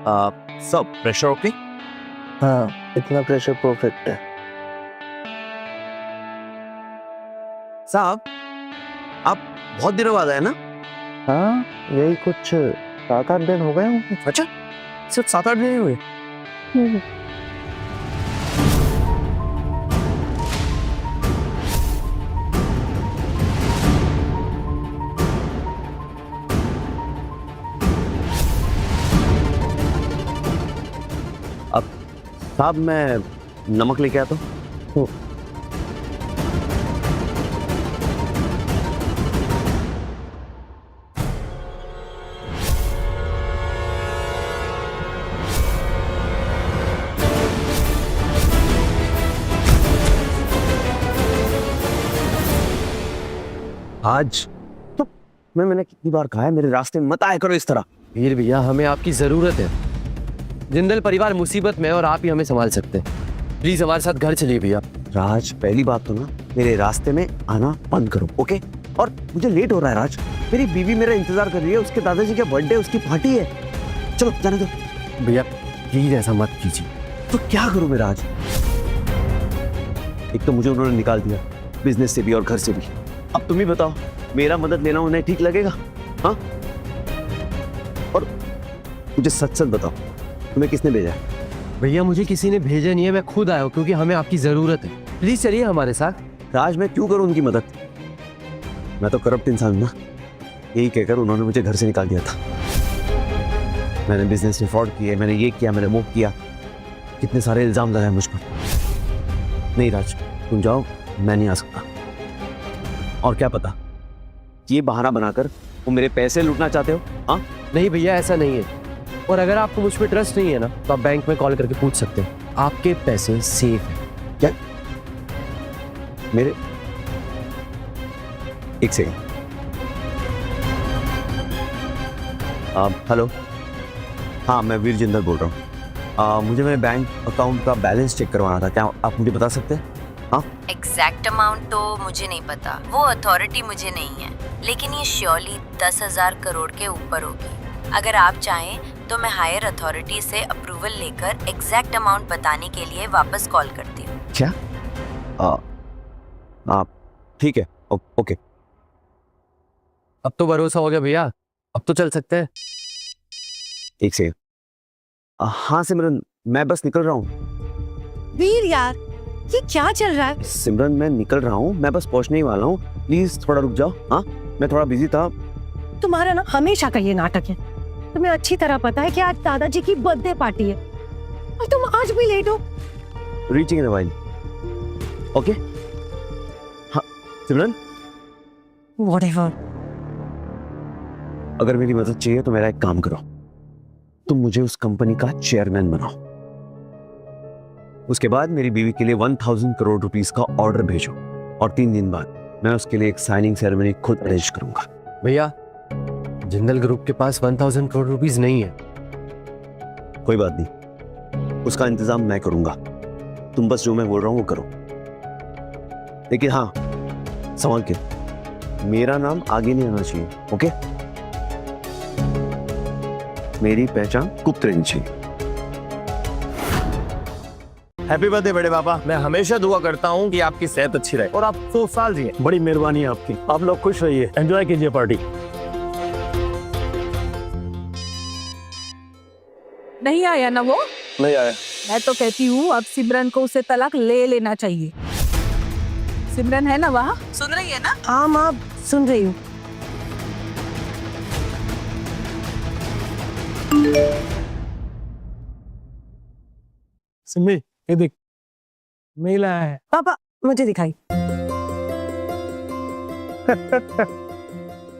सब pressure okay? हाँ, इतना प्रेशर परफेक्ट है। साहब, आप बहुत दिनों बाद आए ना? हाँ, यही कुछ 7-8 दिन हो गए होंगे। अच्छा, सिर्फ 7-8 दिन हुए? अब साहब मैं नमक लेके आता हूँ। आज तो मैंने कितनी बार कहा है मेरे रास्ते में मत आया करो इस तरह। वीर भैया, हमें आपकी जरूरत है। जिंदल परिवार मुसीबत में है और आप ही हमें संभाल सकते हैं। प्लीज हमारे साथ घर चलिए भैया। राज, पहली बात तो ना मेरे रास्ते में आना बंद करो, ओके? और मुझे लेट हो रहा है राज, मेरी बीवी मेरा इंतजार कर रही है, उसके दादाजी का बर्थडे, उसकी पार्टी है। चलो जाने दो। भैया प्लीज ऐसा मत कीजिए। तो क्या करूं मैं राज? एक तो मुझे उन्होंने निकाल दिया बिजनेस से भी और घर से भी। अब तुम ही बताओ, मेरा मदद लेना उन्हें ठीक लगेगा? हाँ? और मुझे सच सच बताओ, तुम्हें किसने भेजा है? भैया मुझे किसी ने भेजा नहीं है, मैं खुद आया हूँ क्योंकि हमें आपकी जरूरत है। प्लीज चलिए हमारे साथ। राज, मैं क्यों करूं उनकी मदद? मैं तो करप्ट इंसान हूं ना। यही कहकर उन्होंने मुझे घर से निकाल दिया था। मैंने बिजनेस में फ्रॉड किए, मैंने ये किया, मैंने वो किया, कितने सारे इल्जाम लगाए मुझ पर। नहीं राज, तुम जाओ, मैं नहीं आ सकता। और क्या पता ये बहाना बनाकर वो मेरे पैसे लूटना चाहते हो? हाँ? नहीं भैया, ऐसा नहीं है। और अगर आपको मुझ पर ट्रस्ट नहीं है ना, तो आप बैंक में कॉल करके पूछ सकते हैं। आपके पैसे सेफ हैं। क्या? मेरे एक सेकंड। हेलो, हाँ मैं वीर जिंदल बोल रहा हूँ। मुझे मेरे बैंक अकाउंट का बैलेंस चेक करवाना था, क्या आप मुझे बता सकते हैं? हाँ? एग्जैक्ट अमाउंट तो मुझे नहीं पता, वो अथॉरिटी मुझे नहीं है, लेकिन ये श्योरली 10,000 करोड़ के ऊपर होगी। अगर आप चाहें तो मैं हायर अथॉरिटी से अप्रूवल लेकर एग्जैक्ट अमाउंट बताने के लिए वापस कॉल करती हूँ। क्या? ठीक है, ओके। अब तो भरोसा हो गया भैया, अब तो चल सकते हैं। एक सेकंड। हाँ सिमरन, मैं बस निकल रहा हूँ। वीर यार, ये क्या चल रहा है? सिमरन मैं निकल रहा हूँ, मैं बस पहुँचने ही वाला हूँ, प्लीज थोड़ा रुक जाओ। हाँ, मैं थोड़ा बिजी था। तुम्हारा ना हमेशा का ये नाटक है। तुम्हें अच्छी तरह पता है कि आज दादाजी की बर्थडे पार्टी है और तुम आज भी लेट हो। Reaching in a while. Okay? हाँ सिमरन, व्हाटएवर। अगर मेरी मदद चाहिए तो मेरा एक काम करो, तुम मुझे उस कंपनी का चेयरमैन बनाओ। उसके बाद मेरी बीवी के लिए 1000 करोड़ रुपीस का ऑर्डर भेजो और 3 दिन बाद मैं उसके लिए एक साइनिंग सेरेमनी खुद अरेंज करूंगा। भैया, जिंदल ग्रुप के पास 1000 करोड़ रुपीस नहीं है। कोई बात नहीं, उसका इंतजाम मैं करूंगा। तुम बस जो मैं बोल रहा हूं वो करो। लेकिन हाँ, संभल के, मेरा नाम आगे नहीं आना चाहिए, ओके? मेरी पहचान गुप्त रहनी चाहिए। हैप्पी बर्थडे बड़े पापा। मैं हमेशा दुआ करता हूँ कि आपकी सेहत अच्छी रहे और आप 100 साल जिए। बड़ी मेहरबानी है आपकी। आप लोग खुश रहिए, एंजॉय कीजिए पार्टी। नहीं आया ना वो? नहीं आया। मैं तो कहती हूँ अब सिमरन को उसे तलाक ले लेना चाहिए। सिमरन है ना वहाँ? सुन रही है ना? हाँ माँ, सुन रही हूँ। सिम्मी, ये देख, मेल आया है। पापा मुझे दिखाई।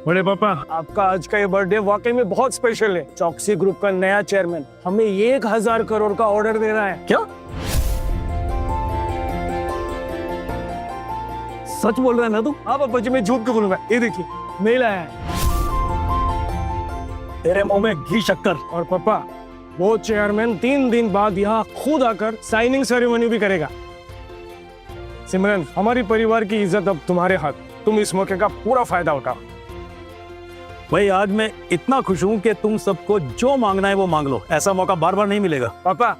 बड़े पापा, आपका आज का ये बर्थडे वाकई में बहुत स्पेशल है। चौकसी ग्रुप का नया चेयरमैन हमें 1000 करोड़ का ऑर्डर दे रहा है। क्या? सच बोल रहा है ना तू? हाँ पापा जी, मैं झूठ क्यों बोलूंगा। ये देखिए, मेल आया है। तेरे मुंह में घी शक्कर। और पापा, वो चेयरमैन 3 दिन बाद यहाँ खुद आकर साइनिंग सेरेमनी भी करेगा। सिमरन, हमारी परिवार की इज्जत अब तुम्हारे हाथ। तुम इस मौके का पूरा फायदा उठाओ। भाई आज मैं इतना खुश हूँ कि तुम सबको जो मांगना है वो मांग लो, ऐसा मौका बार बार नहीं मिलेगा। पापा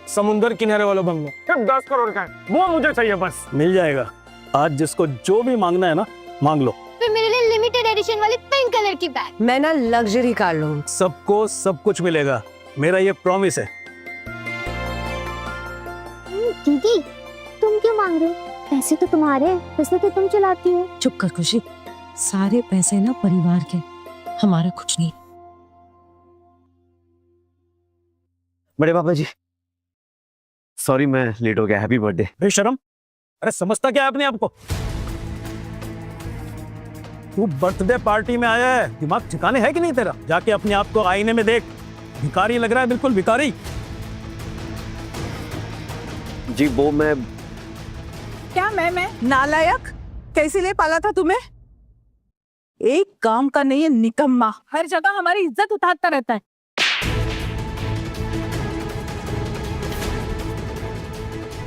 समुंदर किनारे वाला बंगला सिर्फ 10 करोड़ का है, वो मुझे चाहिए बस। मिल जाएगा, आज जिसको जो भी मांगना है ना मांग लो। फिर मेरे लिए लिमिटेड एडिशन वाली पिंक कलर की बैग। मैं ना लग्जरी कार लूंगी। सबको सब कुछ मिलेगा, मेरा ये प्रॉमिस है। दीदी तुम क्यों मांग रहे हो? पैसे तो तुम्हारे हैं, पैसे तो तुम चलाती हो। चुप कर खुशी, सारे पैसे ना परिवार के, हमारा कुछ नहीं। बड़े पापा जी सॉरी मैं लेट हो गया, हैप्पी बर्थडे। बेशरम, अरे समझता क्या है अपने आप को? तू बर्थडे पार्टी में आया है, दिमाग ठिकाने है कि नहीं तेरा? जाके अपने आप को आईने में देख, भिखारी लग रहा है, बिल्कुल भिखारी। जी वो मैं क्या मैं नालायक कैसे ले पाला था तुम्हें? एक काम का नहीं है, निकम्मा, हर जगह हमारी इज्जत उठाता रहता है।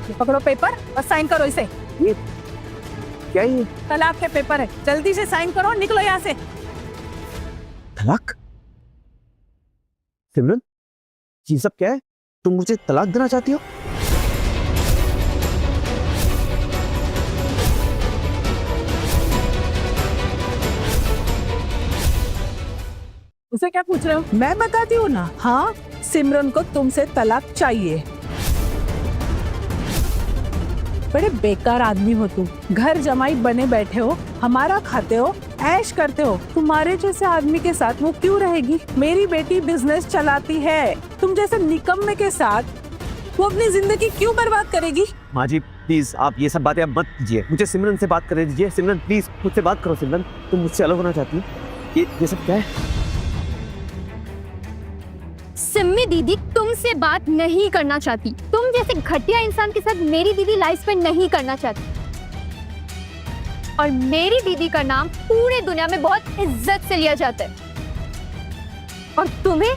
ये पकड़ो पेपर और साइन करो इसे। क्या ये तलाक के पेपर है, जल्दी से साइन करो, निकलो यहाँ से। तलाक? सिमरन ये सब क्या है? तुम मुझे तलाक देना चाहती हो? उसे क्या पूछ रहे हो? मैं बताती हूँ ना। हाँ, सिमरन को तुमसे तलाक चाहिए। बड़े बेकार आदमी हो तुम, घर जमाई बने बैठे हो, हमारा खाते हो, ऐश करते हो। तुम्हारे जैसे आदमी के साथ वो क्यों रहेगी? मेरी बेटी बिजनेस चलाती है, तुम जैसे निकम्मे के साथ वो अपनी जिंदगी क्यों बर्बाद करेगी? माँ जी प्लीज आप ये सब बातें अब मत कीजिए, मुझे सिमरन से बात करने दीजिए। सिमरन प्लीज मुझसे बात करो। सिमरन तुम मुझसे अलग होना चाहती हो? ये सब क्या है? सिम्मी दीदी तुमसे बात नहीं करना चाहती। तुम जैसे घटिया इंसान के साथ मेरी दीदी लाइफ स्पेंड नहीं करना चाहती। और मेरी दीदी का नाम पूरे दुनिया में बहुत इज्जत से लिया जाता है। और तुम्हें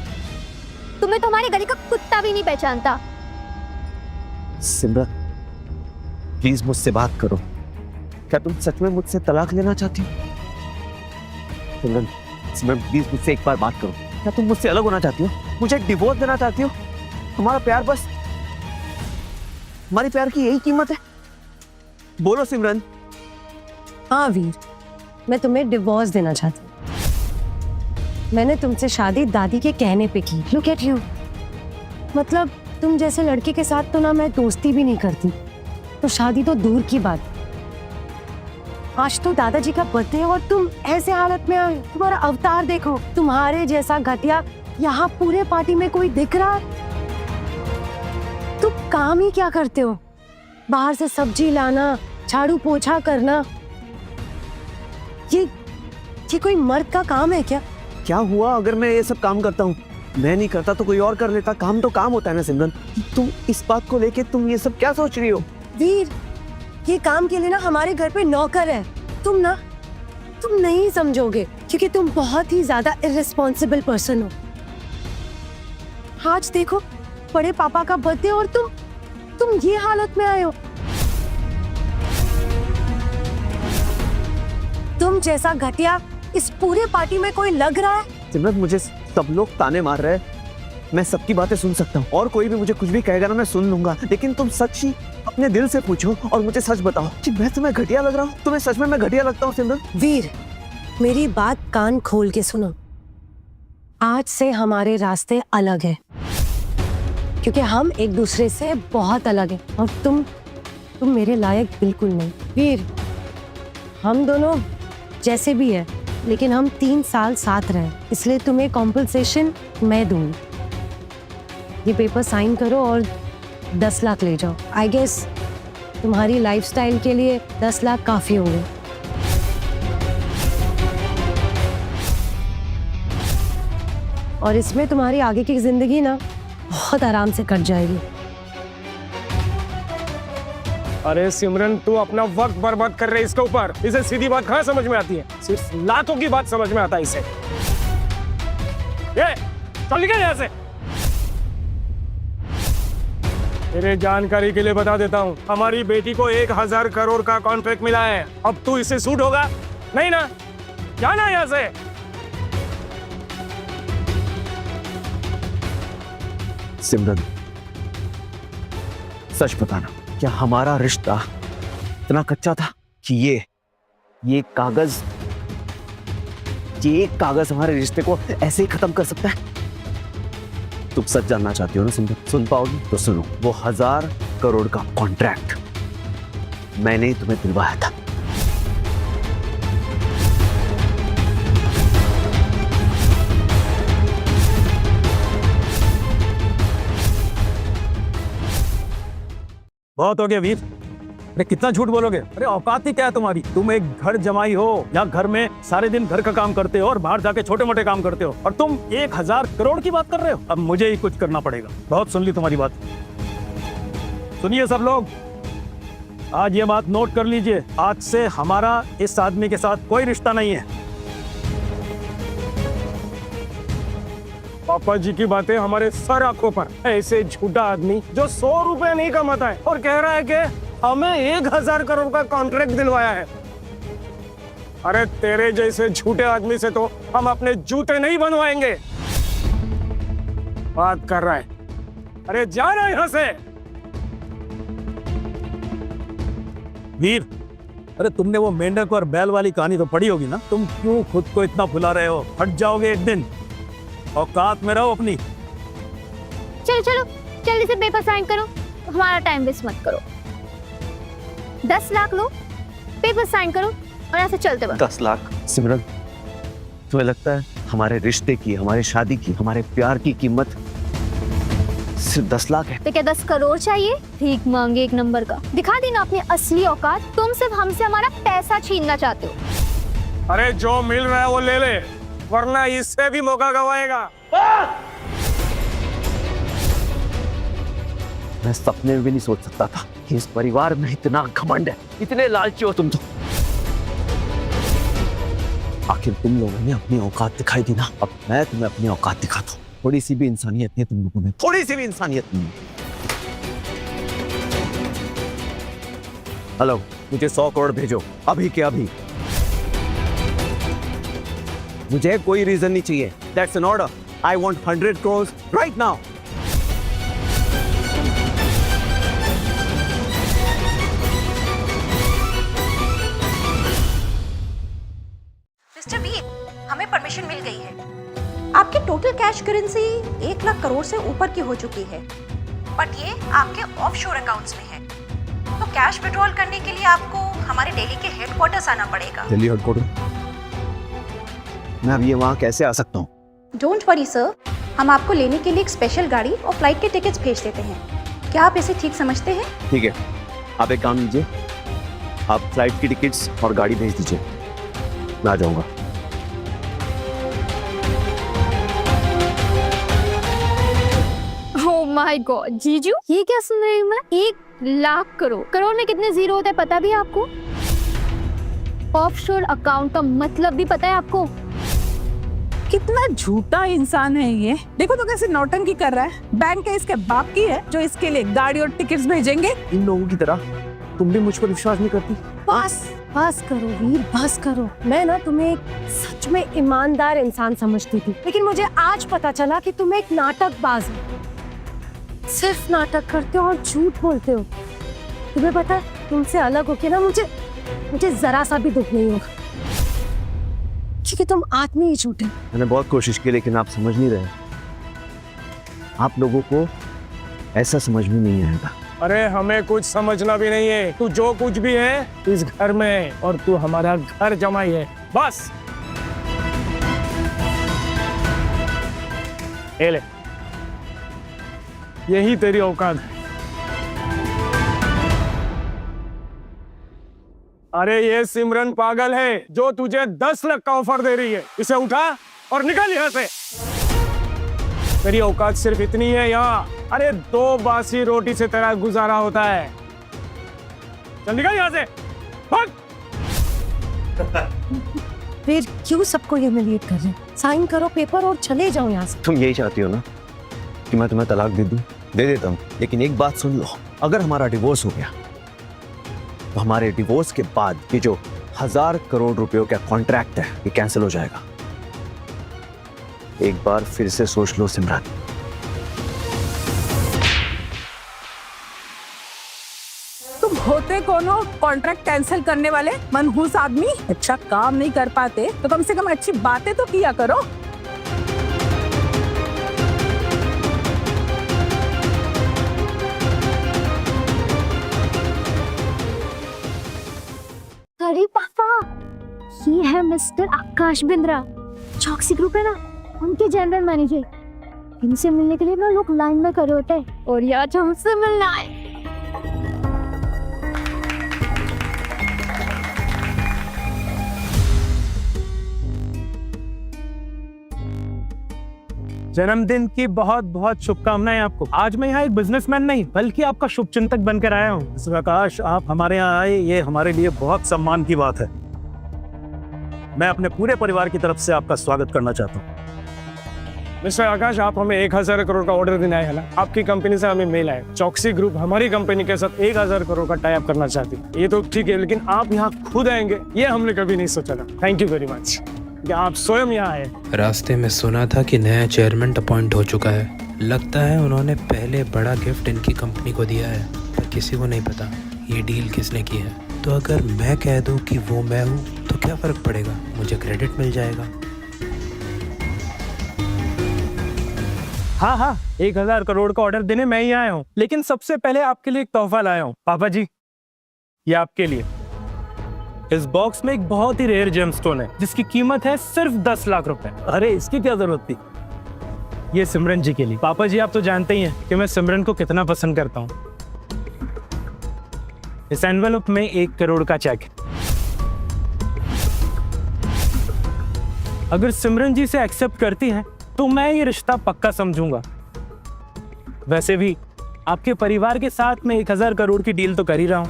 तो हमारी गली का कुत्ता भी नहीं पहचानता। सिमरन प्लीज मुझसे बात करो। क्या तुम सच में मुझसे तलाक लेना चाहती हो? सिमरन प्लीज मुझसे एक बार बात करो। क्या तुम मुझसे अलग होना चाहती हो? मुझे डिवोर्स देना चाहती हो? हमारा प्यार बस, हमारी प्यार की यही कीमत है? बोलो सिमरन। हाँ वीर, मैं तुम्हें डिवोर्स देना चाहती हूँ। मैंने तुमसे शादी दादी के कहने पे की। लुक एट यू, मतलब तुम जैसे लड़के के साथ तो ना मैं दोस्ती भी नहीं करती, तो शादी तो दूर की बात। आज तो दादाजी का बर्थडे है और तुम ऐसे हालत में आए। तुम्हारा अवतार देखो, तुम्हारे जैसा घटिया यहाँ पूरे पार्टी में कोई दिख रहा है? तुम काम ही क्या करते हो? बाहर से सब्जी लाना, झाड़ू पोछा करना, ये कोई मर्द का काम है क्या? क्या हुआ अगर मैं ये सब काम करता हूँ? मैं नहीं करता तो कोई और कर लेता। काम तो काम होता है ना सिमरन। तुम इस बात को लेके तुम ये सब क्या सोच रही हो? वीर, ये काम के लिए ना हमारे घर पे नौकर है। तुम नहीं समझोगे क्योंकि तुम बहुत ही ज्यादा इर्रिस्पॉन्सिबल पर्सन हो। आज देखो बड़े पापा का बर्थडे और तुम ये हालत में आए हो। तुम जैसा घटिया इस पूरे पार्टी में कोई लग रहा है? सिमरन मुझे सब लोग ताने मार रहे हैं, मैं सबकी बातें सुन सकता हूँ और कोई भी मुझे कुछ भी कहेगा ना मैं सुन लूंगा, लेकिन तुम सच ही अपने दिल से पूछो और मुझे सच बताओ कि मैं तुम्हें घटिया लग रहा हूँ? तुम्हें सच में मैं घटिया लगता हूँ सिमरन? वीर, मेरी बात कान खोल के सुनो। आज से हमारे रास्ते अलग हैं, क्योंकि हम एक दूसरे से बहुत अलग हैं और तुम मेरे लायक बिल्कुल नहीं। वीर, हम दोनों जैसे भी है लेकिन हम 3 साल साथ रहे, इसलिए तुम्हें कॉम्पनसेशन मैं दूंगी। ये पेपर साइन करो और 10 लाख ले जाओ। आई गेस तुम्हारी लाइफस्टाइल के लिए 10 लाख काफी होंगे। और इसमें तुम्हारी आगे की जिंदगी ना बहुत आराम से कट जाएगी। अरे सिमरन तू अपना वक्त बर्बाद कर रहे इसके ऊपर। इसे सीधी बात कहाँ समझ में आती है? सिर्फ लातों की बात समझ में आता है इसे। ये चल निकल यहाँ से। तेरे जानकारी के लिए बता देता हूँ, हमारी बेटी को 1000 करोड़ का कॉन्ट्रैक्ट मिला है। अब तू इसे सूट होगा? नहीं ना, जाना यहाँ से। सिमरन, सच बताना, क्या हमारा रिश्ता इतना कच्चा था कि ये कागज हमारे रिश्ते को ऐसे ही खत्म कर सकता है? तुम सच जानना चाहती हो ना सिमरन? सुन पाओगी तो सुनो, वो 1000 करोड़ का कॉन्ट्रैक्ट मैंने ही तुम्हें दिलवाया था। बहुत हो गया वीर। अरे कितना झूठ बोलोगे? अरे औकात ही क्या है तुम्हारी? तुम एक घर जमाई हो, यहाँ घर में सारे दिन घर का काम करते हो और बाहर जाके छोटे मोटे काम करते हो, और तुम 1000 करोड़ की बात कर रहे हो? अब मुझे ही कुछ करना पड़ेगा। बहुत सुन ली तुम्हारी बात। सुनिए सब लोग, आज ये बात नोट कर लीजिए, आज से हमारा इस आदमी के साथ कोई रिश्ता नहीं है। पापा जी की बातें हमारे सर आंखों पर। ऐसे झूठा आदमी जो 100 रुपए नहीं कमाता है और कह रहा है कि हमें 1000 करोड़ का कॉन्ट्रैक्ट दिलवाया है। अरे तेरे जैसे झूठे आदमी से तो हम अपने जूते नहीं बनवाएंगे। बात कर रहा है, अरे जाना यहां से। वीर, अरे तुमने वो मेंढक और बैल वाली कहानी तो पढ़ी होगी ना? तुम क्यों खुद को इतना फुला रहे हो? हट जाओगे एक दिन। औकात में रहो अपनी। चलो चलो जल्दी से पेपर साइन करो, हमारा टाइम वेस्ट मत करो। 10 लाख लो, पेपर साइन करो और ऐसे चलते बनो। 10 लाख? सिमरन, तुम्हें लगता है हमारे रिश्ते की, हमारी शादी की, हमारे प्यार की कीमत सिर्फ 10 लाख है? तो क्या 10 करोड़ चाहिए? भीख मांगे एक नंबर का। दिखा देना अपनी असली औकात। तुम सिर्फ हमसे हमारा पैसा छीनना चाहते हो। अरे जो मिल रहा है वो ले ले, वरना इससे भी मौका गवाएगा। मैं सपने में भी नहीं सोच सकता था कि इस परिवार में इतना घमंड है। इतने लालची हो तुम तो। आखिर तुम लोगों ने अपनी औकात दिखाई दी ना, अब मैं तुम्हें अपनी औकात दिखाता हूँ। थोड़ी सी भी इंसानियत नहीं है तुम लोगों में, थोड़ी सी भी इंसानियत नहीं। हेलो, मुझे 100 करोड़ भेजो अभी के अभी। मुझे कोई रीजन नहीं चाहिए। That's an order. I want 100 crore right now. Mister Veer, हमें परमिशन मिल गई है। आपकी total cash currency 1 lakh crore से ऊपर की हो चुकी है, बट ये आपके ऑफशोर अकाउंट्स में है। तो कैश विड्रॉल करने के लिए आपको हमारे दिल्ली के हेडक्वार्टर्स आना पड़ेगा। दिल्ली हेडक्वार्टर? मैं अब ये वहाँ कैसे आ सकता हूँ? डोंट वरी सर, हम आपको लेने के लिए एक स्पेशल गाड़ी और फ्लाइट के टिकट्स भेज देते हैं। क्या आप इसे ठीक समझते हैं? ठीक है, आप एक काम कीजिए, आप फ्लाइट की टिकट्स और गाड़ी भेज दीजिए, मैं आ जाऊंगा। ओह माय गॉड जीजू, ये क्या सुन रही हूँ मैं? 1 लाख करोड़। करोड़ में कितने जीरो होते हैं पता भी है आपको? ऑफशोर अकाउंट का मतलब भी पता है आपको? कितना झूठा इंसान है ये। देखो तो कैसे नौटंकी कर रहा है। बैंक है इसके बाप की है जो इसके लिए गाड़ी और टिकट्स भेजेंगे। इन लोगों की तरह तुम भी मुझ पर विश्वास नहीं करती? बस करो वीर, बस करो। मैं ना तुम्हें एक सच में ईमानदार इंसान समझती थी, लेकिन मुझे आज पता चला कि तुम एक नाटकबाज हो। सिर्फ नाटक करते हो और झूठ बोलते हो। तुम्हें पता है, तुमसे अलग होके ना मुझे जरा सा भी दुख नहीं होगा, क्योंकि तुम आदमी ही झूठे। मैंने बहुत कोशिश की, लेकिन आप समझ नहीं रहे। आप लोगों को ऐसा समझ में नहीं आएगा। अरे हमें कुछ समझना भी नहीं है। तू जो कुछ भी है इस घर में है, और तू हमारा घर जमाई है, बस। ये ले, यही तेरी औकात है। अरे ये सिमरन पागल है जो तुझे 10 लाख का ऑफर दे रही है। इसे उठा और निकल यहाँ से। तेरी औकात सिर्फ इतनी है यहाँ। अरे 2 बासी रोटी से तेरा गुजारा होता है। चल निकल यहाँ से, भाग। फिर क्यों सबको ह्यूमिलिएट कर रहे? साइन करो पेपर और चले जाओ यहाँ से। तुम यही चाहती हो ना कि मैं तुम्हें तलाक दे दूं? दे देता हूँ, लेकिन एक बात सुन लो, अगर हमारा डिवोर्स हो गया तो हमारे डिवोर्स के बाद ये जो 1000 करोड़ रुपयों का कॉन्ट्रैक्ट है ये कैंसिल हो जाएगा। एक बार फिर से सोच लो सिमरन। होते कोनो कॉन्ट्रैक्ट कैंसिल करने वाले मनहूस आदमी। अच्छा काम नहीं कर पाते तो कम से कम अच्छी बातें तो किया करो। अरे पापा, ये है मिस्टर आकाश बिंद्रा, चौकसी ग्रुप है ना, उनके जनरल मैनेजर। इनसे मिलने के लिए ना लोग लाइन में खड़े होते हैं और ये आज हमसे मिलना है। जन्मदिन की बहुत बहुत शुभकामनाएं आपको। आज मैं यहाँ एक बिजनेसमैन नहीं बल्कि आपका शुभचिंतक बनकर आया हूँ। मिस्टर आकाश, आप हमारे यहाँ आए, ये हमारे लिए बहुत सम्मान की बात है। मैं अपने पूरे परिवार की तरफ से आपका स्वागत करना चाहता हूँ। मिस्टर आकाश, आप हमें 1000 करोड़ का ऑर्डर देना है ना। आपकी कंपनी से हमें मेल आया, चौकसी ग्रुप हमारी कंपनी के साथ 1000 करोड़ का टाई अप करना चाहती है। ये तो ठीक है, लेकिन आप यहाँ खुद आएंगे ये हमने कभी नहीं सोचा था। थैंक यू वेरी मच कि आप स्वयं यहाँ आए। रास्ते में सुना था कि नया चेयरमैन अपॉइंट हो चुका है। लगता है उन्होंने पहले बड़ा गिफ्ट इनकी कंपनी को दिया है, पर किसी को नहीं पता ये डील किसने की है। तो अगर मैं कह दूं कि वो मैं हूँ तो क्या फर्क पड़ेगा, मुझे क्रेडिट मिल जाएगा। हाँ, 1000 करोड़ का ऑर्डर देने मैं ही आया हूँ, लेकिन सबसे पहले आपके लिए एक तोहफा लाया हूँ। पापा जी, ये आपके लिए। इस बॉक्स में एक बहुत ही रेयर जेमस्टोन है जिसकी कीमत है सिर्फ 10 लाख रुपए। अरे इसकी क्या जरूरत थी, ये सिमरन जी के लिए। पापा जी, आप तो जानते ही हैं कि मैं सिमरन को कितना पसंद करता हूँ। इस एनवेलप में 1 करोड़ का चेक है। अगर सिमरन जी से एक्सेप्ट करती हैं तो मैं ये रिश्ता पक्का समझूंगा। वैसे भी आपके परिवार के साथ मैं 1000 करोड़ की डील तो कर ही रहा हूं।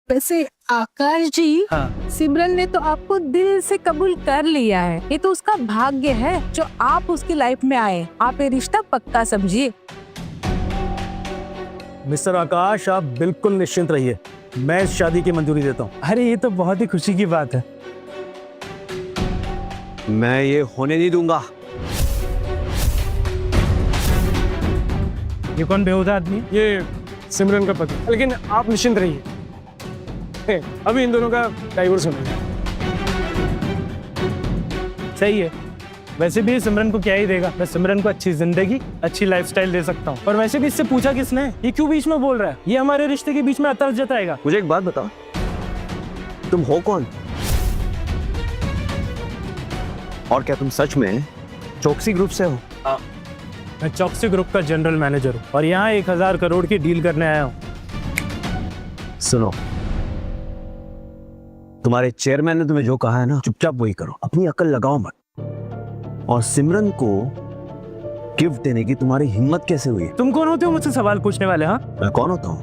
वैसे आकाश जी, हाँ। सिमरन ने तो आपको दिल से कबूल कर लिया है। ये तो उसका भाग्य है जो आप उसकी लाइफ में आए। आप ये रिश्ता पक्का समझिए। मिस्टर आकाश, आप बिल्कुल निश्चिंत रहिए, मैं इस शादी की मंजूरी देता हूँ। अरे ये तो बहुत ही खुशी की बात है। मैं ये होने नहीं दूंगा। ये कौन बेहुदा आदमी? ये सिमरन का पति, लेकिन आप निश्चिंत रहिए, अभी इन दोनों का डाइवोर्स होने है। सही है। वैसे भी सिमरन को क्या ही देगा, मैं सिमरन को अच्छी जिंदगी, अच्छी लाइफस्टाइल दे सकता हूँ। और वैसे भी इससे पूछा किसने, ये क्यों बीच में बोल रहा है? ये हमारे रिश्ते के बीच में अतर्क जताएगा। मुझे एक बात बताओ, तुम हो कौन? और क्या तुम सच में चौकसी ग्रुप से हो? मैं चौकसी ग्रुप का जनरल मैनेजर हूँ और यहाँ 1000 करोड़ की डील करने आया हूँ। सुनो, तुम्हारे चेयरमैन ने तुम्हें जो कहा है ना, चुपचाप वही करो, अपनी अकल लगाओ मत। और सिमरन को गिफ्ट देने की तुम्हारी हिम्मत कैसे हुई? तुम कौन होते हो मुझसे सवाल पूछने वाले? हाँ, मैं कौन होता हूँ?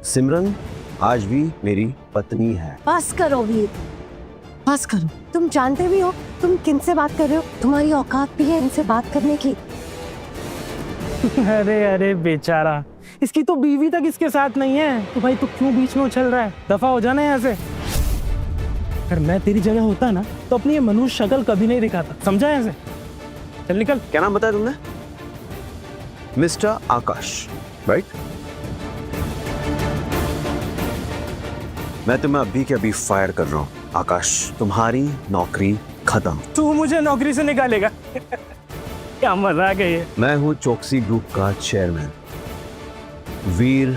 सिमरन आज भी मेरी पत्नी है। बस करो वीर, बस करो। तुम जानते भी हो तुम किनसे बात कर रहे हो? तुम्हारी औकात भी है इनसे बात करने की? अरे बेचारा, इसकी तो बीवी तक इसके साथ नहीं है, तो भाई तू क्यों बीच में उछल रहा है? दफा हो जाना यहाँ से। अगर मैं तेरी जगह होता ना तो अपनी ये मनुष्य शक्ल कभी नहीं दिखाता, समझा? यहाँ से चल निकल। क्या नाम बताया तुमने? मिस्टर आकाश, राइट? मैं तुम्हें अभी के अभी फायर कर रहा हूँ। आकाश, तुम्हारी नौकरी खत्म। तू मुझे नौकरी से निकालेगा? क्या मजाक है ये? मैं हूँ चौकसी ग्रुप का चेयरमैन वीर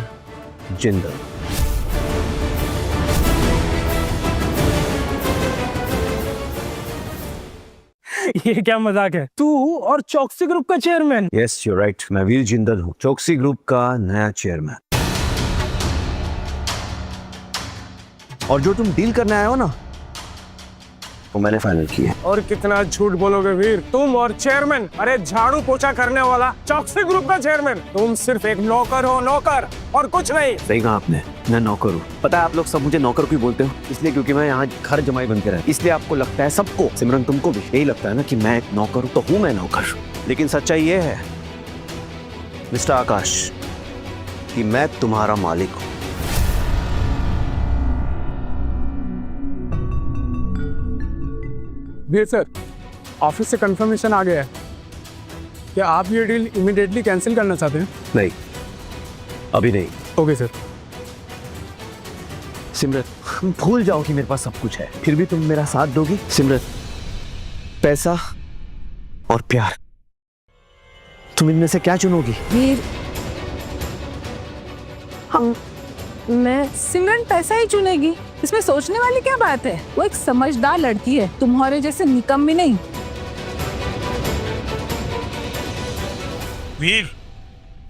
जिंदल। ये क्या मजाक है? तू और चौकसी ग्रुप का चेयरमैन? यस, यू राइट, मैं वीर जिंदल हूँ, चौकसी ग्रुप का नया चेयरमैन। और जो तुम डील करने आए हो ना, वो मैंने फाइनल की है। और कितना झूठ बोलोगे वीर, तुम और चेयरमैन, अरे झाड़ू पोछा करने वाला चौकसी ग्रुप का चेयरमैन, तुम सिर्फ एक नौकर हो, नौकर और कुछ नहीं। सही कहा आपने, मैं नौकर हूँ। पता है आप लोग सब मुझे नौकर क्यों बोलते हो? इसलिए क्योंकि मैं यहाँ घर जमाई बन के रहा। इसलिए आपको लगता है, सबको, सिमरन तुमको भी यही लगता है ना कि मैं एक नौकर हूँ, तो हूँ मैं नौकर। लेकिन सच्चाई ये है मिस्टर आकाश कि मैं तुम्हारा मालिक हूँ। वीर सर, ऑफिस से कंफर्मेशन आ गया है। क्या आप ये डील इमीडिएटली कैंसिल करना चाहते हैं? नहीं, अभी नहीं। Okay sir. सिमरन, भूल जाओ कि मेरे पास सब कुछ है, फिर भी तुम मेरा साथ दोगी? सिमरन, पैसा और प्यार, तुम इनमें से क्या चुनोगी? वीर, मैं सिमरन पैसा ही चुनेगी, इसमें सोचने वाली क्या बात है? वो एक समझदार लड़की है, तुम्हारे जैसे निकम्मी नहीं। वीर,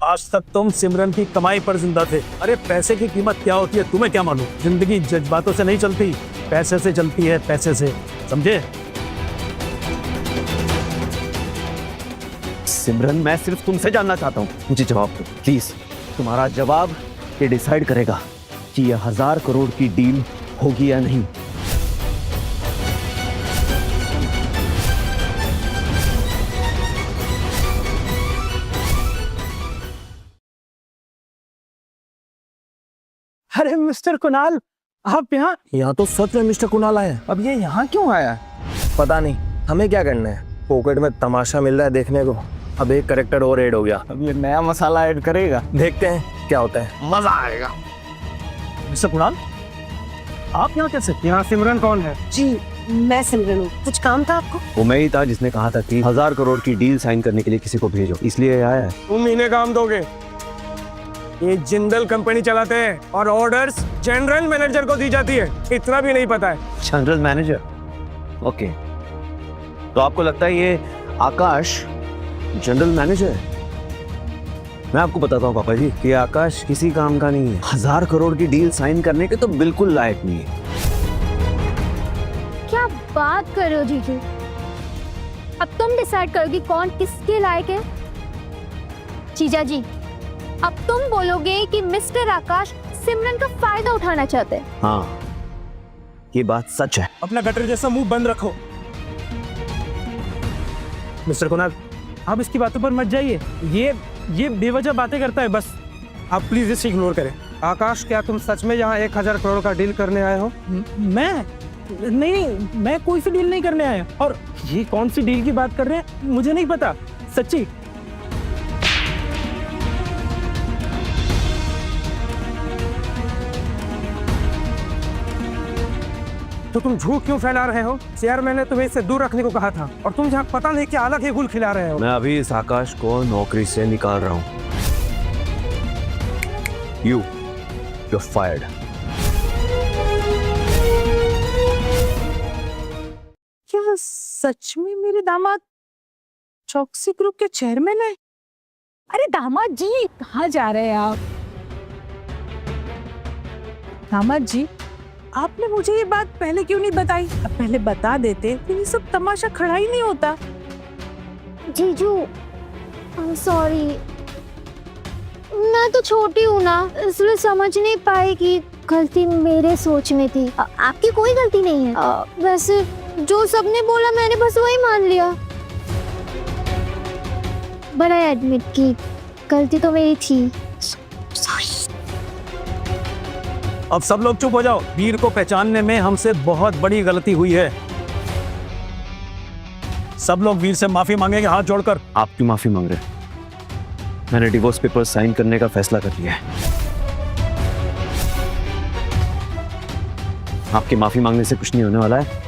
आज तक तुम सिमरन की कमाई पर जिंदा थे। अरे पैसे की कीमत क्या होती है तुम्हें क्या मालूम? जिंदगी जज्बातों से नहीं चलती, पैसे से चलती है, पैसे से, समझे? सिमरन, मैं सिर्फ तुमसे जानना चाहता हूँ, मुझे जवाब दो प्लीज। तुम्हारा जवाब ये डिसाइड करेगा कि यह 1000 करोड़ की डील होगी या नहीं। अरे मिस्टर कुणाल, आप यहाँ? यहाँ तो सच में मिस्टर कुणाल आया है। अब ये यहाँ क्यों आया? पता नहीं, हमें क्या करना है? पॉकेट में तमाशा मिल रहा है देखने को। अब एक कैरेक्टर और ऐड हो गया। अब ये नया मसाला ऐड करेगा, देखते हैं क्या होता है, मजा आएगा। मिस्टर कुणाल, आप यहाँ कैसे? यहाँ सिमरन कौन है? जी, मैं सिमरन हूँ। कुछ काम था आपको? वो मैं ही था जिसने कहा था कि 1000 करोड़ की डील साइन करने के लिए किसी को भेजो, इसलिए आया है। तुम इन्हें काम दोगे? ये जिंदल कंपनी चलाते हैं और ऑर्डर्स जनरल मैनेजर को दी जाती है, इतना भी नहीं पता है? General manager, okay. तो आपको लगता है ये आकाश जनरल मैनेजर है? मैं आपको बताता हूँ पापा जी कि आकाश किसी काम का नहीं है। 1000 करोड़ की डील साइन करने के तो बिल्कुल लायक नहीं है। क्या बात कर रहे हो जीजू? अब तुम डिसाइड करोगी कौन किसके लायक है? जीजा जी, अब तुम बोलोगे कि मिस्टर आकाश सिमरन का फायदा उठाना चाहते हैं। हाँ, ये बात सच है। अपना गटर जैसा मुंह बंद रखो। मिस्टर कुणाल, आप इसकी बातों पर मत जाइए, ये बेवजह बातें करता है बस। आप प्लीज इसे इग्नोर करें। आकाश, क्या तुम सच में यहाँ 1000 करोड़ का डील करने आए हो? मैं नहीं, मैं कोई सी डील नहीं करने आया। और ये कौन सी डील की बात कर रहे हैं मुझे नहीं पता, सच्ची। तो तुम झूठ क्यों फैला रहे हो? चेयरमैन ने तुम्हें इससे दूर रखने को कहा था और तुम यहाँ पता नहीं क्या अलग ही गुल खिला रहे हो। मैं अभी इस आकाश को नौकरी से निकाल रहा हूँ। You're fired. क्या सच में मेरे दामाद चौकसी ग्रुप के चेयरमैन है? अरे दामाद जी, कहाँ जा रहे हैं आप? दामाद जी, आपने मुझे ये बात पहले क्यों नहीं बताई? अब पहले बता देते तो ये सब तमाशा खड़ा ही नहीं होता। जीजू, सॉरी, मैं तो छोटी हूँ ना, इसलिए समझ नहीं पाई कि गलती मेरे सोच में थी। आपकी कोई गलती नहीं है। वैसे जो सबने बोला मैंने बस वही मान लिया। बट आई एडमिट की गलती तो मेरी थी। सॉरी। अब सब लोग चुप हो जाओ। वीर को पहचानने में हमसे बहुत बड़ी गलती हुई है। सब लोग वीर से माफी मांगेंगे हाथ जोड़कर। आप क्यों माफी मांग रहे हैं? मैंने डिवोर्स पेपर साइन करने का फैसला कर लिया है। आपकी माफी मांगने से कुछ नहीं होने वाला है।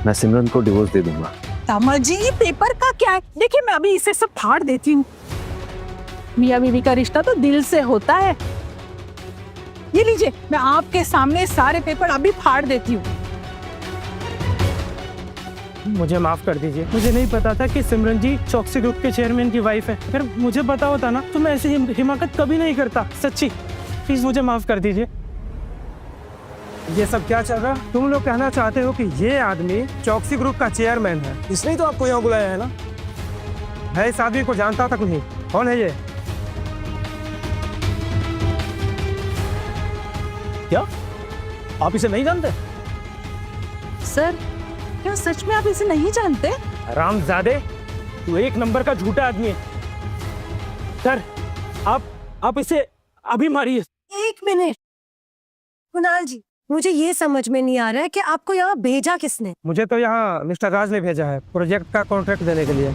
मैं सिमरन को डिवोर्स दे दूंगा। दामाद जी, ये पेपर का क्या है? देखिए, मैं अभी इसे सब फाड़ देती हूँ। मियाँ बीवी का रिश्ता तो दिल से होता है। ये लीजिए, मैं आपके सामने सारे पेपर अभी फाड़ देती हूँ। मुझे माफ कर दीजिए, मुझे नहीं पता था कि सिमरन जी चौकसी ग्रुप के चेयरमैन की वाइफ है। अगर मुझे पता होता ना तो मैं ऐसी हिमाकत कभी नहीं करता। सच्ची, प्लीज मुझे माफ कर दीजिए। ये सब क्या चल रहा? तुम लोग कहना चाहते हो कि ये आदमी चौकसी ग्रुप का चेयरमैन है, इसलिए तो आपको यहाँ बुलाया है ना? मैं इस आदमी को जानता तक नहीं। कौन है ये? क्या आप इसे नहीं जानते? सर, क्या सच में आप इसे नहीं जानते? रामजादे, तू एक नंबर का झूठा आदमी है। सर, आप इसे अभी मारिए। एक मिनट, कुणाल जी, मुझे ये समझ में नहीं आ रहा है कि आपको यहाँ भेजा किसने। मुझे तो यहाँ मिस्टर राज ने भेजा है प्रोजेक्ट का कॉन्ट्रैक्ट देने के लिए।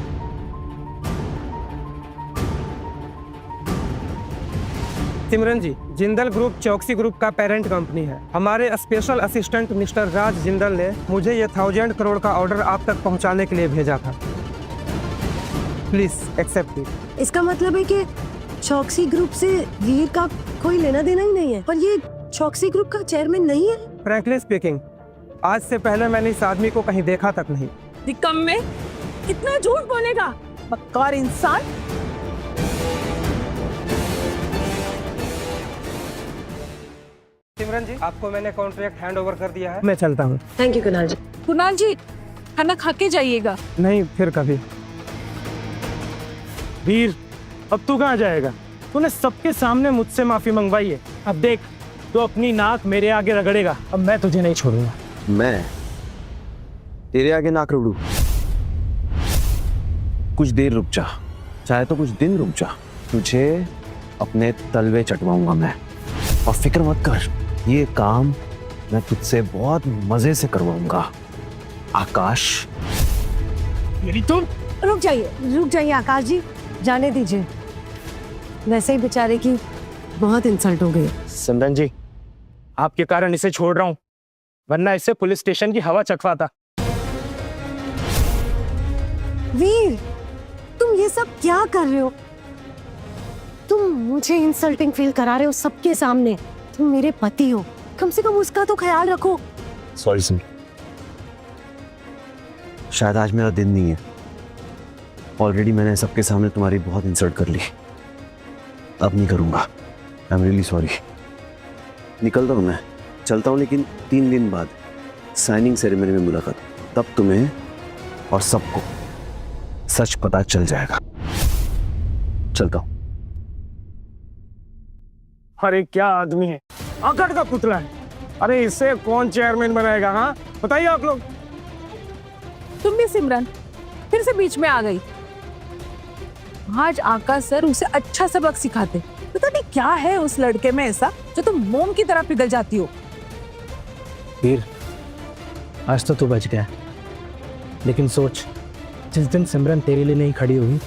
सिमरन जी, जिंदल ग्रुप चौकसी ग्रुप का पेरेंट कंपनी है। हमारे स्पेशल असिस्टेंट मिस्टर राज जिंदल ने मुझे ये 1000 करोड़ का ऑर्डर आप तक पहुंचाने के लिए भेजा था। Please accept it. इसका मतलब है कि चौकसी ग्रुप से वीर का कोई लेना देना ही नहीं है, और ये चौकसी ग्रुप का चेयरमैन नहीं है। फ्रैंकली स्पीकिंग, आज से पहले मैंने इस आदमी को कहीं देखा तक नहीं। निकम्मे, इतना झूठ बोलेगा, बदकार इंसान। सिमरन जी, आपको मैंने कॉन्ट्रैक्ट हैंड ओवर कर दिया है, मैं चलता हूँ। थैंक यू कुणाल जी। कुणाल जी, खाना खा के जाइएगा। नहीं, फिर कभी। वीर, अब तू कहाँ जाएगा? तूने सबके सामने मुझसे माफी मंगवाई है। अब देख, तू अपनी नाक मेरे आगे रगड़ेगा। अब मैं तुझे नहीं छोड़ूंगा। मैं तेरे आगे नाक रगड़ूं? कुछ देर रुक जा, चाहे तो कुछ दिन रुक जा, तुझे अपने तलवे चटवाऊंगा मैं। और फिक्र मत कर, ये काम मैं तुझसे बहुत मजे से करवाऊंगा आकाश। मेरी तुम रुक जाइए आकाश जी, जाने दीजिए। वैसे ही बेचारे की बहुत इंसल्ट हो गई। सिमरन जी, आपके कारण इसे छोड़ रहा हूं, वरना इससे पुलिस स्टेशन की हवा चखवाता। वीर, तुम ये सब क्या कर रहे हो? तुम मुझे इंसल्टिंग फील करा रहे हो सबके सामने। तुम मेरे पति हो, कम से कम उसका तो ख्याल रखो। सॉरी सिम, शायद आज मेरा दिन नहीं है। ऑलरेडी मैंने सबके सामने तुम्हारी बहुत इंसल्ट कर ली, अब नहीं करूंगा। I am really sorry. निकलता हूँ मैं, चलता हूँ, लेकिन 3 दिन बाद साइनिंग सेरेमनी में मुलाकात, तब तुम्हें और सबको सच पता चल जाएगा। चलता हूँ। अरे क्या आदमी है, आकड़ का पुतला है। अरे इससे कौन चेयरमैन बनाएगा? हाँ बताइए आप लोग। तुम भी सिमरन फिर से बीच में आ गई। आज आकाश सर उसे अच्छा सबक सिखाते। पता नहीं क्या है उस लड़के में ऐसा जो तुम मोम की तरह पिघल जाती हो। वीर, आज तो तू बच गया, लेकिन सोच, जिस दिन सिमरन तेरे लिए नहीं खड़ी हुई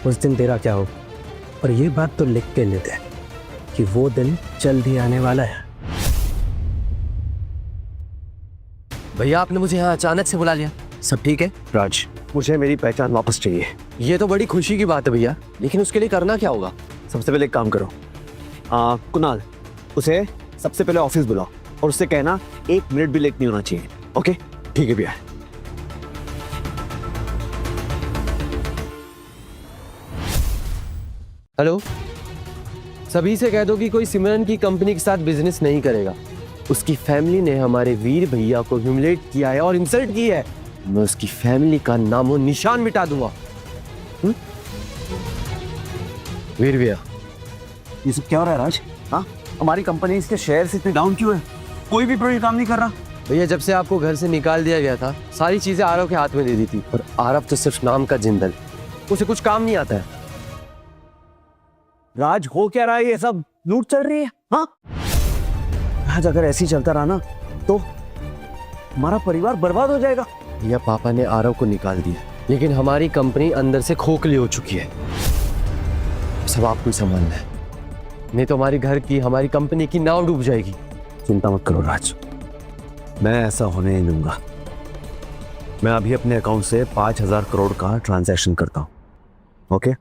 उस दिन तेरा क्या हो। और ये बात तो लिख के लेते हैं कि वो दिन जल्द ही आने वाला है। भैया, आपने मुझे यहाँ अचानक से बुला लिया, सब ठीक है? राज, मुझे मेरी पहचान वापस चाहिए। ये तो बड़ी खुशी की बात है भैया, लेकिन उसके लिए करना क्या होगा? सबसे पहले एक काम करो, कुणाल, उसे सबसे पहले ऑफिस बुलाओ और उससे कहना 1 मिनट भी लेट नहीं होना चाहिए। ओके? ठीक है भैया। हेलो, सभी से कह दो कि कोई सिमरन की कंपनी के साथ बिजनेस नहीं करेगा। उसकी फैमिली ने हमारे वीर भैया को ह्यूमिलेट किया है और इंसल्ट की है। मैं उसकी फैमिली का नामो निशान मिटा दूंगा। वीर भैया, ये सब क्या हो रहा है राज? हाँ, हमारी कंपनी इसके शेयर इतने डाउन क्यों है? कोई भी प्रोजेक्ट काम नहीं कर रहा। भैया, जब से आपको घर से निकाल दिया गया था, सारी चीजें आरव के हाथ में दे दी थी, और आरव तो सिर्फ नाम का जिंदल, उसे कुछ काम नहीं आता है। राज, हो क्या रहा है? ये सब लूट चल रही है। हाँ, आज अगर ऐसे ही चलता रहा ना तो हमारा परिवार बर्बाद हो जाएगा। भैया, पापा ने आरव को निकाल दिया, लेकिन हमारी कंपनी अंदर से खोखली हो चुकी है। सब आपको ही संभालना है, नहीं तो हमारी घर की, हमारी कंपनी की नाव डूब जाएगी। चिंता मत करो राज, मैं ऐसा होने नहीं दूंगा। मैं अभी अपने अकाउंट से 5000 करोड़ का ट्रांजैक्शन करता हूँ। ओके?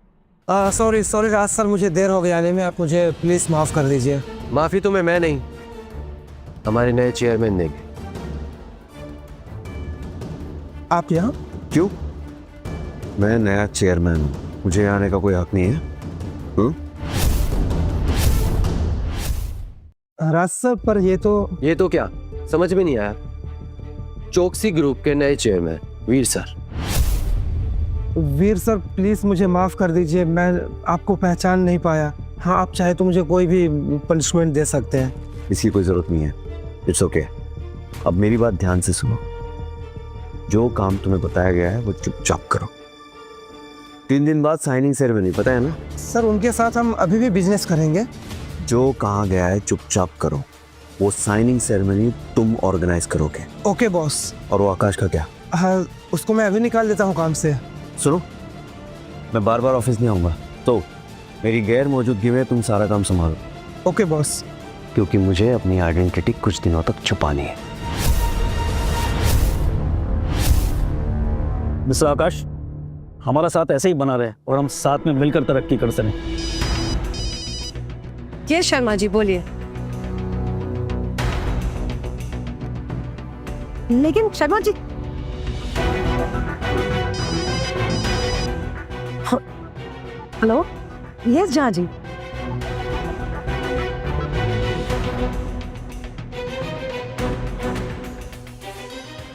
सॉरी राज सर, मुझे देर हो गई आने में, आप मुझे प्लीज माफ कर दीजिए। माफी तुम्हें मैं नहीं, हमारे नए चेयरमैन देंगे। आप यहाँ क्यों? मैं नया चेयरमैन हूँ, मुझे यहाँ आने का कोई हक नहीं है। राज सर, पर ये तो क्या समझ में नहीं आया? चौकसी ग्रुप के नए chairman Veer sir. Veer sir, please मुझे माफ कर दीजिए, मैं आपको पहचान नहीं पाया। हाँ, आप चाहे तो मुझे कोई भी पनिशमेंट दे सकते हैं। इसकी कोई जरूरत नहीं है, इट्स ओके। अब मेरी बात ध्यान से सुनो, जो काम तुम्हें बताया गया है वो चुपचाप करो। 3 दिन बाद साइनिंग सेरेमनी, पता है ना? सर, उनके साथ हम अभी भी बिजनेस करेंगे। जो कहा गया है चुपचाप करो, वो साइनिंग सेरेमनी तुम ऑर्गेनाइज करोगे। Okay boss. और वो आकाश का क्या? हाँ, उसको मैं अभी निकाल देता हूँ काम से। सुनो, मैं बार बार ऑफिस नहीं आऊँगा, तो मेरी गैर मौजूदगी में तुम सारा काम संभालो। Okay boss. क्योंकि मुझे अपनी आइडेंटिटी कुछ दिनों तक छुपानी है। मिस्टर आकाश, हमारा साथ ऐसे ही बना रहे और हम साथ में मिलकर तरक्की कर सकें। ये शर्मा जी बोलिए। लेकिन शर्मा जी, हेलो, यस जहाँ जी।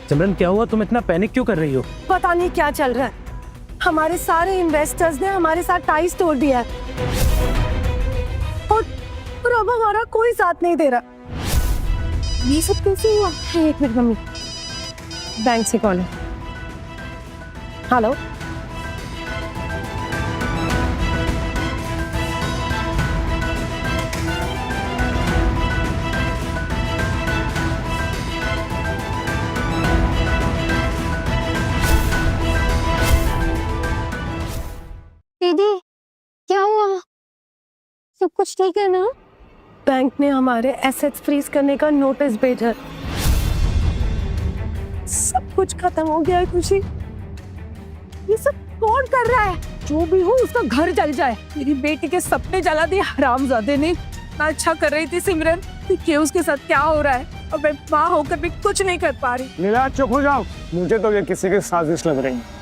सिमरन क्या हुआ, तुम इतना पैनिक क्यों कर रही हो? पता नहीं क्या चल रहा है। हमारे सारे इन्वेस्टर्स ने हमारे साथ टाइज तोड़ दिया है और अब हमारा कोई साथ नहीं दे रहा। ये सब कैसे हुआ? एक मिनट मम्मी, बैंक से कॉल है। हेलो, दीदी क्या हुआ? सब कुछ ठीक है ना? बैंक ने हमारे एसेट्स फ्रीज करने का नोटिस भेजा। सब कुछ खत्म हो गया है खुशी। ये सब कौन कर रहा है? जो भी हो उसका घर जल जाए। मेरी बेटी के सपने जला दिए हरामजादे ने। इतना अच्छा कर रही थी सिमरन, कि उसके साथ क्या हो रहा है, और मैं माँ होकर भी कुछ नहीं कर पा रही। नीला चुप हो जाओ, मुझे तो ये किसी की साजिश लग रही है।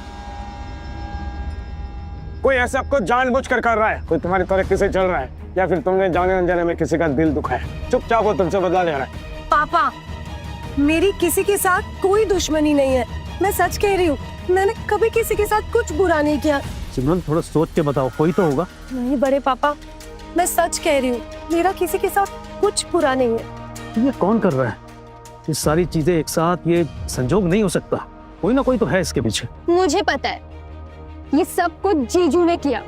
कोई ऐसा आपको जानबूझकर कर रहा है, कोई तुम्हारी तरक्की से चल रहा है, या फिर तुमने जाने अनजाने में किसी का दिल दुखाया। चुपचाप वो तुमसे बदला ले रहा है। पापा, मेरी किसी के साथ कोई दुश्मनी नहीं है। मैं सच कह रही हूँ, मैंने कभी किसी के साथ कुछ बुरा नहीं किया। सिमरन, थोड़ा सोच के बताओ, कोई तो होगा। नहीं बड़े पापा, मैं सच कह रही हूँ, मेरा किसी के साथ कुछ बुरा नहीं है। ये कौन कर रहा है? ये सारी चीजें एक साथ, ये संजोग नहीं हो सकता। कोई ना कोई तो है इसके पीछे। मुझे पता है, ये सब कुछ जीजू ने किया।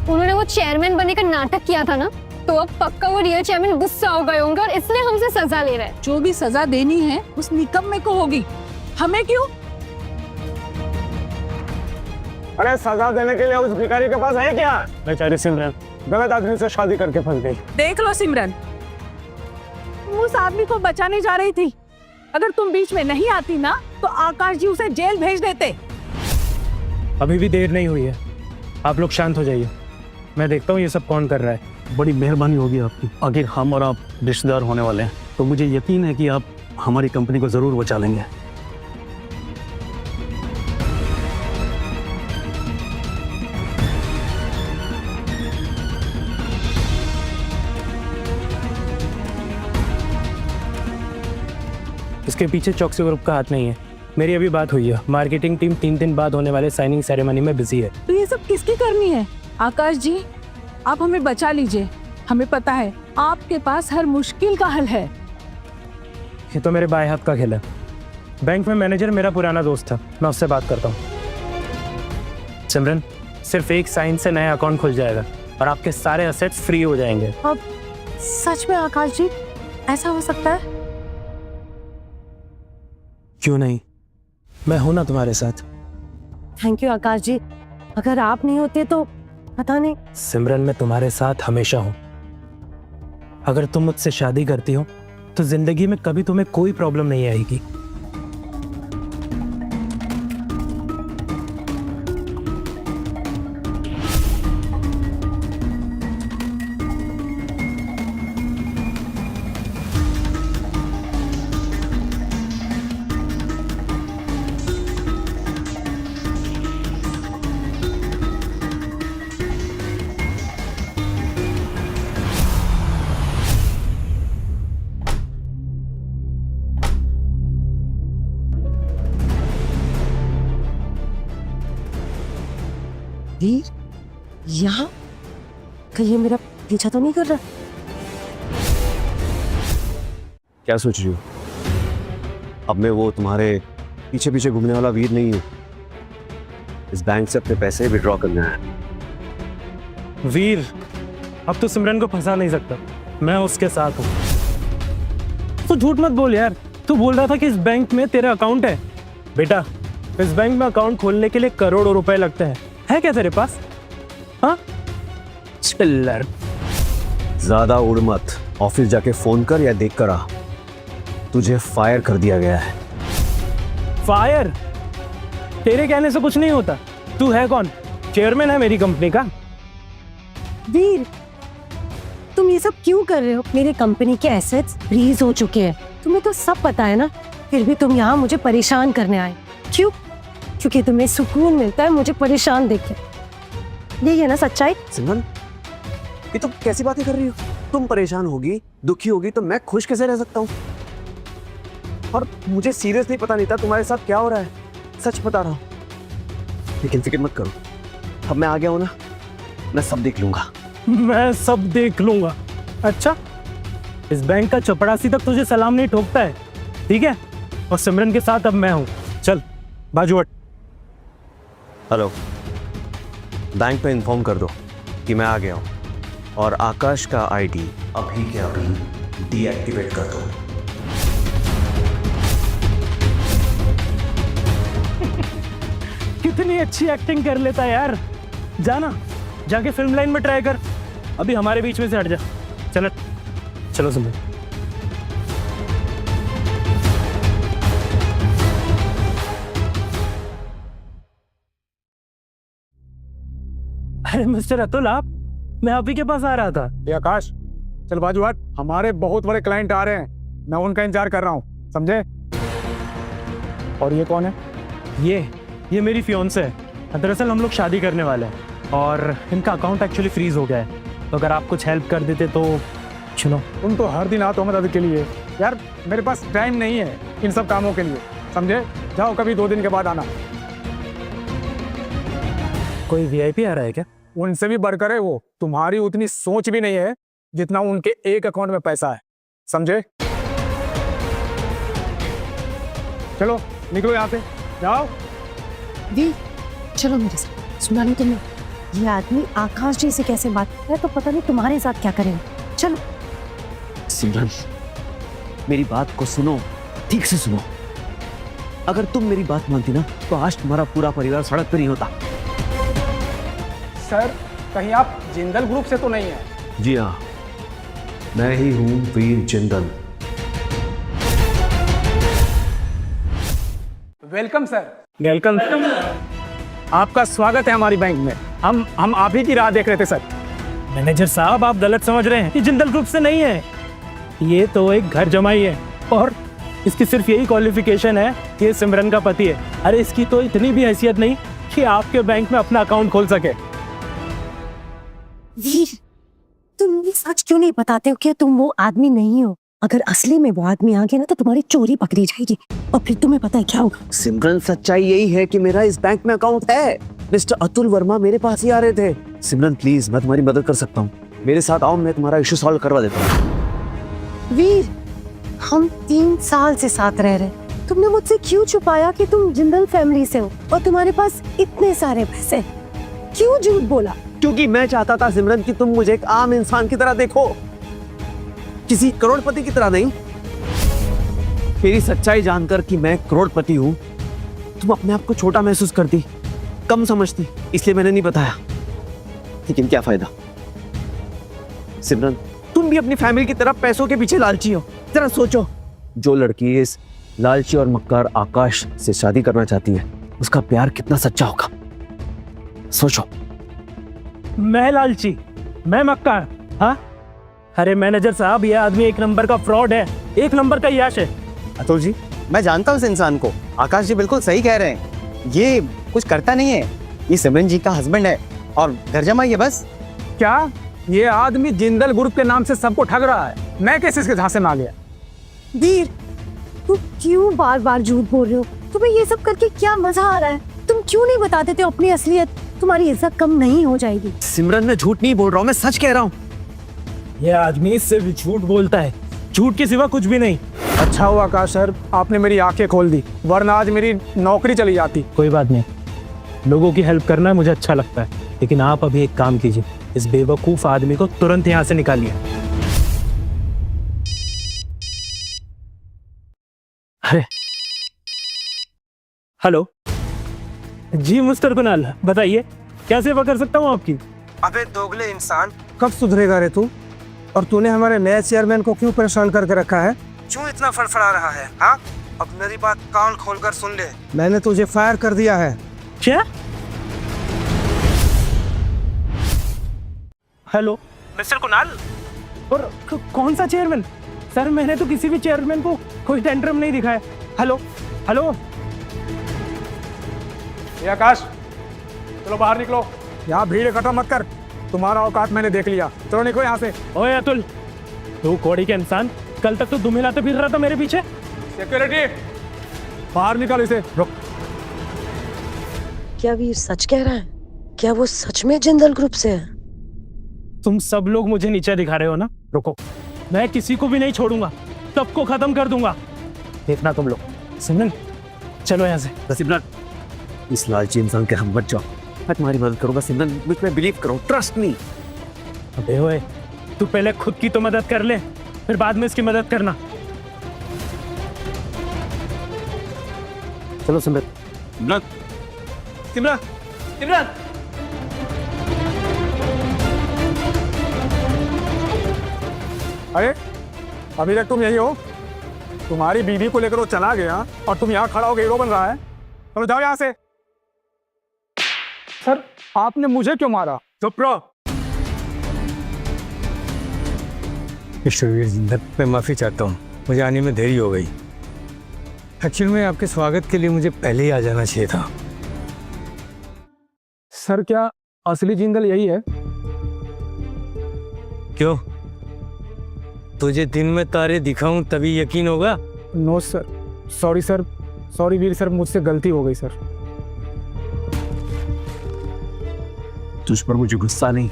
उन्होंने वो चेयरमैन बनने का नाटक किया था ना, तो अब पक्का वो रियल चेयरमैन गुस्सा हो गए होंगे और इसलिए हमसे सजा ले रहे हैं। जो भी सजा देनी है उस निकम्मे को होगी, हमें क्यों? अरे सजा देने के लिए उस भिखारी के पास है क्या? बेचारी सिमरन गलत आदमी से शादी करके फंस गई। देख लो सिमरन, तुम उस आदमी को बचाने जा रही थी। अगर तुम बीच में नहीं आती ना, तो आकाश जी उसे जेल भेज देते। अभी भी देर नहीं हुई है, आप लोग शांत हो जाइए। मैं देखता हूँ ये सब कौन कर रहा है। बड़ी मेहरबानी होगी आपकी। आखिर हम और आप रिश्तेदार होने वाले हैं, तो मुझे यकीन है कि आप हमारी कंपनी को जरूर बचा लेंगे। इसके पीछे चौकसी ग्रुप का हाथ नहीं है। मेरी अभी बात हुई है, मार्केटिंग टीम 3 दिन बाद होने वाले साइनिंग सेरेमनी में बिजी है। तो ये सब किसकी करनी है? आकाश जी, आप हमें बचा लीजिए। हमें पता है आपके पास हर मुश्किल का हल है। ये तो मेरे बाएं हाथ का खेल है। बैंक में मैनेजर मेरा पुराना दोस्त था, मैं उससे बात करता हूँ। सिमरन, सिर्फ एक साइन से नया अकाउंट खुल जाएगा और आपके सारे असेट्स फ्री हो जाएंगे। अब सच में आकाश जी, ऐसा हो सकता है? क्यों नहीं, मैं हूं ना तुम्हारे साथ। थैंक यू आकाश जी, अगर आप नहीं होते तो पता नहीं। सिमरन, मैं तुम्हारे साथ हमेशा हूं। अगर तुम मुझसे शादी करती हो तो जिंदगी में कभी तुम्हें कोई प्रॉब्लम नहीं आएगी। वीर, यहाँ कहीं ये मेरा पीछा तो नहीं कर रहा? क्या सोच रही हो? अब मैं वो तुम्हारे पीछे पीछे घूमने वाला वीर नहीं हूँ। इस बैंक से अपने पैसे विड्रॉ करना है। वीर, अब तो सिमरन को फंसा नहीं सकता, मैं उसके साथ हूँ। तू झूठ मत बोल यार, तू बोल रहा था कि इस बैंक में तेरा अकाउंट है। बेटा, इस बैंक में अकाउंट खोलने के लिए करोड़ों रुपए लगते हैं, है क्या तेरे पास? हाँ, चिल्लर। ज्यादा उड़ मत, ऑफिस जाके फोन कर या देख कर आ, तुझे फायर कर दिया गया है। फायर? तेरे कहने से कुछ नहीं होता। तू है कौन? चेयरमैन है मेरी कंपनी का। वीर, तुम ये सब क्यों कर रहे हो? मेरे कंपनी के एसेट्स फ्रीज हो चुके हैं, तुम्हें तो सब पता है ना। फिर भी तुम यहाँ मुझे परेशान करने आए, क्यों? क्योंकि तुम्हें सुकून मिलता है मुझे परेशान देख के। यही है ना सच्चाई? सिमरन, ये तुम कैसी बातें कर रही हो? तुम परेशान होगी, दुखी होगी तो मैं खुश कैसे रह सकता हूँ? और मुझे सीरियसली पता नहीं था तुम्हारे साथ क्या हो रहा है, सच बता रहा हूँ। लेकिन फिक्र मत करो, अब मैं आ गया हूँ ना, मैं सब देख लूंगा। मैं सब देख लूंगा? अच्छा, इस बैंक का चपड़ासी तक तुझे सलाम नहीं ठोकता है, ठीक है? और सिमरन के साथ अब मैं हूँ। चल बाजू हट। हेलो, बैंक पे इन्फॉर्म कर दो कि मैं आ गया हूँ और आकाश का आईडी अभी के अभी डीएक्टिवेट कर दो। कितनी अच्छी एक्टिंग कर लेता है यार। जाना, जाके फिल्म लाइन में ट्राई कर, अभी हमारे बीच में से हट जा। चलो चलो सिमरन। अरे मिस्टर अतुल, आप? मैं अभी के पास आ रहा था। ये आकाश, चल बाजू हट, हमारे बहुत बड़े क्लाइंट आ रहे हैं, मैं उनका इंतजार कर रहा हूँ, समझे? और ये कौन है? ये मेरी फियोन्से है। दरअसल हम लोग शादी करने वाले हैं और इनका अकाउंट एक्चुअली फ्रीज हो गया है, तो अगर आप कुछ हेल्प कर देते तो। सुनो, तुम तो हर दिन आते हो मदद के लिए यार, मेरे पास टाइम नहीं है इन सब कामों के लिए, समझे? जाओ, कभी 2 दिन के बाद आना। कोई वीआईपी आ रहा है क्या? उनसे भी बढ़कर है वो, तुम्हारी उतनी सोच भी नहीं है जितना उनके एक अकाउंट में पैसा है, समझे? चलो निकलो यहाँ से, जाओ। वी, चलो मेरे साथ। सुना नहीं तुमने? ये आदमी आकाश जी से कैसे बात कर रहा है, तो पता नहीं तुम्हारे साथ क्या करेंगे। चलो। सिमरन, मेरी बात को सुनो, ठीक से सुनो। अगर तुम मेरी बात मानती ना तो आज तुम्हारा पूरा परिवार सड़क पर नहीं होता। सर, कहीं आप जिंदल ग्रुप से तो नहीं है? जी हाँ, मैं ही हूँ Veer Jindal. Welcome sir. Welcome. आपका स्वागत है हमारी बैंक में। हम आप ही की राह देख रहे थे सर। मैनेजर साहब, आप गलत समझ रहे हैं, ये जिंदल ग्रुप से नहीं है, ये तो एक घर जमाई है और इसकी सिर्फ यही क्वालिफिकेशन है कि ये सिमरन का पति है। अरे इसकी तो इतनी भी हैसियत नहीं कि आपके बैंक में अपना अकाउंट खोल सके। वीर, तुम ये सच क्यों नहीं बताते हो कि तुम वो आदमी नहीं हो? अगर असली में वो आदमी आ गया ना तो तुम्हारी चोरी पकड़ी जाएगी और फिर तुम्हें पता है क्या होगा। सिमरन, सच्चाई यही है कि मेरा इस बैंक में अकाउंट है। मिस्टर अतुल वर्मा मेरे पास ही आ रहे थे। सिमरन प्लीज, मैं तुम्हारी मदद कर सकता हूँ, मेरे साथ आओ, मैं तुम्हारा इशू सॉल्व करवा देता हूँ। वीर, हम 3 साल से साथ रह रहे, तुमने मुझसे क्यों छुपाया कि तुम जिंदल फैमिली से हो और तुम्हारे पास इतने सारे पैसे? क्यों झूठ बोला? क्योंकि मैं चाहता था सिमरन कि तुम मुझे एक आम इंसान की तरह देखो, किसी करोड़पति की तरह नहीं। मेरी सच्चाई जानकर कि मैं करोड़पति हूं, तुम अपने आप को छोटा महसूस करती, कम समझती, इसलिए मैंने नहीं बताया। लेकिन क्या फायदा सिमरन, तुम भी अपनी फैमिली की तरह पैसों के पीछे लालची हो। जरा सोचो, जो लड़की इस लालची और मक्कार आकाश से शादी करना चाहती है, उसका प्यार कितना सच्चा होगा, सोचो। मैं लालची? मैं मक्कार? हाँ? अरे मैनेजर साहब, ये आदमी एक नंबर का फ्रॉड है, एक नंबर का याश है। अतुल जी, मैं जानता हूँ इस इंसान को, आकाश जी बिल्कुल सही कह रहे हैं, ये कुछ करता नहीं है, ये सिमरन जी का हस्बैंड है और घर जमाई है बस। क्या ये आदमी जिंदल ग्रुप के नाम से सबको ठग रहा है? मैं कैसे इसके झांसे में आ गया? वीर, तुम क्यों बार बार झूठ बोल रहे हो? तुम्हें ये सब करके क्या मजा आ रहा है? तुम क्यों नहीं बता देते अपनी असलियत? तुम्हारी इज्जत कम नहीं हो जाएगी। सिमरन, मैं झूठ नहीं बोल रहा हूँ, मैं सच कह रहा हूँ। ये आदमी इससे भी झूठ बोलता है, झूठ के सिवा कुछ भी नहीं। अच्छा हुआ आकाश सर, आपने मेरी आंखें खोल दी, वरना आज मेरी नौकरी चली जाती। कोई बात नहीं, लोगों की हेल्प करना मुझे अच्छा लगता है, लेकिन आप अभी एक काम कीजिए, इस बेवकूफ आदमी को तुरंत यहाँ से निकालिए। अरे हेलो जी मिस्टर कुणाल, बताइए क्या सेवा कर सकता हूँ आपकी। अबे दोगले इंसान, कब सुधरेगा रे तू? और तूने हमारे नए चेयरमैन को क्यों परेशान करके रखा है? क्यों इतना फड़फड़ा रहा है? हाँ, अब मेरी बात कान खोलकर सुन ले। मैंने तुझे फायर कर दिया है। क्या? हेलो मिस्टर कुणाल, और कौन सा चेयरमैन? सर मैंने तो किसी भी चेयरमैन को कोई टेंडरम नहीं दिखाया। हेलो हेलो ये आकाश, चलो बाहर निकलो। यहाँ भीड़ इकट्ठा मत कर, तुम्हारा औकात मैंने देख लिया। चलो निकलो यहाँ से। ओए अतुल, तू कोड़ी के इंसान, कल तक तो दुम हिलाते फिर रहा था मेरे पीछे। सिक्योरिटी, बाहर निकाल इसे। रुक। क्या वीर सच कह रहा है? क्या वो सच में जिंदल ग्रुप से है? तुम सब लोग मुझे नीचे दिखा रहे हो ना? रुको, मैं किसी को भी नहीं छोड़ूंगा, सबको खत्म कर दूंगा। देखना तुम लोग। सिमरन चलो यहाँ से। सिमरन, इस लालची इंसान के हम मत जाओ। मैं तुम्हारी मदद करूंगा सिमरन, मुझ पे बिलीव करो, ट्रस्ट मी। अबे ओए, तू पहले खुद की तो मदद कर ले, फिर बाद में इसकी मदद करना। चलो सिमरन। सिमरन सिमरन सिमरन। अरे अभी तक तुम यही हो? तुम्हारी बीवी को लेकर वो चला गया और तुम यहाँ खड़ा होकर हीरो बन रहा है। चलो जाओ यहाँ से। सर आपने मुझे क्यों मारा? चुप रहो। ईश्वरवीर जिंदल, मैं माफ़ी चाहता हूँ, मुझे आने में देरी हो गई। एक्चुअली में आपके स्वागत के लिए मुझे पहले ही आ जाना चाहिए था। सर क्या असली जिंदल यही है? क्यों, तुझे दिन में तारे दिखाऊं तभी यकीन होगा? No sir, sorry sir, sorry Veer sir, मुझसे गलती हो गई सर। तुझ पर मुझे गुस्सा नहीं,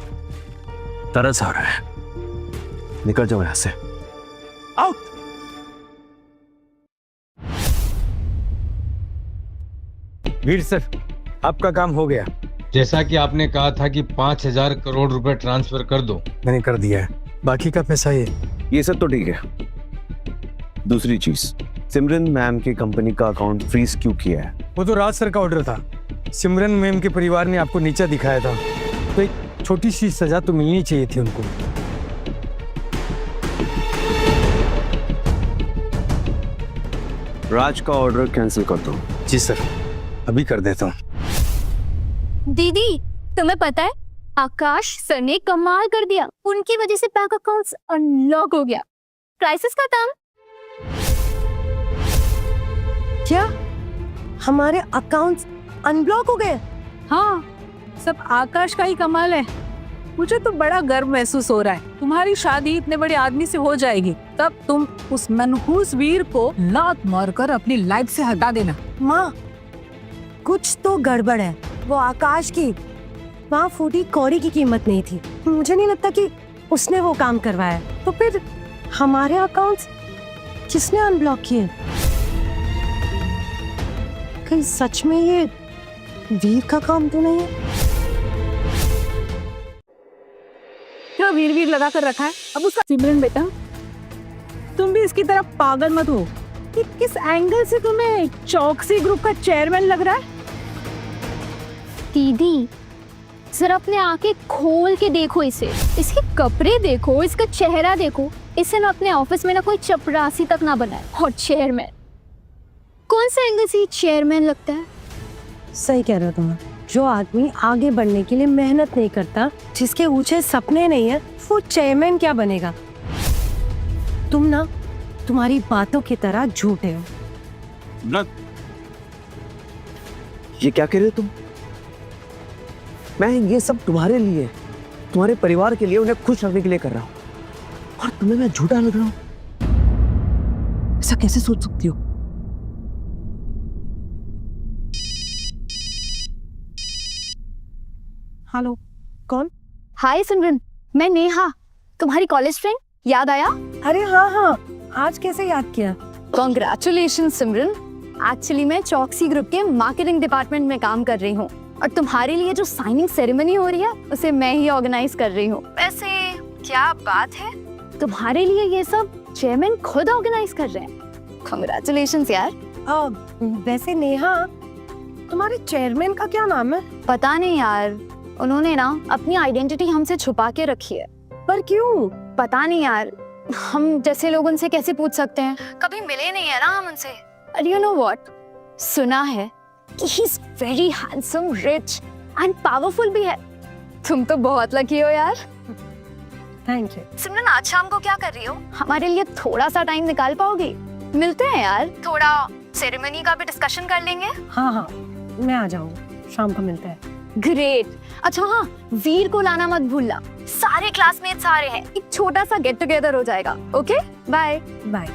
तरस आ रहा है। निकल जाओ यहाँ से। आउट। वीर सर, आपका काम हो गया। जैसा कि आपने कहा था कि 5,000 करोड़ रुपए ट्रांसफर कर दो, मैंने कर दिया है। बाकी का पैसा ये सब तो ठीक है। दूसरी चीज, सिमरन मैम की कंपनी का अकाउंट फ्रीज क्यों किया है? वो तो राज सर का ऑर्डर था। सिमरन मैम के परिवार ने आपको नीचा दिखाया था, तो एक छोटी सी सजा तो मिलनी चाहिए थी उनको। राज का ऑर्डर कैंसिल कर दो। जी सर, अभी कर देता हूँ। दीदी, तुम्हें पता है आकाश सर ने कमाल कर दिया। उनकी वजह से बैंक अकाउंट्स अनलॉक हो गया। क्राइसिस खत्म। क्या हमारे अकाउंट्स अनब्लॉक हो गए? हाँ, सब आकाश का ही कमाल है। मुझे तो बड़ा गर्व महसूस हो रहा है। तुम्हारी शादी इतने बड़े आदमी से हो जाएगी, तब तुम उस मनहूस वीर को लात मारकर अपनी लाइफ से हटा देना। माँ, कुछ तो गड़बड़ है। वो आकाश की वहाँ फूटी कौड़ी की कीमत नहीं थी। मुझे नहीं लगता कि उसने वो काम करवाया। तो फिर हमारे अकाउंट्स किसने अनब्लॉक किए? कहीं सच में ये वीर का काम तो नहीं है? क्या वीर वीर लगा कर रखा है अब उसका? सिमरन बेटा, तुम भी इसकी तरफ पागल मत हो कि किस एंगल से तुम्हें चौकसी ग्रुप का चेयरमैन लग रहा है। दीदी, जरा अपने आंखें खोल के देखो इसे। इसके कपड़े देखो, इसका चेहरा देखो। इसे ना अपने ऑफिस में ना कोई चपरासी तक ना बनाए, और चेयरमैन, कौन सा एंगल से चेयरमैन लगता है? सही कह रहे हो तुम। जो आदमी आगे बढ़ने के लिए मेहनत नहीं करता, जिसके ऊंचे सपने नहीं है, वो चेयरमैन क्या बनेगा? तुम ना तुम्हारी बातों की तरह झूठे हो। ये क्या कह रहे हो तुम? मैं ये सब तुम्हारे लिए, तुम्हारे परिवार के लिए, उन्हें खुश रखने के लिए कर रहा हूँ, और तुम्हें मैं झूठा लग रहा हूँ? ऐसा कैसे सोच सकती हो? हेलो, कौन? हाय सिमरन, मैं नेहा, तुम्हारी कॉलेज फ्रेंड। याद आया? अरे हाँ हाँ, आज कैसे याद किया? कॉन्ग्रेचुलेशन सिमरन। एक्चुअली मैं चौकसी ग्रुप के मार्केटिंग डिपार्टमेंट में काम कर रही हूँ। और तुम्हारे लिए जो साइनिंग सेरेमनी हो रही है उसे मैं ही ऑर्गेनाइज कर रही हूँ। वैसे क्या बात है? तुम्हारे लिए ये सब चेयरमैन खुद ऑर्गेनाइज कर रहे हैं। कांग्रेचुलेशंस यार। वैसे नेहा, तुम्हारे चेयरमैन का क्या नाम है? पता नहीं यार, उन्होंने ना अपनी आइडेंटिटी हमसे छुपा के रखी है। पर क्यों? पता नहीं यार, हम जैसे लोग उनसे कैसे पूछ सकते हैं, कभी मिले नहीं है ना हम उनसे। और यू नो व्हाट, सुना है कि he is very handsome, rich and powerful भी है। तुम तो बहुत लकी हो यार। Thank you. सिमरन, आज शाम को क्या कर रही हो? हमारे लिए थोड़ा सा टाइम निकाल पाओगी? मिलते हैं यार, थोड़ा सेरेमनी का भी डिस्कशन कर लेंगे। हाँ, मैं आ जाऊंगी, शाम को मिलते हैं। ग्रेट। अच्छा हाँ, वीर को लाना मत भूलना, सारे क्लासमेट्स आ रहे हैं, एक छोटा सा गेट टुगेदर हो जाएगा। Okay, bye bye.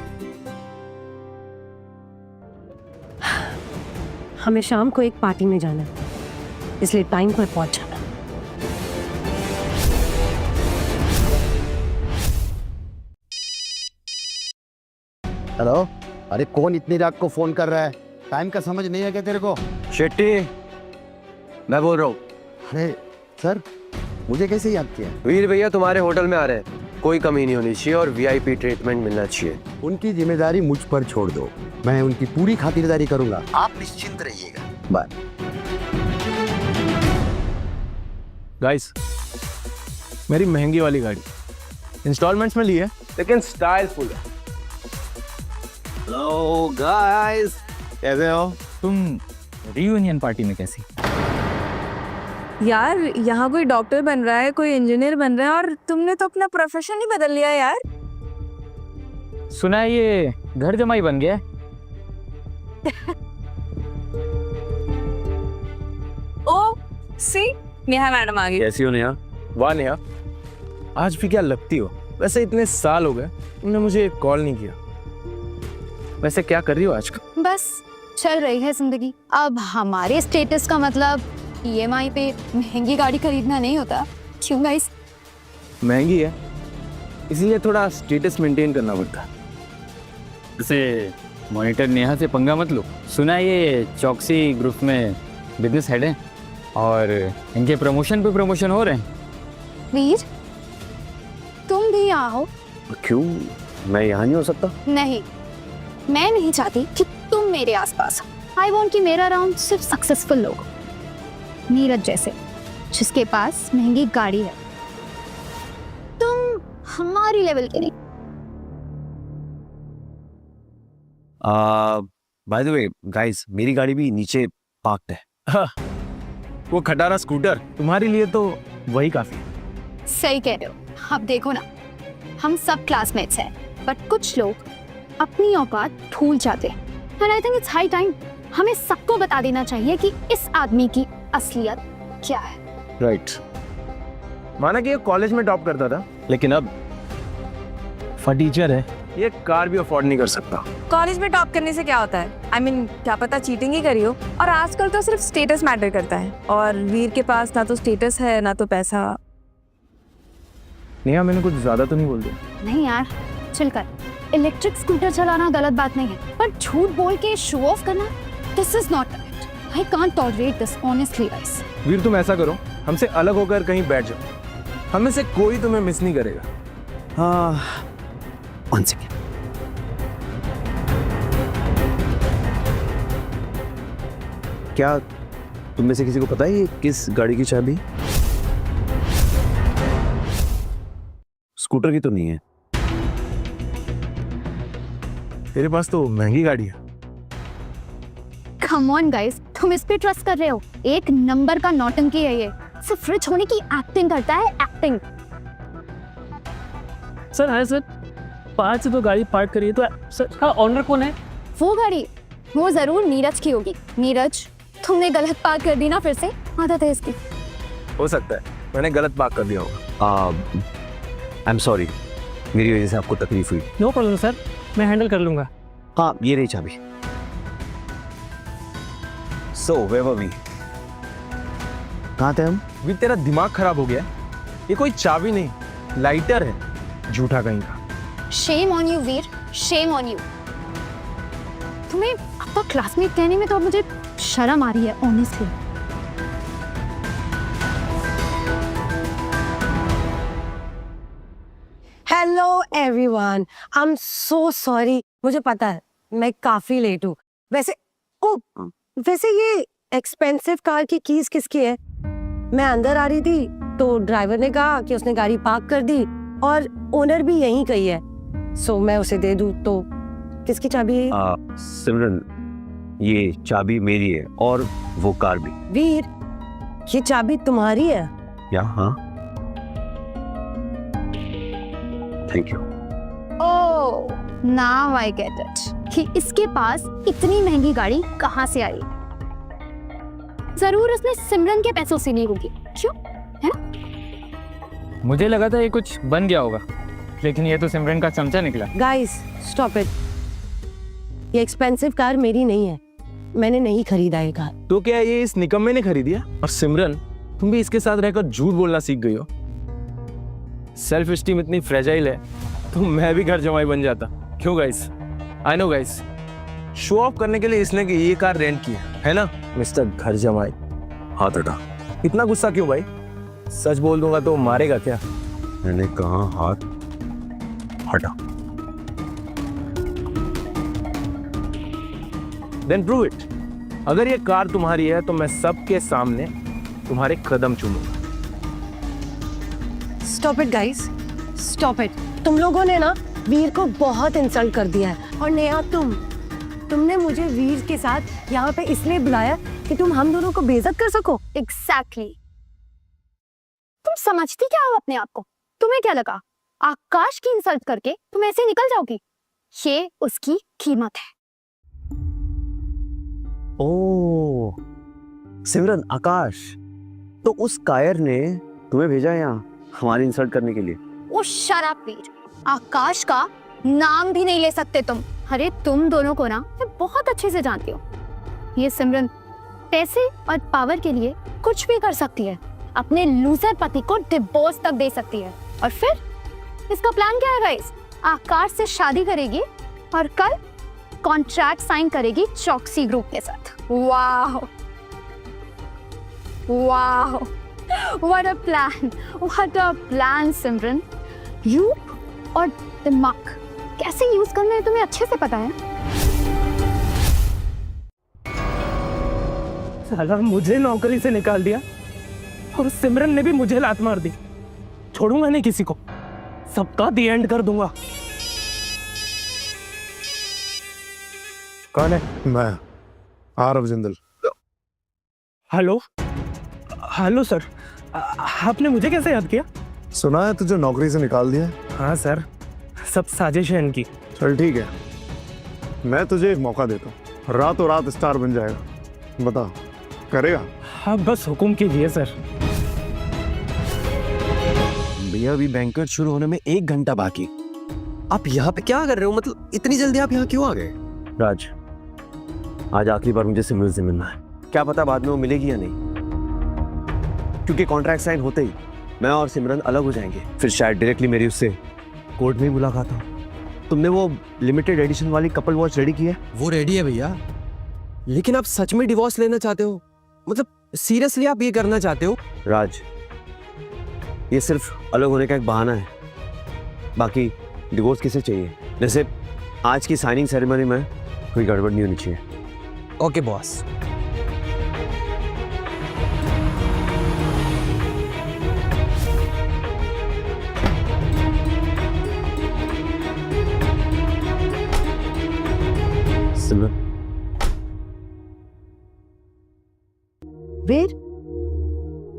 हमें शाम को एक पार्टी में जाना है, इसलिए टाइम पर पहुंच जाना। हेलो, अरे कौन इतनी रात को फोन कर रहा है? टाइम का समझ नहीं है क्या तेरे को? शेट्टी, मैं बोल रहा हूँ। अरे सर, मुझे कैसे याद किया? वीर भैया तुम्हारे होटल में आ रहे हैं, कोई कमी नहीं होनी चाहिए और वीआईपी ट्रीटमेंट मिलना चाहिए। उनकी जिम्मेदारी मुझ पर छोड़ दो, मैं उनकी पूरी खातिरदारी करूंगा, आप निश्चिंत रहिएगा। बाय। गाइस, मेरी महंगी वाली गाड़ी इंस्टॉलमेंट्स में ली है, लेकिन स्टाइलफुल है। हेलो गाइस, कैसे हो? तुम रियूनियन पार्टी में कैसी? यार यहाँ कोई डॉक्टर बन रहा है, कोई इंजीनियर बन रहा है, और तुमने तो अपना प्रोफेशन ही बदल लिया यार। सुना है ये घर जमाई बन गया। ओ सी, नेहा मैडम आ गई। कैसी हो नेहा? वाह नेहा, आज भी क्या लगती हो। वैसे इतने साल हो गए तुमने मुझे कॉल नहीं किया। वैसे क्या कर रही हो आजकल? बस चल रही है जिंदगी। अब हमारे स्टेटस का मतलब ईएमआई पे महंगी गाड़ी खरीदना नहीं होता, क्यों गाइस? महंगी है, इसीलिए थोड़ा स्टेटस मेंटेन करना पड़ता है। वैसे मॉनिटर नेहा से पंगा मत लो। सुना है ये चौकसी ग्रुप में बिजनेस हेड हैं और इनके प्रमोशन पे प्रमोशन हो रहे हैं। वीर, तुम भी यहाँ हो? क्यों, मैं यहाँ नहीं हो सकता? नहीं, मैं नहीं चाहती कि तुम मेरे आसपास हो। आई वॉन्ट कि मेरा राउंड सिर्फ सक्सेसफुल लोग हो, नीरज जैसे, जिसके पास महंगी गाड़ी है। तुम हमारी लेवल के नहीं। बाय द वे गाइस, मेरी गाड़ी भी नीचे पार्क्ड है। वो खटारा स्कूटर तुम्हारे लिए तो वही काफी है। सही कह रहे हो। अब देखो ना, हम सब क्लासमेट्स हैं, बट कुछ लोग अपनी औकात भूल जाते हैं। And I think it's high time हमें सबको बता देना चाहिए कि इस आदमी की असलियत क्या है। राइट। माना कि ये कॉलेज में टॉप करता था, लेकिन अब टीचर है, ये कार भी अफोर्ड नहीं कर सकता। कॉलेज में टॉप करने से क्या होता है? I mean, क्या पता चीटिंग ही करी हो। और आजकल तो सिर्फ स्टेटस मैटर करता है, और वीर के पास ना तो स्टेटस है ना तो पैसा। नेहा, मैंने कुछ ज्यादा तो नहीं बोल दिया? नहीं यार, चिल कर। इलेक्ट्रिक स्कूटर चलाना गलत बात नहीं है, पर झूठ बोल के शो ऑफ करना, this is not right. I can't tolerate this honestly guys. Veer, तुम ऐसा करो, हमसे अलग होकर कहीं बैठ जाओ, हमें से कोई तुम्हें मिस नहीं करेगा। हाँ, वन सेकेंड। क्या तुम में से किसी को पता है ये किस गाड़ी की चाबी? स्कूटर की तो नहीं है। तेरे पास तो महंगी गाड़ी है। कम ऑन गाइस, तुम इस पे ट्रस्ट कर रहे हो? एक नंबर का नौटंकी है ये, सिर्फ रिच होने की एक्टिंग करता है, एक्टिंग। सर हाय सर, 5 से तो गाड़ी पार्क करिए। तो सर का ऑनर कौन है? वो गाड़ी, वो जरूर नीरज की होगी। नीरज, तुमने गलत पार्क कर दी ना फिर से, आदत है इसकी। हो सकता है मैंने गलत पार्क कर दिया होगा। आई एम सॉरी, मेरी वजह से आपको तकलीफ हुई। नो प्रॉब्लम सर, मैं हैंडल कर लूंगा। हाँ, ये रही चाबी। So where were we? कहाँ थे हम? भी तेरा दिमाग खराब हो गया। ये कोई चाबी नहीं, लाइटर है, झूठा कहीं का। Shame on you Veer, shame on you. तुम्हें अपना क्लासमेट कहने में तो मुझे शर्म आ रही है honestly. Hello everyone, I am so sorry. मुझे पता है मैं काफी लेट हूँ। वैसे ये एक्सपेंसिव कार की कीज किसकी है? मैं अंदर आ रही थी तो ड्राइवर ने कहा कि उसने गाड़ी पार्क कर दी और ओनर भी यहीं कही है, सो मैं उसे दे दूँ तो किसकी चाबी है? सिमरन, ये चाबी मेरी है और वो कार भी। वीर, ये चाबी तुम्हारी है? या हाँ, thank you. Oh, now I get it कि इसके पास इतनी महंगी गाड़ी कहाँ से आई। जरूर उसने सिमरन के पैसों से ली होगी, क्यों? है ना? मुझे लगा था ये कुछ बन गया होगा, लेकिन ये तो सिमरन का चमचा निकला। गाइस स्टॉप इट, ये एक्सपेंसिव कार मेरी नहीं है, मैंने नहीं खरीदा ये कार। तो क्या ये इस निकम्मे ने खरीदी है? और सिमरन, तुम भी इसके साथ रहकर झूठ बोलना सीख गई हो। सेल्फ स्टीम इतनी फ्रेजाइल है तो मैं भी घर जमाई बन जाता। क्यों guys? I know guys, show off करने के लिए इसने कि ये कार रेंट की है ना मिस्टर घर जमाई। हाथ हटा। इतना गुस्सा क्यों भाई? सच बोल दूंगा तो मारेगा क्या? मैंने कहा हाथ हटा। Then prove it. अगर ये कार तुम्हारी है तो मैं सबके सामने तुम्हारे कदम चूमूंगा। Stop it guys, stop it. तुम लोगों ने ना वीर को बहुत इंसल्ट कर दिया है। और नेहा, तुमने मुझे वीर के साथ यहाँ पे इसलिए बुलाया कि तुम हम दोनों को बेइज्जत कर सको। एग्जैक्टली। तुम समझती क्या हो अपने आप को? तुम्हें क्या लगा आकाश की इंसल्ट करके तुम ऐसे निकल जाओगी? ये उसकी कीमत है। ओह सिमरन, आकाश, तो उस कायर ने तुम्हें भेजा यहाँ हमारी इंसल्ट करने के लिए? ओ शट अप वीर, आकाश का नाम भी नहीं ले सकते तुम। अरे तुम दोनों को ना मैं बहुत अच्छे से जानती हूँ। ये सिमरन पैसे और पावर के लिए कुछ भी कर सकती है, अपने लूजर पति को डिवोर्स तक दे सकती है। और फिर इसका प्लान क्या है गाइस? आकाश से शादी करेगी और कल कॉन्ट्रैक्ट साइन करेगी चॉक्सी ग्रुप के साथ। वाह वाह, what a plan, what a plan Simran. रूप और दिमाग कैसे यूज करना है तुम्हें अच्छे से पता है। साला मुझे नौकरी से निकाल दिया और सिमरन ने भी मुझे लात मार दी। छोड़ूंगा नहीं किसी को, सबका दी एंड कर दूंगा। कौन है? मैं Aarav Jindal. Hello hello sir, आपने मुझे कैसे याद किया? सुना है तुझे नौकरी से निकाल दिया है? हाँ सर, सब साजिश है इनकी। चल ठीक है, मैं तुझे एक मौका देता हूँ, रातों रात स्टार बन जाएगा। बता, करेगा? हाँ बस हुक्म कीजिए सर। भैया अभी बैंकेट शुरू होने में 1 घंटा बाकी। आप यहाँ पे क्या कर रहे हो? मतलब इतनी जल्दी आप यहाँ क्यों आ गए? राज, आज आखिरी बार मुझे सिमरन से मिलना है। क्या पता बाद में वो मिलेगी या नहीं, क्योंकि कॉन्ट्रैक्ट साइन होते ही मैं और सिमरन अलग हो जाएंगे। फिर शायद डायरेक्टली मेरी उससे कोर्ट में ही मुलाकात हो। तुमने वो लिमिटेड एडिशन वाली कपल वॉच रेडी की है? वो रेडी है भैया, लेकिन आप सच में डिवोर्स लेना चाहते हो? मतलब सीरियसली आप ये करना चाहते हो? राज, ये सिर्फ अलग होने का एक बहाना है, बाकी डिवोर्स किसे चाहिए? जैसे आज की साइनिंग सेरेमनी में कोई गड़बड़ नहीं होनी चाहिए। Okay boss. वीर,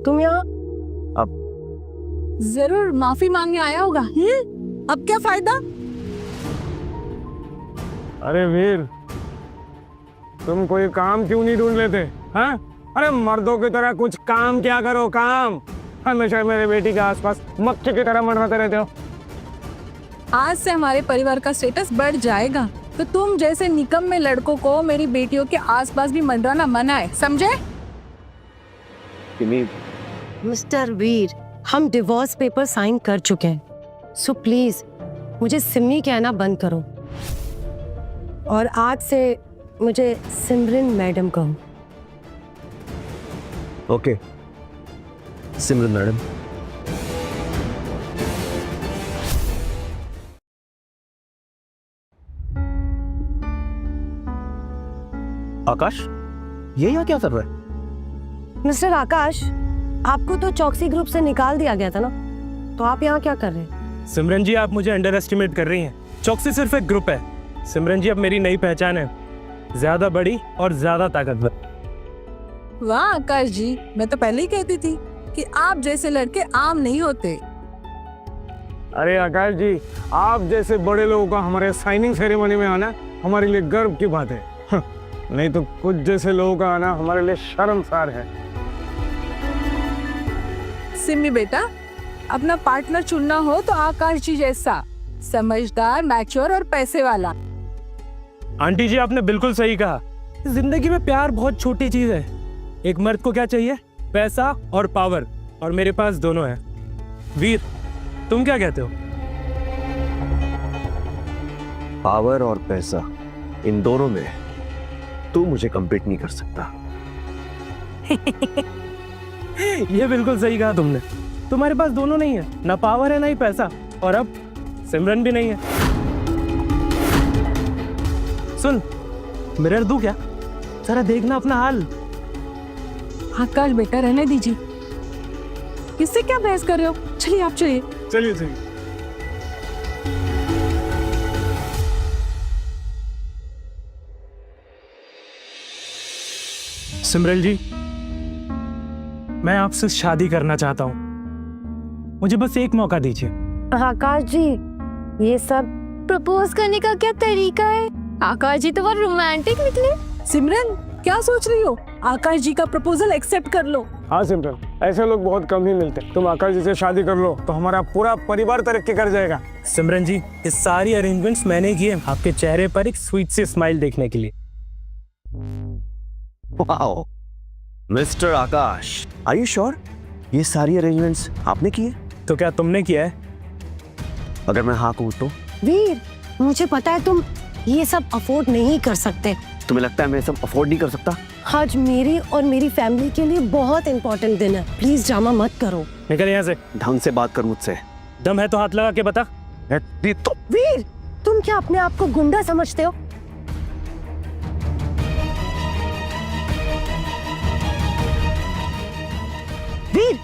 तुम यहाँ? अब जरूर माफी मांगने आया होगा। अब क्या फायदा? अरे वीर, तुम कोई काम क्यों नहीं ढूंढ लेते? हाँ, अरे मर्दों की तरह कुछ काम क्या करो, काम। हमेशा मेरे बेटी के आसपास मक्खी की तरह मंडराते रहते हो। आज से हमारे परिवार का स्टेटस बढ़ जाएगा, तो तुम जैसे निकम्मे लड़कों को मेरी बेटियों के आसपास भी मंडराना मना है, समझे? मिस्टर वीर, हम डिवोर्स पेपर साइन कर चुके हैं, सो प्लीज मुझे सिमी कहना बंद करो और आज से मुझे सिमरन मैडम कहो। ओके सिमरन मैडम। आकाश, ये यहाँ क्या कर रहा है? मिस्टर आकाश, आपको तो चौकसी ग्रुप से निकाल दिया गया था ना, तो आप यहाँ क्या कर रहे हैं? सिमरन जी, आप मुझे अंडर एस्टिमेट कर रही हैं। चौकसी सिर्फ एक ग्रुप है। सिमरन जी, अब मेरी नई पहचान है, ज्यादा बड़ी और ज्यादा ताकतवर। वाह आकाश जी, मैं तो पहले ही कहती थी कि आप जैसे लड़के आम नहीं होते। अरे आकाश जी, आप जैसे बड़े लोगों का हमारे साइनिंग सेरेमनी में आना हमारे लिए गर्व की बात है। नहीं तो कुछ जैसे लोगों का आना हमारे लिए शर्मसार है। सिमी बेटा, अपना पार्टनर चुनना हो तो आकाश जी जैसा समझदार, मैच्योर और पैसे वाला। आंटी जी, आपने बिल्कुल सही कहा। जिंदगी में प्यार बहुत छोटी चीज है। एक मर्द को क्या चाहिए? पैसा और पावर, और मेरे पास दोनों है। वीर, तुम क्या कहते हो? पावर और पैसा, इन दोनों में तू मुझे कम्पीट नहीं कर सकता। ये बिल्कुल सही कहा तुमने। तुम्हारे पास दोनों नहीं है, ना पावर है ना ही पैसा, और अब सिमरन भी नहीं है। सुन, मिरर दूं क्या? जरा देखना अपना हाल। आकाश बेटा, रहने दीजिए, किससे क्या बहस कर रहे हो? चलिए आप चलिए। चलिए चलिए। सिमरन जी, मैं आपसे शादी करना चाहता हूँ। मुझे बस एक मौका दीजिए। आकाश जी, ये सब प्रपोज करने का क्या तरीका है? आकाश जी तो बहुत रोमांटिक निकले। सिमरन, क्या सोच रही हो? आकाश जी का प्रपोजल एक्सेप्ट कर लो। हाँ सिमरन, ऐसे लोग बहुत कम ही मिलते। तुम आकाश जी से शादी कर लो तो हमारा पूरा परिवार तरक्की कर जाएगा। सिमरन जी, ये सारी अरेंजमेंट्स मैंने किए आपके चेहरे पर एक स्वीट सी स्माइल देखने के लिए। Wow, mister Akash, are you sure ये सारी अरेंजमेंट्स आपने किए? तो क्या तुमने किया है? अगर मैं हाँ कहूँ तो? वीर, मुझे पता है तुम ये सब अफोर्ड नहीं कर सकते। तुम्हें लगता है मैं सब अफोर्ड नहीं कर सकता? आज मेरी और मेरी फैमिली के लिए बहुत इंपॉर्टेंट दिन है। प्लीज ड्रामा मत करो। निकल यहाँ से। ढंग से बात कर मुझसे। दम है तो हाथ लगा के बता। तो वीर, तुम क्या अपने आप को गुंडा समझते हो? वीर,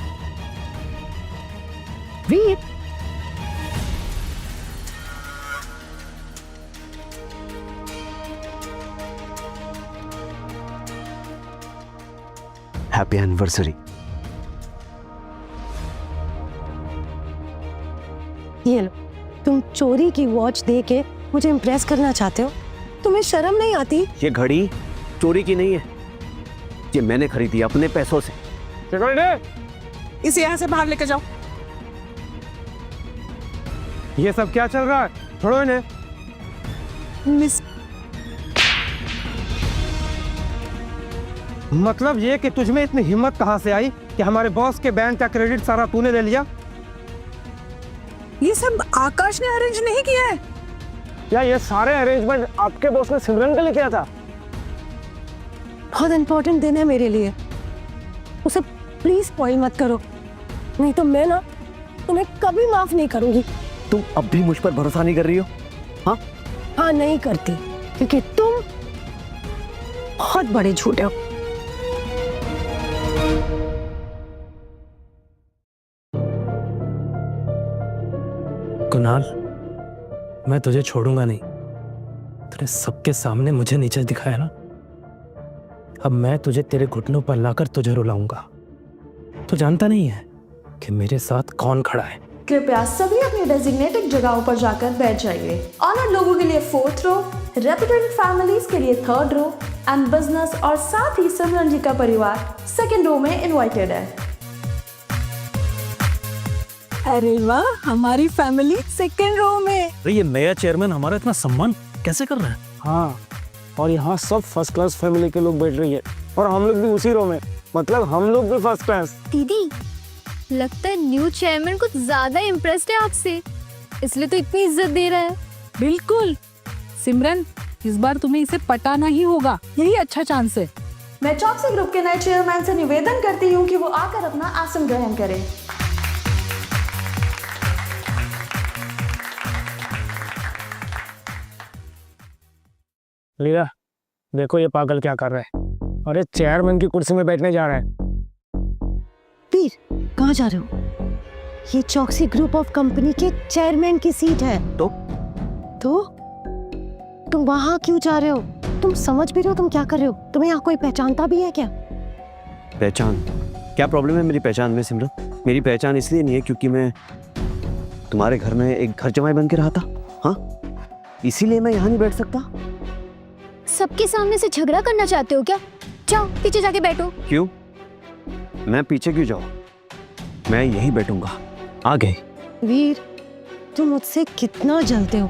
वीर, हैप्पी एनिवर्सरी। ये लो, तुम चोरी की वॉच दे के मुझे इम्प्रेस करना चाहते हो? तुम्हें शर्म नहीं आती? ये घड़ी चोरी की नहीं है, ये मैंने खरीदी अपने पैसों से। इसे यहाँ से बाहर लेकर जाओ। ये सब क्या चल रहा है? छोड़ो इन्हें। मिस मतलब ये कि तुझमें इतनी हिम्मत कहाँ से आई कि हमारे बॉस के बैंक का क्रेडिट सारा तूने ले लिया? ये सब आकाश ने अरेंज नहीं किया है। क्या ये सारे अरेंजमेंट आपके बॉस ने सिमरन के लिए किया था? बहुत इंपॉर्टेंट दिन है मेरे लिए, उसे प्लीज स्पॉइल मत करो, नहीं तो मैं ना तुम्हें कभी माफ नहीं करूंगी। तुम अब भी मुझ पर भरोसा नहीं कर रही हो? हाँ हाँ, नहीं करती, क्योंकि तुम बहुत बड़े झूठे हो। कुणाल, मैं तुझे छोड़ूंगा नहीं। तूने सबके सामने मुझे नीचे दिखाया ना, अब मैं तुझे तेरे घुटनों पर लाकर तुझे रुलाऊंगा। तू जानता नहीं है कि मेरे साथ कौन खड़ा है। कृपया सभी अपनी डेजिग्नेटेड जगहों पर जाकर बैठ जाइए। ऑनर्ड लोगों के लिए 4th रो, रेपुटेड फैमिलीज के लिए 3rd रो एंड बिजनेस और साथ ही सिमरन जी का परिवार 2nd रो में इनवाइटेड है। अरे वाह, हमारी फैमिली 2nd रो में। अरे ये नया चेयरमैन हमारा इतना सम्मान कैसे कर रहा है? हाँ, और यहाँ सब फर्स्ट क्लास फैमिली के लोग बैठ रही है और हम लोग भी उसी रो में, मतलब हम लोग भी फर्स्ट क्लास। दीदी, लगता है न्यू चेयरमैन कुछ ज्यादा इम्प्रेस्ड है आपसे, इसलिए तो इतनी इज्जत दे रहा है। बिल्कुल सिमरन, इस बार तुम्हें इसे पटाना ही होगा, यही अच्छा चांस है। मैं चौकसी ग्रुप के नए चेयरमैन से निवेदन करती हूँ कि वो आकर अपना आसन ग्रहण करें। लीला, देखो ये पागल क्या कर रहा है। अरे चेयरमैन की कुर्सी में बैठने जा रहा है। वीर, कहाँ जा रहे हो? ये चौकसी ग्रुप ऑफ कंपनी के चेयरमैन की सीट है। तो तुम वहां क्यों जा रहे हो? तुम समझ भी रहे हो तुम क्या कर रहे हो? तुम्हें यहाँ कोई पहचानता भी है क्या? पहचान? क्या प्रॉब्लम है मेरी पहचान में सिमरन? मेरी पहचान इसलिए नहीं है क्योंकि मैं तुम्हारे घर में एक घर जमाई बन के रहा था। हाँ, इसीलिए मैं यहाँ नहीं बैठ सकता। सबके सामने से झगड़ा करना चाहते हो क्या? जाओ पीछे जाके बैठो। क्यों? मैं पीछे क्यों जाऊँ? मैं यहीं बैठूंगा। आगे। वीर, तुम मुझसे कितना जलते हो,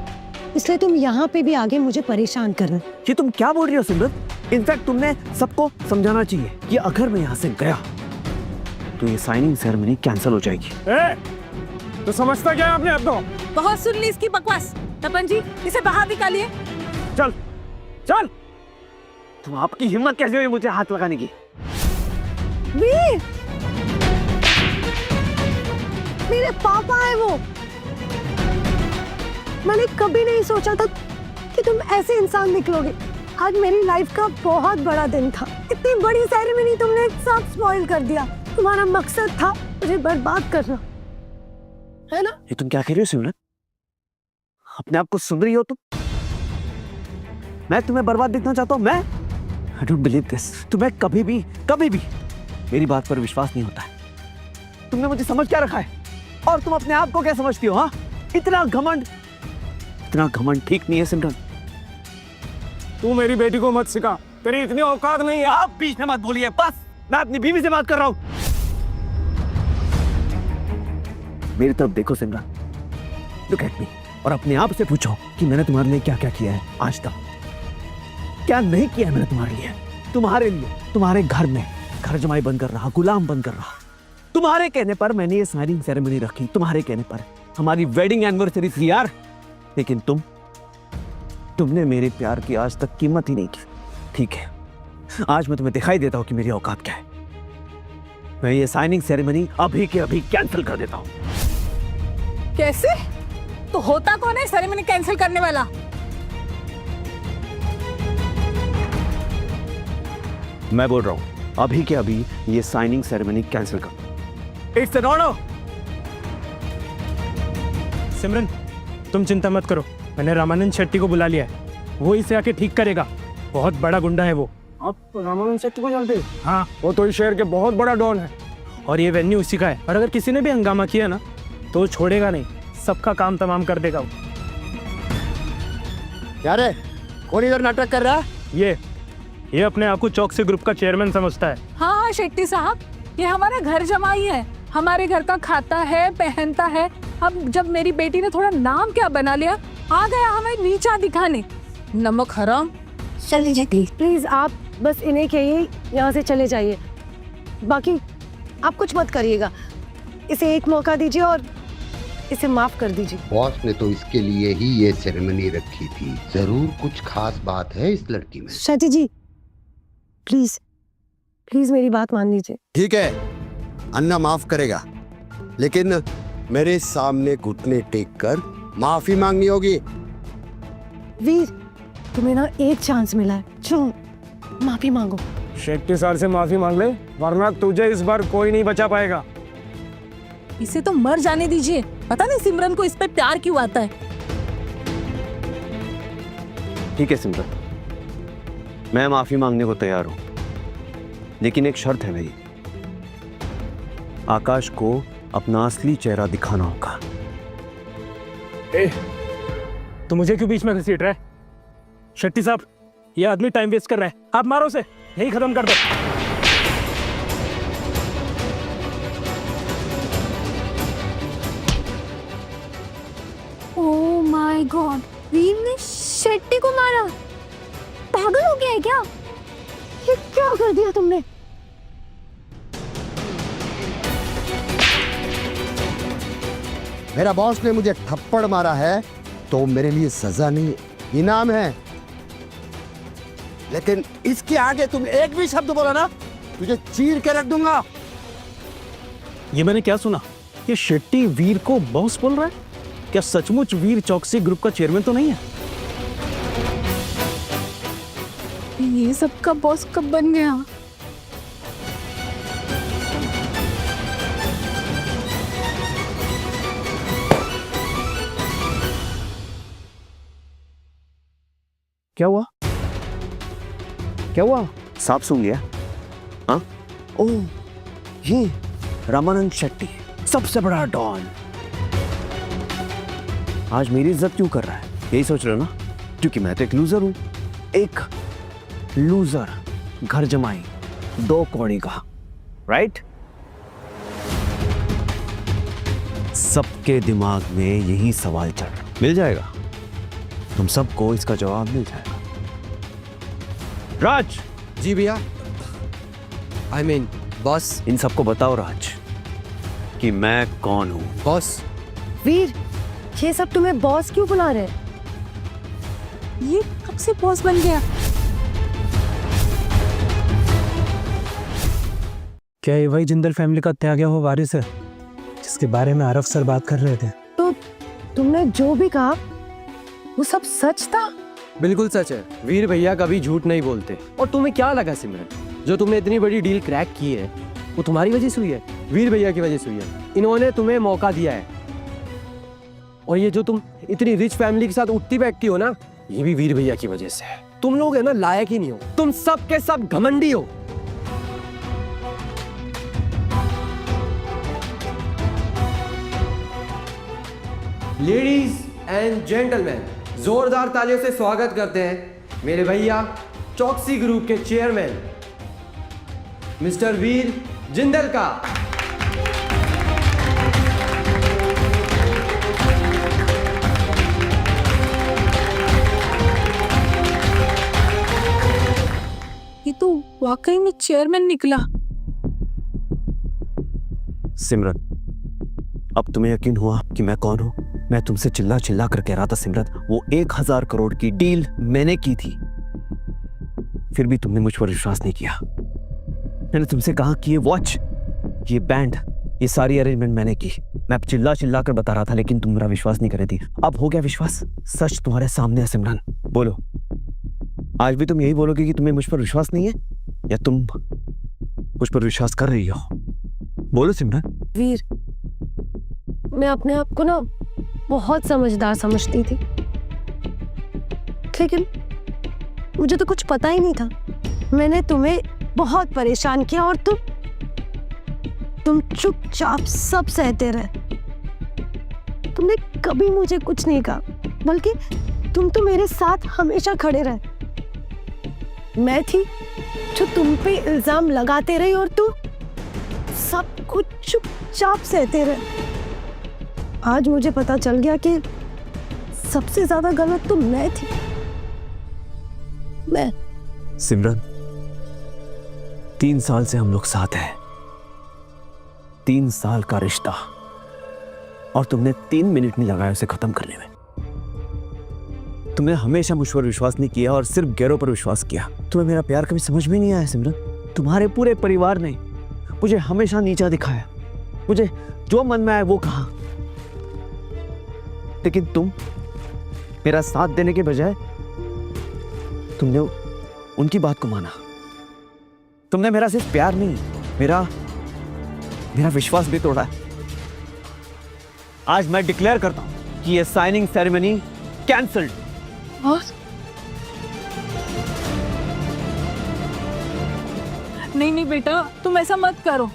इसलिए तुम यहाँ पे भी आगे मुझे परेशान कर रहे हो। ये तुम क्या बोल रही हो सिमरन? इनफैक्ट तुमने सबको समझाना चाहिए कि अगर मैं यहाँ से गया तो ये साइनिंग सेरेमनी कैंसिल हो जाएगी। तो समझता क्या है अपने आप को? बहुत सुन ली इसकी बकवास। तपन जी, इसे बाहर निकालिए। चल चल। तुम आपकी हिम्मत कैसे हुई मुझे हाथ लगाने की? वीर, मेरे पापा है वो। मैंने कभी नहीं सोचा था कि तुम ऐसे इंसान निकलोगे। आज मेरी लाइफ का बहुत बड़ा दिन था। इतनी बड़ी सेरेमनी तुमने सब स्पॉइल कर दिया। तुम्हारा मकसद था मुझे बर्बाद करना, है ना? ये तुम क्या कह रही हो सिमरन? अपने आप को सुन रही हो तुम? मैं तुम्हें बर्बाद देखना चाहता हूँ? मैं I don't believe this। तुम्हें कभी भी मेरी बात पर विश्वास नहीं होता है। तुमने मुझे समझ क्या रखा है और तुम अपने आप को क्या समझती हो? हाँ, इतना घमंड ठीक नहीं है सिमरन। तू मेरी बेटी को मत सिखा, तेरी इतनी औकात नहीं है। आप बीच में मत बोलिए, बस मैं अपनी बीवी से बात कर रहा हूं। मेरी तरफ देखो सिमरन, लुक एट मी, और अपने आप से पूछो कि मैंने तुम्हारे लिए क्या क्या किया है आज तक। क्या नहीं किया है मैंने तुम्हारे लिए? तुम्हारे घर में घर जमाई बनकर रहा, गुलाम बनकर रहा। तुम्हारे कहने पर मैंने ये साइनिंग सेरेमनी रखी, तुम्हारे कहने पर हमारी वेडिंग एनिवर्सरी थी यार। लेकिन तुमने मेरे प्यार की आज तक कीमत ही नहीं की। ठीक है, आज मैं तुम्हें दिखाई देता हूं कि मेरी औकात क्या है। मैं ये साइनिंग सेरेमनी अभी के अभी कैंसिल कर देता हूं। कैसे? तो होता कौन है सेरेमनी कैंसिल करने वाला? मैं बोल रहा हूं अभी के अभी ये साइनिंग सेरेमनी कैंसिल कर। It's an order. सिमरन, तुम चिंता मत करो, मैंने रामानंद शेट्टी को बुला लिया है। वो इसे आके ठीक करेगा। बहुत बड़ा गुंडा है वो। आप रामानंद शेट्टी को जानते हो? हाँ, वो तो इस शहर के बहुत बड़ा डॉन है और ये वेन्यू उसी का है। और अगर किसी ने भी हंगामा किया ना तो छोड़ेगा नहीं, सबका काम तमाम कर देगा वो। यार कौन इधर नाटक कर रहा है? ये अपने आप को चौकसी ग्रुप का चेयरमैन समझता है। हाँ शेट्टी साहब, ये हमारा घर जमाई है, हमारे घर का खाता है, पहनता है। अब जब मेरी बेटी ने थोड़ा नाम क्या बना लिया, आ गया हमें नीचा दिखाने। नमक हराम। चलिए प्लीज, आप बस इन्हें कहिए यहाँ से चले जाइए। बाकी आप कुछ मत करिएगा, इसे एक मौका दीजिए और इसे माफ कर दीजिए। बॉस ने तो इसके लिए ही ये सेरेमनी रखी थी। जरूर कुछ खास बात है इस लड़की में। शेट्टी जी, प्लीज मेरी बात मान लीजिए। ठीक है, अन्ना माफ करेगा, लेकिन मेरे सामने घुटने टेक कर माफी मांगनी होगी। वीर, तुम्हें ना एक चांस मिला है, जो माफी मांगो। शेट्टी सर से माफी मांग ले, वरना तुझे इस बार कोई नहीं बचा पाएगा। इसे तो मर जाने दीजिए। पता नहीं सिमरन को इस पे प्यार क्यों आता है। ठीक है सिमरन, मैं माफी मांगने को तैयार हूं, लेकिन एक शर्त है मेरी। आकाश को अपना असली चेहरा दिखाना होगा। तो मुझे क्यों बीच में घसीट रहा है? शेट्टी साहब, ये आदमी टाइम वेस्ट कर रहा है, आप मारो उसे, यही खत्म कर दो। ओह माय गॉड, वीर ने शेट्टी को मारा। पागल हो गया है क्या? ये क्या कर दिया तुमने? मेरा बॉस ने मुझे थप्पड़ मारा है तो मेरे लिए सजा नहीं, इनाम है। लेकिन इसके आगे तुम एक भी शब्द बोला ना, तुझे चीर के रख दूंगा। ये मैंने क्या सुना? ये शेट्टी वीर को बॉस बोल रहा है? क्या सचमुच वीर चौकसी ग्रुप का चेयरमैन तो नहीं है? ये सबका बॉस कब बन गया? क्या हुआ? क्या हुआ? सांप सूंघ गया? हाँ? ओह, ये रामानंद शेट्टी, सबसे बड़ा डॉन, आज मेरी इज्जत क्यों कर रहा है? यही सोच रहे हो ना? क्योंकि मैं तो एक लूजर हूं। एक लूजर, घर जमाई, 2 कौड़ी का, राइट? सबके दिमाग में यही सवाल चल रहा, मिल जाएगा तुम सबको इसका जवाब मिल जाएगा। राज। जी भैया। I mean boss. इन सबको बताओ राज कि मैं कौन हूं। बॉस। वीर, ये सब तुम्हें बॉस क्यों बुला रहे हैं? ये कब से बॉस बन गया? क्या ये वही जिंदल फैमिली का त्यागा हुआ वारिस है जिसके बारे में आरफ सर बात कर रहे थे? तो तुमने जो भी कहा वो सब सच था? बिल्कुल सच है। वीर भैया कभी झूठ नहीं बोलते। और तुम्हें क्या लगा सिमरन, जो तुमने इतनी बड़ी डील क्रैक की है वो तुम्हारी वजह से हुई है? वीर भैया की वजह से हुई है। इन्होंने तुम्हें मौका दिया है। और ये जो तुम इतनी रिच फैमिली के साथ उठती बैठती हो ना, ये भी वीर भैया की वजह से है। तुम लोग है ना लायक ही नहीं हो। तुम सब के सब घमंडी हो। लेडीज एंड जेंटलमैन, जोरदार तालियों से स्वागत करते हैं मेरे भैया चौकसी ग्रुप के चेयरमैन मिस्टर वीर जिंदल का। ये तो वाकई में चेयरमैन निकला। सिमरन, अब तुम्हें यकीन हुआ कि मैं कौन हूं? मैं तुमसे चिल्ला चिल्ला कर कह रहा था सिमरन, वो 1000 करोड़ की डील मैंने की थी, फिर भी तुमने मुझ पर विश्वास नहीं किया। मैंने तुमसे कहा कि ये वॉच, ये बैंड, ये सारी अरेंजमेंट मैंने की। मैं चिल्ला चिल्ला कर बता रहा था, लेकिन तुम मेरा विश्वास नहीं कर रही थी। अब हो गया विश्वास। सच तुम्हारे सामने है सिमरन, बोलो। आज भी तुम यही बोलोगे कि तुम्हें मुझ पर विश्वास नहीं है, या तुम मुझ पर विश्वास कर रही हो? बोलो सिमरन। वीर, मैं अपने आप को ना बहुत समझदार समझती थी, लेकिन मुझे तो कुछ पता ही नहीं था। मैंने तुम्हें बहुत परेशान किया और तुम चुपचाप सब सहते रहे। तुमने कभी मुझे कुछ नहीं कहा, बल्कि तुम तो मेरे साथ हमेशा खड़े रहे। मैं थी जो तुम पे इल्जाम लगाते रही और तुम सब कुछ चुपचाप सहते रहे। आज मुझे पता चल गया कि सबसे ज्यादा गलत तो मैं थी। मैं। सिमरन, 3 साल से हम लोग साथ हैं, 3 साल का रिश्ता, और तुमने 3 मिनट नहीं लगाया उसे खत्म करने में। तुमने हमेशा मुझ पर विश्वास नहीं किया और सिर्फ गैरों पर विश्वास किया। तुम्हें मेरा प्यार कभी समझ में नहीं आया सिमरन। तुम्हारे पूरे परिवार ने मुझे हमेशा नीचा दिखाया, मुझे जो मन में आया वो कहा, लेकिन तुम मेरा साथ देने के बजाय तुमने उनकी बात को माना। तुमने मेरा सिर्फ प्यार नहीं, मेरा विश्वास भी तोड़ा है। आज मैं डिक्लेयर करता हूं कि यह साइनिंग सेरेमनी कैंसल्ड। नहीं नहीं बेटा, तुम ऐसा मत करो,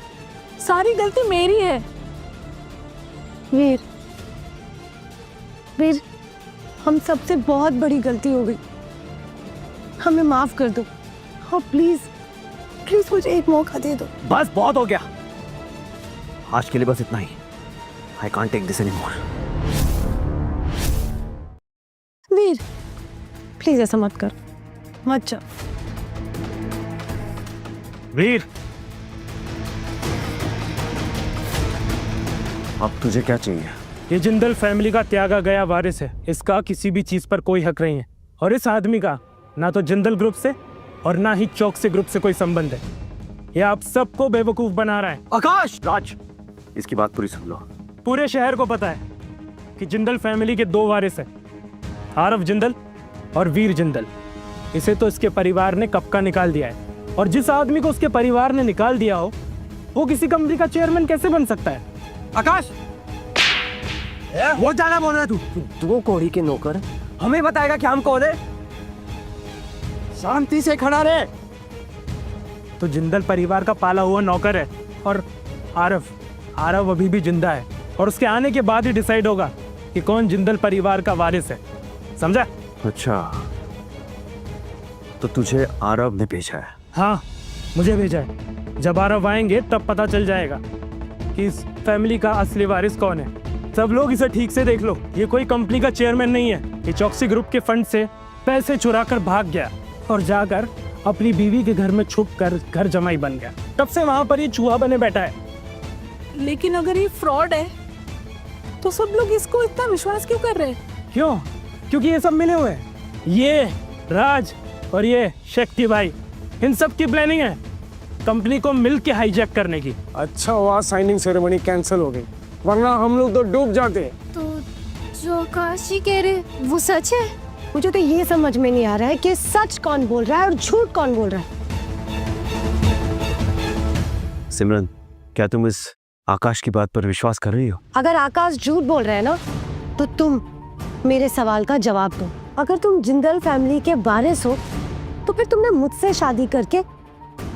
सारी गलती मेरी है। वीर, वीर, हम सबसे बहुत बड़ी गलती हो गई, हमें माफ कर दो। हाँ प्लीज, प्लीज मुझे एक मौका दे दो। बस बहुत हो गया, आज के लिए बस इतना ही। I can't take this anymore. Veer, please ऐसा मत कर, मत जा। वीर, अब तुझे क्या चाहिए? ये जिंदल फैमिली का त्यागा गया वारिस है, इसका किसी भी चीज पर कोई हक नहीं है। और इस आदमी का ना तो जिंदल ग्रुप से और ना ही चौकसी ग्रुप से कोई संबंध है। ये आप सबको बेवकूफ बना रहा है। आकाश! राज, इसकी बात पूरी सुन लो। पूरे शहर को पता है कि जिंदल फैमिली के 2 वारिस हैं, आरफ जिंदल और वीर जिंदल। इसे तो इसके परिवार ने कब का निकाल दिया है, और जिस आदमी को उसके परिवार ने निकाल दिया हो वो किसी कंपनी का चेयरमैन कैसे बन सकता है? आकाश, वो ज्यादा बोल रहा है तू कोड़ी के नौकर हमें बताएगा कि हम कौन है? शांति से खड़ा रहे। तो जिंदल परिवार का पाला हुआ नौकर है, और आरव अभी भी जिंदा है, और उसके आने के बाद ही डिसाइड होगा कि कौन जिंदल परिवार का वारिस है, समझा? अच्छा, तो तुझे आरव ने भेजा है? हाँ, मुझे भेजा है। जब आरव आएंगे तब पता चल जाएगा कि इस फैमिली का असली वारिस कौन है। सब लोग इसे ठीक से देख लो, ये कोई कंपनी का चेयरमैन नहीं है। ये चौकसी ग्रुप के फंड से पैसे चुरा कर भाग गया और जाकर अपनी बीवी के घर में छुप कर घर जमाई बन गया। तब से वहां पर ये चूहा बने बैठा है। लेकिन अगर ये फ्रॉड है तो सब लोग इसको इतना विश्वास क्यों कर रहे हैं? क्यों? क्योंकि ये सब मिले हुए हैं। ये राज और ये शक्ति भाई, इन सब की प्लानिंग है कंपनी को मिल के हाईजैक करने की। अच्छा हुआ साइनिंग सेरेमनी कैंसिल हो गई, वरना हम लोग तो डूब जाते। तो जो आकाश जी कह रहे वो सच है? मुझे तो ये समझ में नहीं आ रहा है कि सच कौन बोल रहा है और झूठ कौन बोल रहा है। सिमरन, क्या तुम इस आकाश की बात पर विश्वास कर रही हो? अगर आकाश झूठ बोल रहा है ना, तो तुम मेरे सवाल का जवाब दो। अगर तुम जिंदल फैमिली के वारिस हो तो फिर तुमने मुझसे शादी करके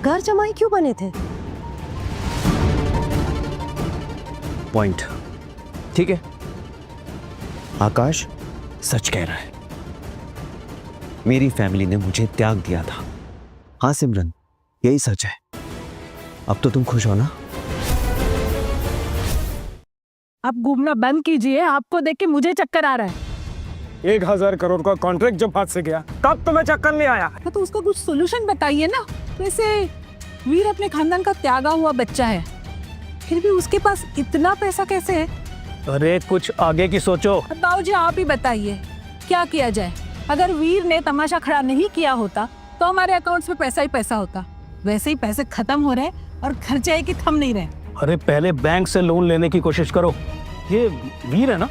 घर जमाई क्यों बने थे? पॉइंट ठीक है, आकाश सच कह रहा है। मेरी फैमिली ने मुझे त्याग दिया था। हाँ सिमरन, यही सच है। अब तो तुम खुश हो ना? आप घूमना बंद कीजिए, आपको देख के मुझे चक्कर आ रहा है। 1000 करोड़ का कॉन्ट्रैक्ट जब हाथ से गया तब तुम्हें चक्कर नहीं आया? तो उसका कुछ सोल्यूशन बताइए ना। वैसे वीर अपने खानदान का त्यागा हुआ बच्चा है, फिर भी उसके पास इतना पैसा कैसे है? अरे कुछ आगे की सोचो। बाबूजी आप ही बताइए क्या किया जाए। अगर वीर ने तमाशा खड़ा नहीं किया होता तो हमारे अकाउंट्स में पैसा ही पैसा होता। वैसे ही पैसे खत्म हो रहे और खर्चे की थम नहीं रहे। अरे पहले बैंक से लोन लेने की कोशिश करो। ये वीर है ना,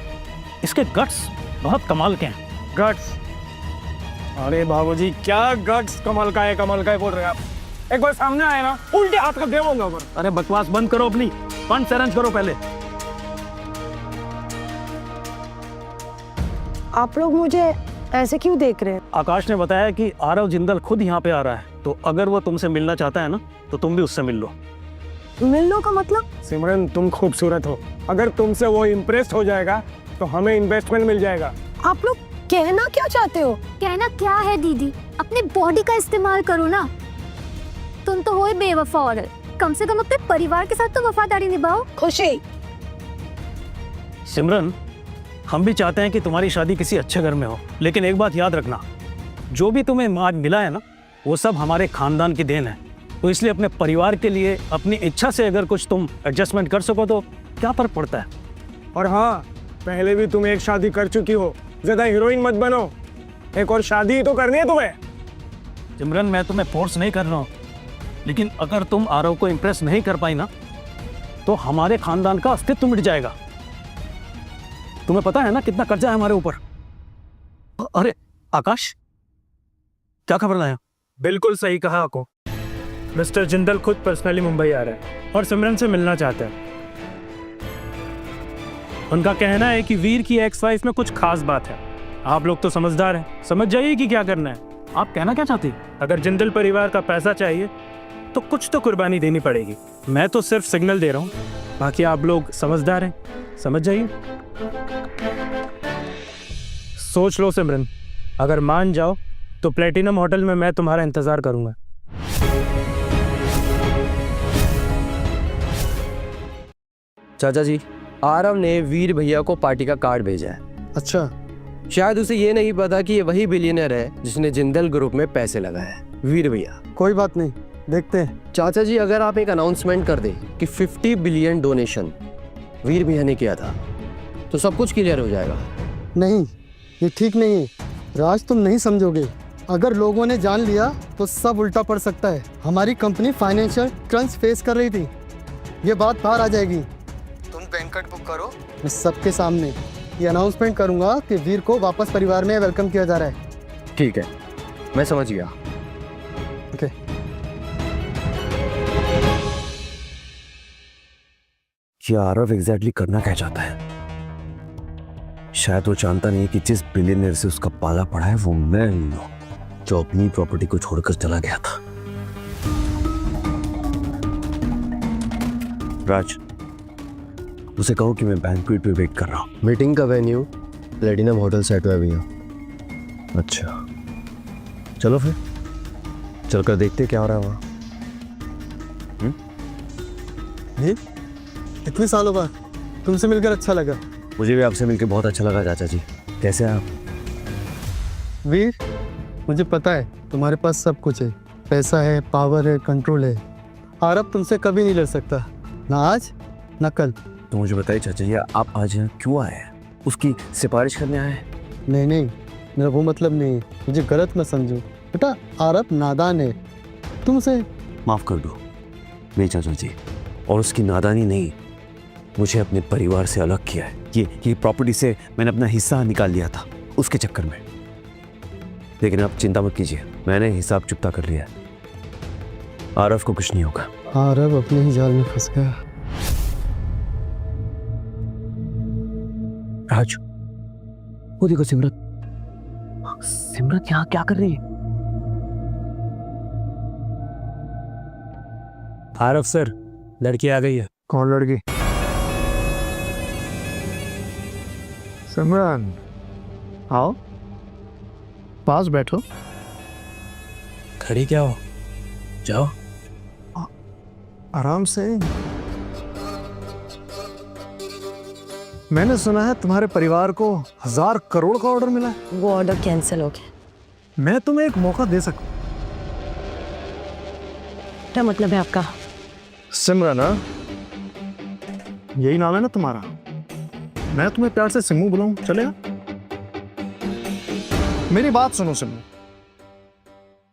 इसके गट्स बहुत कमाल के हैं। गट्स? अरे बाबूजी क्या गट्स कमाल का है बोल रहे हैं आप? एक बार सामने आए ना, उल्टे हाथ का देवोंगा ऊपर। अरे बकवास बंद करो, अपनी फंड अरेंज करो पहले। आप लोग मुझे ऐसे क्यों देख रहे हैं? आकाश ने बताया कि आरव जिंदल खुद यहाँ पे आ रहा है, तो अगर वो तुमसे मिलना चाहता है ना तो तुम भी उससे मिल लो। मिलने का मतलब? सिमरन तुम खूबसूरत हो, अगर तुमसे वो इम्प्रेस हो जाएगा तो हमें इन्वेस्टमेंट मिल जाएगा। आप लोग कहना क्या चाहते हो? कहना क्या है दीदी, अपनी बॉडी का इस्तेमाल करो ना। तुम तो हो ही बेवफा औरत, कम से कम अपने परिवार के साथ तो वफादारी निभाओ। खुशी, सिमरन हम भी चाहते हैं कि तुम्हारी शादी किसी अच्छे घर में हो, लेकिन एक बात याद रखना, जो भी तुम्हें आज मिला है ना वो सब हमारे खानदान की देन है। तो इसलिए अपने परिवार के लिए अपनी इच्छा से अगर कुछ तुम एडजस्टमेंट कर सको तो क्या फर्क पड़ता है। और हाँ, पहले भी तुम एक शादी कर चुकी हो, ज्यादा हीरोइन मत बनो। एक और शादी तो करनी है तुम्हें। सिमरन मैं तुम्हें फोर्स नहीं कर रहा हूँ, लेकिन अगर तुम आरव को इम्प्रेस नहीं कर पाई ना तो हमारे खानदान का अस्तित्व मिट जाएगा। तुम्हें पता है ना कितना कर्जा है हमारे ऊपर। अरे आकाश, क्या खबर लाया? बिल्कुल सही कहा आपको। मिस्टर जिंदल खुद पर्सनली मुंबई आ रहे हैं और सिमरन से मिलना चाहते हैं। उनका कहना है कि वीर की एक्स वाइफ में कुछ खास बात है। आप लोग तो समझदार हैं, समझ जाइए कि क्या करना है। आप कहना क्या चाहती? अगर जिंदल परिवार का पैसा चाहिए तो कुछ तो कुर्बानी देनी पड़ेगी। मैं तो सिर्फ सिग्नल दे रहा हूँ, बाकी आप लोग समझदार हैं, समझ जाइए। सोच लो सिमरन, अगर मान जाओ तो प्लेटिनम होटल में मैं तुम्हारा इंतजार करूंगा। चाचा जी, आरव ने वीर भैया को पार्टी का कार्ड भेजा है। अच्छा, शायद उसे ये नहीं पता कि ये वही बिलियनर है जिसने जिंदल ग्रुप में पैसे लगाए हैं। वीर भैया, कोई बात नहीं, देखते हैं। चाचा जी, अगर आप एक अनाउंसमेंट कर दें कि 50 बिलियन डोनेशन वीर भैया ने किया था तो सब कुछ क्लियर हो जाएगा। नहीं, ये ठीक नहीं है राज, तुम नहीं समझोगे। अगर लोगों ने जान लिया तो सब उल्टा पड़ सकता है। हमारी कंपनी फाइनेंशियल क्रंच फेस कर रही थी, ये बात बाहर आ जाएगी। तुम बैंकट बुक करो, मैं सबके सामने ये अनाउंसमेंट करूंगा कि वीर को वापस परिवार में वेलकम किया जा रहा है। ठीक है, मैं समझ गया। ओके कि आरव एग्जैक्टली करना क्या चाहता है। शायद वो जानता नहीं है कि जिस बिलियनर से उसका पाला पड़ा है वो मैं हूं, जो अपनी प्रॉपर्टी को छोड़कर चला गया था। राज, उसे कहो कि मैं बैंक्वेट पे वेट कर रहा हूं। मीटिंग का वेन्यू प्लेटिनम होटल सेट हुआ है भैया। अच्छा, चलो फिर चलकर देखते क्या हो रहा है वहां। इतने सालों बाद तुमसे मिलकर अच्छा लगा। मुझे भी आपसे मिलकर बहुत अच्छा लगा चाचा जी। कैसे हैं आप? वीर, मुझे पता है तुम्हारे पास सब कुछ है, पैसा है, पावर है, कंट्रोल है। आरब तुमसे कभी नहीं लड़ सकता, ना आज ना कल। तो मुझे बताइए चाचा जी, आप आज यहाँ क्यों आए हैं? उसकी सिफारिश करने आए हैं? नहीं नहीं, मेरा वो मतलब नहीं है, मुझे गलत मत समझो बेटा। आरब नादान है, तुम उसे माफ कर दो मेरे चाचा जी। और उसकी नादानी नहीं, मुझे अपने परिवार से अलग किया है। ये प्रॉपर्टी से मैंने अपना हिस्सा निकाल लिया था उसके चक्कर में। लेकिन आप चिंता मत कीजिए, मैंने हिसाब चुकता कर लिया है। आरव को कुछ नहीं होगा। आरब अपने ही जाल में फंस गया। राज, वो देखो सिमरत यहाँ क्या कर रही है? आरव सर, लड़की आ गई है। कौन लड़की? सिमरन, आओ पास बैठो। खड़ी क्या हो, जाओ। आराम से। मैंने सुना है तुम्हारे परिवार को 1000 करोड़ का ऑर्डर मिला है। वो ऑर्डर कैंसिल हो गया। मैं तुम्हें एक मौका दे सकूं। क्या मतलब है आपका? सिमरन, हाँ? यही नाम है ना तुम्हारा? मैं तुम्हें प्यार से सिम्मू बुलाऊं, चलेगा? मेरी बात सुनो सिम्मू।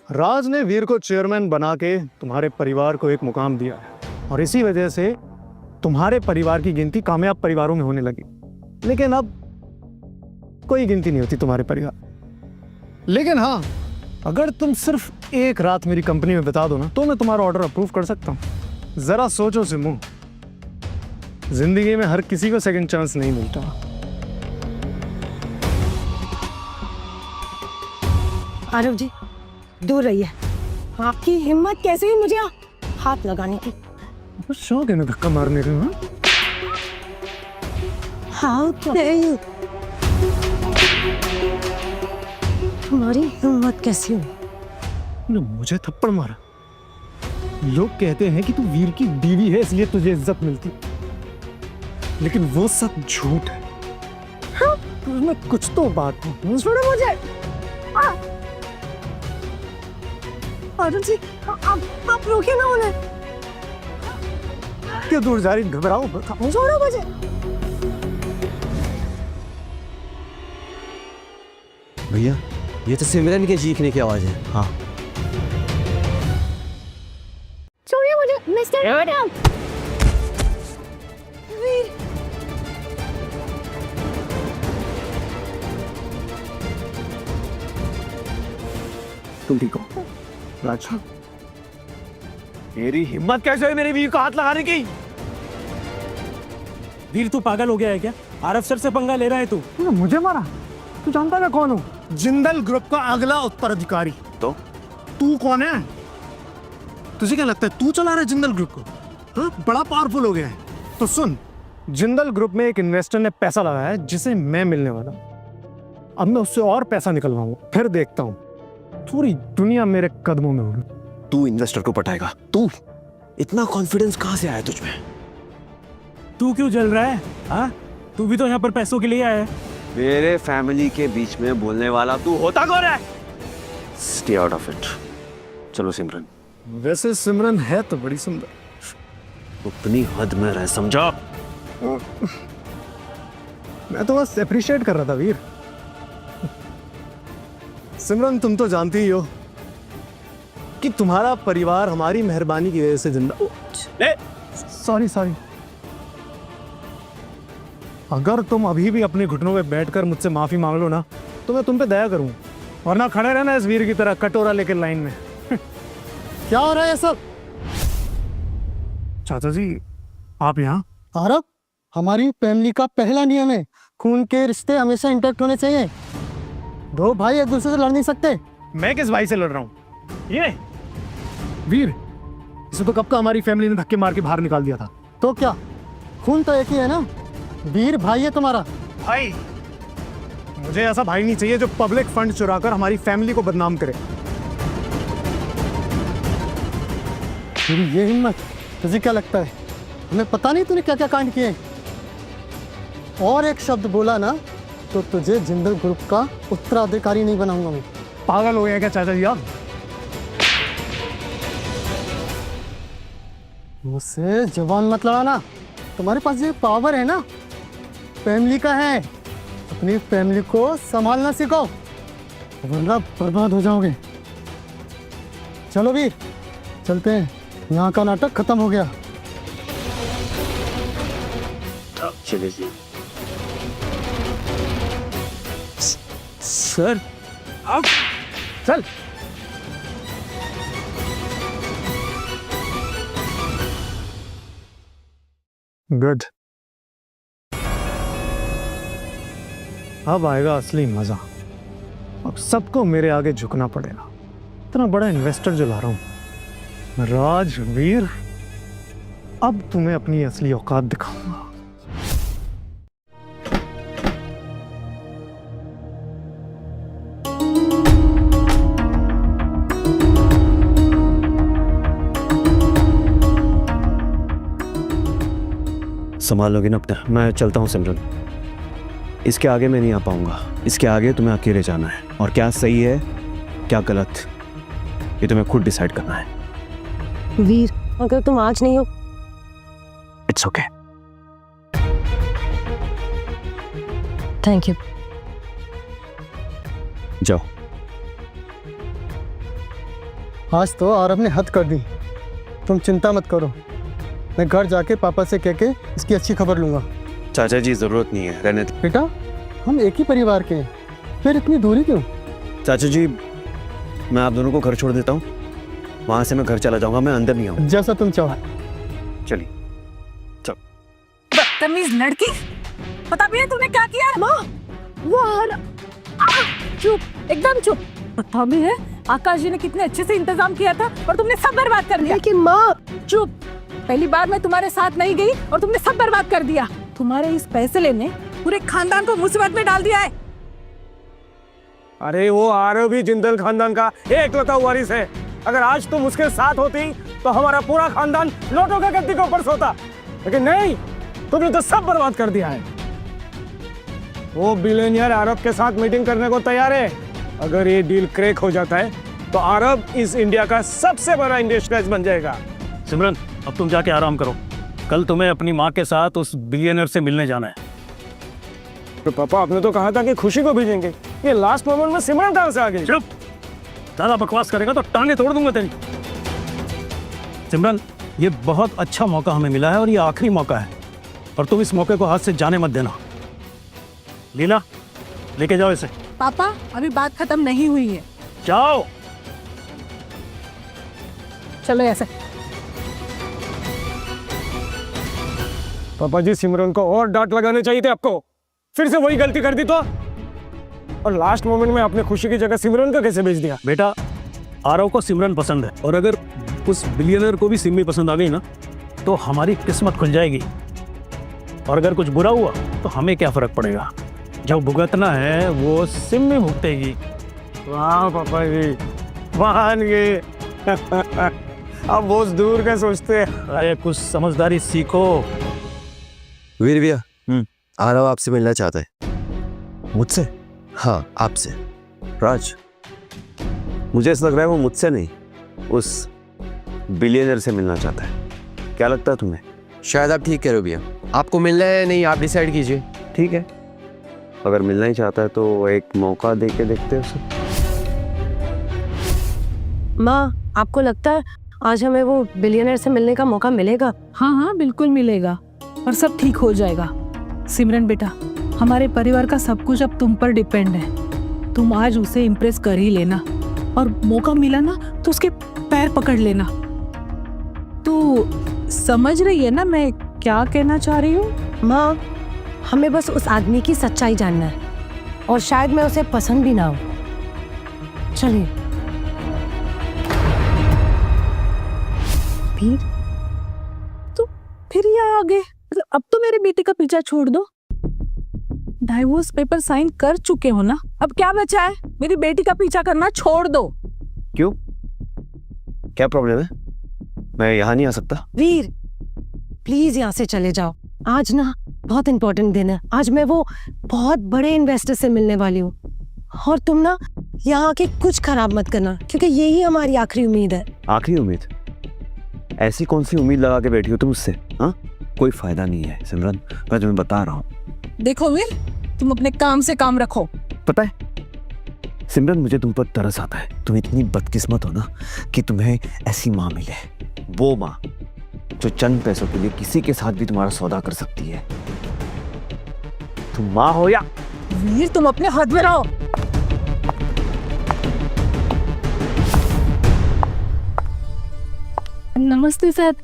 राज ने वीर को चेयरमैन बना के तुम्हारे परिवार को एक मुकाम दिया है, और इसी वजह से तुम्हारे परिवार की गिनती कामयाब परिवारों में होने लगी। लेकिन अब कोई गिनती नहीं होती तुम्हारे परिवार। लेकिन हाँ, अगर तुम सिर्फ एक रात मेरी कंपनी में बिता दो ना, तो मैं तुम्हारा ऑर्डर अप्रूव कर सकता हूँ। जरा सोचो सिम्मू, जिंदगी में हर किसी को सेकंड चांस नहीं मिलता। आरव जी, दूर रहिए। आपकी हिम्मत कैसे हुई मुझे हाथ लगाने की? शौक है ना धक्का मारने का? हाँ, तुम्हारी हिम्मत कैसी हुई? मुझे थप्पड़ मारा। लोग कहते हैं कि तू वीर की बीवी है इसलिए तुझे इज्जत मिलती, लेकिन वो सब झूठ है। हाँ? तुझमें कुछ तो बात है। छोड़ो मुझे। आरव जी, आप रोकिए ना उन्हें। क्यों दूर जा रही? घबराओ। छोड़ो मुझे। भैया, ये तो सिमरन के चीखने की आवाज है। हाँ, छोड़िए मुझे मिस्टर वीर, तुम ठीक हो? राज, मेरी हिम्मत कैसे हुई मेरे वीर को हाथ लगाने की? वीर, तू पागल हो गया है क्या? आरव सर से पंगा ले रहा है तू? मुझे मारा? तू जानता मैं कौन हूँ? जिंदल ग्रुप का अगला उत्तराधिकारी। तो तू कौन है? तुझे क्या लगता है तू चला रहा है जिंदल ग्रुप को? हाँ? बड़ा पावरफुल हो गया है। तो सुन, जिंदल ग्रुप में एक इन्वेस्टर ने पैसा लगाया है जिसे मैं मिलने वाला हूं। अब मैं उससे और पैसा निकलवाऊंगा, फिर देखता हूँ पूरी दुनिया मेरे कदमों में होगी। तू इन्वेस्टर को पटाएगा? तू इतना कॉन्फिडेंस कहाँ से आया तुझ में? तू क्यों जल रहा है? हाँ, तू भी तो यहाँ पर पैसों के लिए आया है। मेरे फैमिली के बीच में बोलने वाला तू होता कौन है? Stay out of it. चलो सिमरन। वैसे सिमरन है तो बड़ी सुंदर। अपनी हद में रह, समझा? मैं तो बस अप्रिशिएट कर रहा था वीर। सिमरन, तुम तो जानती ही हो कि तुम्हारा परिवार हमारी मेहरबानी की वजह से जिंदा। सॉरी। अगर तुम अभी भी अपने घुटनों पे बैठकर मुझसे माफी मांग लो ना, तो मैं तुम पे दया करूंगा। वरना खड़े रहना इस वीर की तरह कटोरा लेके लाइन में। क्या हो रहा है ये सब? चाचा जी आप यहाँ? आरव, हमारी फैमिली का पहला नियम है, खून के रिश्ते हमेशा इंटैक्ट होने चाहिए। दो भाई एक दूसरे से लड़ नहीं सकते। मैं किस भाई से लड़ रहा हूँ? ये वीर, इसे तो कब का हमारी फैमिली ने धक्के मार के बाहर निकाल दिया था। तो क्या, खून तो एक ही है ना। वीर भाई है तुम्हारा। भाई? मुझे ऐसा भाई नहीं चाहिए जो पब्लिक फंड चुराकर हमारी फैमिली को बदनाम करे। तेरी ये हिम्मत, तुझे क्या लगता है हमें पता नहीं तूने क्या क्या कांड किए? और एक शब्द बोला ना तो तुझे जिंदल ग्रुप का उत्तराधिकारी नहीं बनाऊंगा मैं। पागल हो गया क्या चाचा जी आप? मुझसे जवान मत लड़ाना। तुम्हारे पास ये पावर है ना, फैमिली का है। अपनी फैमिली को संभालना सीखो, वरना बर्बाद हो जाओगे। चलो वीर, चलते हैं, यहाँ का नाटक खत्म हो गया। चलिए जी। सर अब चल। गुड, अब आएगा असली मजा। अब सबको मेरे आगे झुकना पड़ेगा। इतना बड़ा इन्वेस्टर जो ला रहा हूं, राजवीर, अब तुम्हें अपनी असली औकात दिखाऊंगा। संभाल लोगे ना अपना। मैं चलता हूँ सिमरन, इसके आगे मैं नहीं आ पाऊंगा। इसके आगे तुम्हें अकेले जाना है, और क्या सही है क्या गलत ये तुम्हें खुद डिसाइड करना है। वीर, अगर तुम आज नहीं हो, इट्स ओके। Thank you. जाओ। आज तो आरव ने हद कर दी। तुम चिंता मत करो, मैं घर जाके पापा से कह के इसकी अच्छी खबर लूंगा। चाचा जी जरूरत नहीं है, रहने दो। बेटा, हम एक ही परिवार के हैं, फिर इतनी दूरी क्यों? चाचा जी, मैं आप दोनों को घर छोड़ देता हूँ, वहां से मैं घर चला जाऊंगा, मैं अंदर नहीं आऊंगा। जैसा तुम चाहो। चलिए चलो। बदतमीज लड़की, पता भी है तूने क्या किया? माँ, चुप, एकदम चुप। पता भी है आकाश जी ने कितने अच्छे से इंतजाम किया था और तुमने सब बर्बाद कर दिया। लेकिन माँ, चुप, पहली बार मैं तुम्हारे साथ नहीं गई और तुमने सब बर्बाद कर दिया। तुम्हारे इस फैसले ने पूरे खानदान को मुसीबत में डाल दिया है। अरे वो आरव भी जिंदल खानदान का एकलौता वारिस है। अगर आज तुम उसके साथ होती तो हमारा पूरा खानदान लोटों का गद्दी के ऊपर सोता, लेकिन नहीं, तुमने तो सब बर्बाद कर दिया है। वो बिलियनियर आरव के साथ मीटिंग करने को तैयार है। अगर ये डील क्रैक हो जाता है तो आरव इस इंडिया का सबसे बड़ा इंडस्ट्रियलिस्ट बन जाएगा। सिमरन, अब तुम जाके आराम करो। कल तुम्हें अपनी माँ के साथ उस बिलियनर से मिलने जाना है। तो पापा, आपने तो कहा था कि खुशी को भेजेंगे, ये लास्ट मोमेंट में सिमरन कहाँ से आ गई? चुप, ज्यादा बकवास करेगा तो टांगे तोड़ दूंगा तेरी। सिमरन, ये बहुत अच्छा मौका हमें मिला है और ये आखिरी मौका है, और तुम इस मौके को हाथ से जाने मत देना। लीला, लेके जाओ इसे। पापा, अभी बात खत्म नहीं हुई है। जाओ। चलो ऐसे। पापा जी, सिमरन को और डांट लगाने चाहिए थे आपको, फिर से वही गलती कर दी तो। और लास्ट मोमेंट में आपने खुशी की जगह सिमरन को कैसे भेज दिया? बेटा, आरव को सिमरन पसंद है, और अगर उस बिलियनर को भी सिमी पसंद आ गई ना तो हमारी किस्मत खुल जाएगी। और अगर कुछ बुरा हुआ तो हमें क्या फर्क पड़ेगा? जो भुगतना है वो सिमी भुगतेगी। वाह पापा जी, मान गए। अब बहुत दूर का सोचते हैं। अरे कुछ समझदारी सीखो। वीर भैया, आरव आपसे मिलना चाहता है। मुझसे? हाँ, आपसे। राज, मुझे ऐसा लग रहा है वो मुझसे नहीं, उस बिलियनर से मिलना चाहता है। क्या लगता है तुम्हें? शायद आप ठीक कह रहे हो भैया। आपको मिलना है नहीं, आप डिसाइड कीजिए। ठीक है, अगर मिलना ही चाहता है तो एक मौका दे के देखते हैं उसे। माँ, आपको लगता है आज हमें वो बिलियनर से मिलने का मौका मिलेगा? हाँ हाँ, बिल्कुल मिलेगा और सब ठीक हो जाएगा। सिमरन बेटा, हमारे परिवार का सब कुछ अब तुम पर डिपेंड है। तुम आज उसे इम्प्रेस कर ही लेना और मौका मिला ना तो उसके पैर पकड़ लेना। तू समझ रही है ना मैं क्या कहना चाह रही हूँ? माँ, हमें बस उस आदमी की सच्चाई जानना है और शायद मैं उसे पसंद भी ना हो। चलिए। फिर तो फिर यहाँ आ गए। मतलब अब तो मेरे बेटे का पीछा छोड़ दो। डाइवोर्स पेपर साइन कर चुके हो ना, अब क्या बचा है? मेरी बेटी का पीछा करना छोड़ दो। क्यों, क्या प्रॉब्लम है? मैं यहाँ नहीं आ सकता? वीर, प्लीज यहाँ से चले जाओ। आज ना बहुत इंपॉर्टेंट दिन है। आज मैं वो बहुत बड़े इन्वेस्टर से मिलने वाली हूँ और तुम ना यहाँ आके कुछ खराब मत करना, क्योंकि यही हमारी आखिरी उम्मीद है। आखिरी उम्मीद? ऐसी कौन सी उम्मीद लगा के बैठी हो तुम उससे? हाँ, कोई फायदा नहीं है सिमरन, मैं तुम्हें बता रहा हूँ। देखो वीर, तुम अपने काम से काम रखो। पता है सिमरन, मुझे तुम पर तरस आता है। तुम इतनी बदकिस्मत हो ना कि तुम्हें ऐसी माँ मिले, वो माँ जो चंद पैसों के लिए किसी के साथ भी तुम्हारा सौदा कर सकती है। तुम माँ हो या? वीर, तुम अपने हाथ में रहो। नमस्ते सर,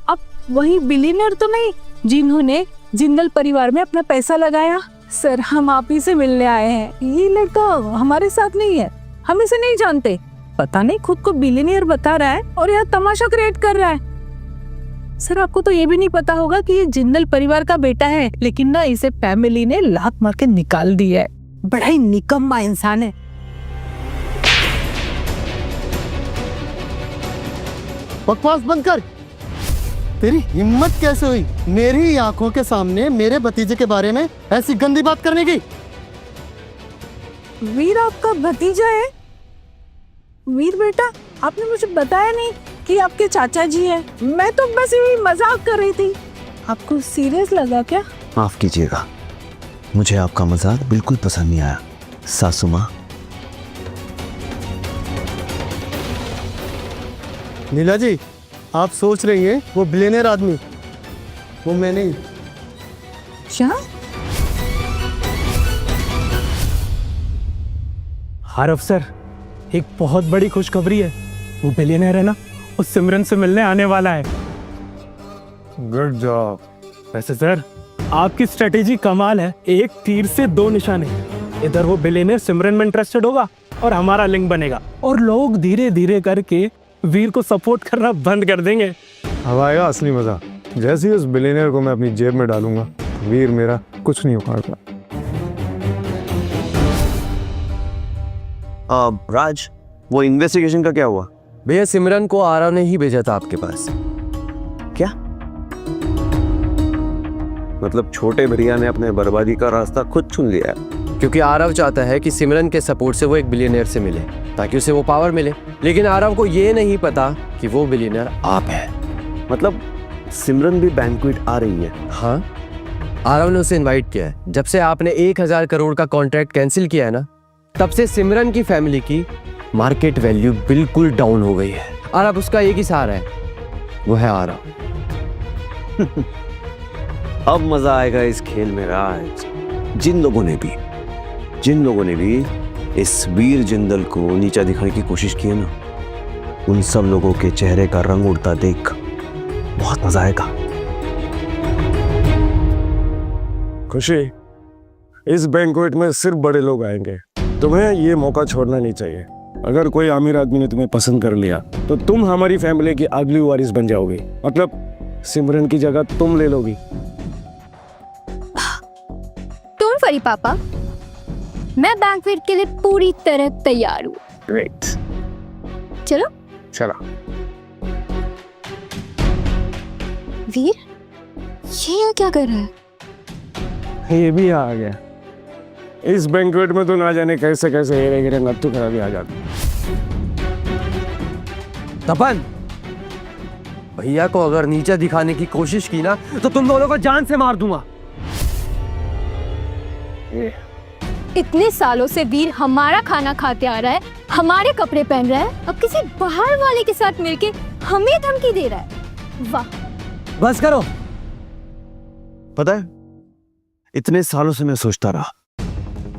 आप वही बिलियनर तो नहीं जिन्होंने जिंदल परिवार में अपना पैसा लगाया? सर, हम आप ही से मिलने आए हैं। ये लड़का हमारे साथ नहीं है, हम इसे नहीं जानते। पता नहीं खुद को बिलियनियर बता रहा है और यहाँ तमाशा क्रिएट कर रहा है। सर, आपको तो ये भी नहीं पता होगा कि ये जिंदल परिवार का बेटा है, लेकिन ना इसे फैमिली ने लात मार के निकाल दिया है। बड़ा ही निकम्मा इंसान है। बकवास बंद कर। तेरी हिम्मत कैसे हुई मेरी आंखों के सामने मेरे भतीजे के बारे में ऐसी गंदी बात करने की? वीर आपका भतीजा है? वीर बेटा, आपने मुझे बताया नहीं कि आपके चाचा जी हैं। मैं तो बस यही मजाक कर रही थी। आपको सीरियस लगा क्या? माफ कीजिएगा, मुझे आपका मजाक बिल्कुल पसंद नहीं आया सासू माँ। नीला जी, आप सोच रही हैं वो बिलियनर आदमी, वो मैं नहीं। क्या? हाँ अफसर, एक बहुत बड़ी खुशखबरी है। वो बिलियनर है ना, वो सिमरन से मिलने आने वाला है। Good job. वैसे सर, आपकी स्ट्रेटेजी कमाल है। एक तीर से दो निशाने। इधर वो बिलियनर सिमरन में इंटरेस्टेड होगा और हमारा लिंक बनेगा, और लोग धीरे धीरे करके वीर को सपोर्ट करना बंद कर देंगे। अब आएगा असली मजा। जैसे ही उस बिलियनर को मैं अपनी जेब में डालूंगा, वीर मेरा कुछ नहीं उखाड़ता। राज, वो इन्वेस्टिगेशन का क्या हुआ? भैया, सिमरन को आरव ने ही भेजा था आपके पास। क्या मतलब छोटे भैया ने अपने बर्बादी का रास्ता खुद चुन लिया है? क्योंकि आरव चाहता है कि सिमरन के सपोर्ट से वो एक बिलियनर से मिले ताकि उसे वो पावर मिले, लेकिन आरव को ये नहीं पता कि वो बिलियनर आप है। मतलब सिमरन भी बैंक्वेट आ रही है? हाँ, आरव ने उसे इनवाइट किया है। जब से आपने 1000 करोड़ का कॉन्ट्रैक्ट कैंसिल किया है ना, तब से सिमरन की फैमिली की मार्केट वैल्यू बिल्कुल डाउन हो गई है, और अब उसका एक ही सहारा है, वो है आरव। अब मजा आएगा इस खेल में राज। जिन लोगों ने भी इस वीर जिंदल को नीचा दिखाने की कोशिश की है ना, उन सब लोगों के चेहरे का रंग उड़ता देख बहुत मजा आएगा। खुशी, इस बैंक्वेट में सिर्फ बड़े लोग आएंगे। तुम्हें ये मौका छोड़ना नहीं चाहिए। अगर कोई अमीर आदमी ने तुम्हें पसंद कर लिया तो तुम हमारी फैमिली की अगली वारिस बन जाओगी। मतलब सिमरन की जगह तुम ले लोगी। डोंट वरी पापा, मैं बैंक्वेट के लिए पूरी तरह तैयार हूँ। ग्रेट, चलो चला। वीर, ये यहाँ क्या कर रहा है? ये भी आ गया। इस बैंक्वेट में तो ना जाने कैसे कैसे हेरे गिरे नत्थु खराबी आ जाती। तपन, भैया को अगर नीचा दिखाने की कोशिश की ना तो तुम दोनों को जान से मार दूंगा। इतने सालों से वीर हमारा खाना खाते आ रहा है, हमारे कपड़े पहन रहा है, अब किसी बाहर वाले के साथ मिलके हमें धमकी दे रहा है। वाह, बस करो। पता है, इतने सालों से मैं सोचता रहा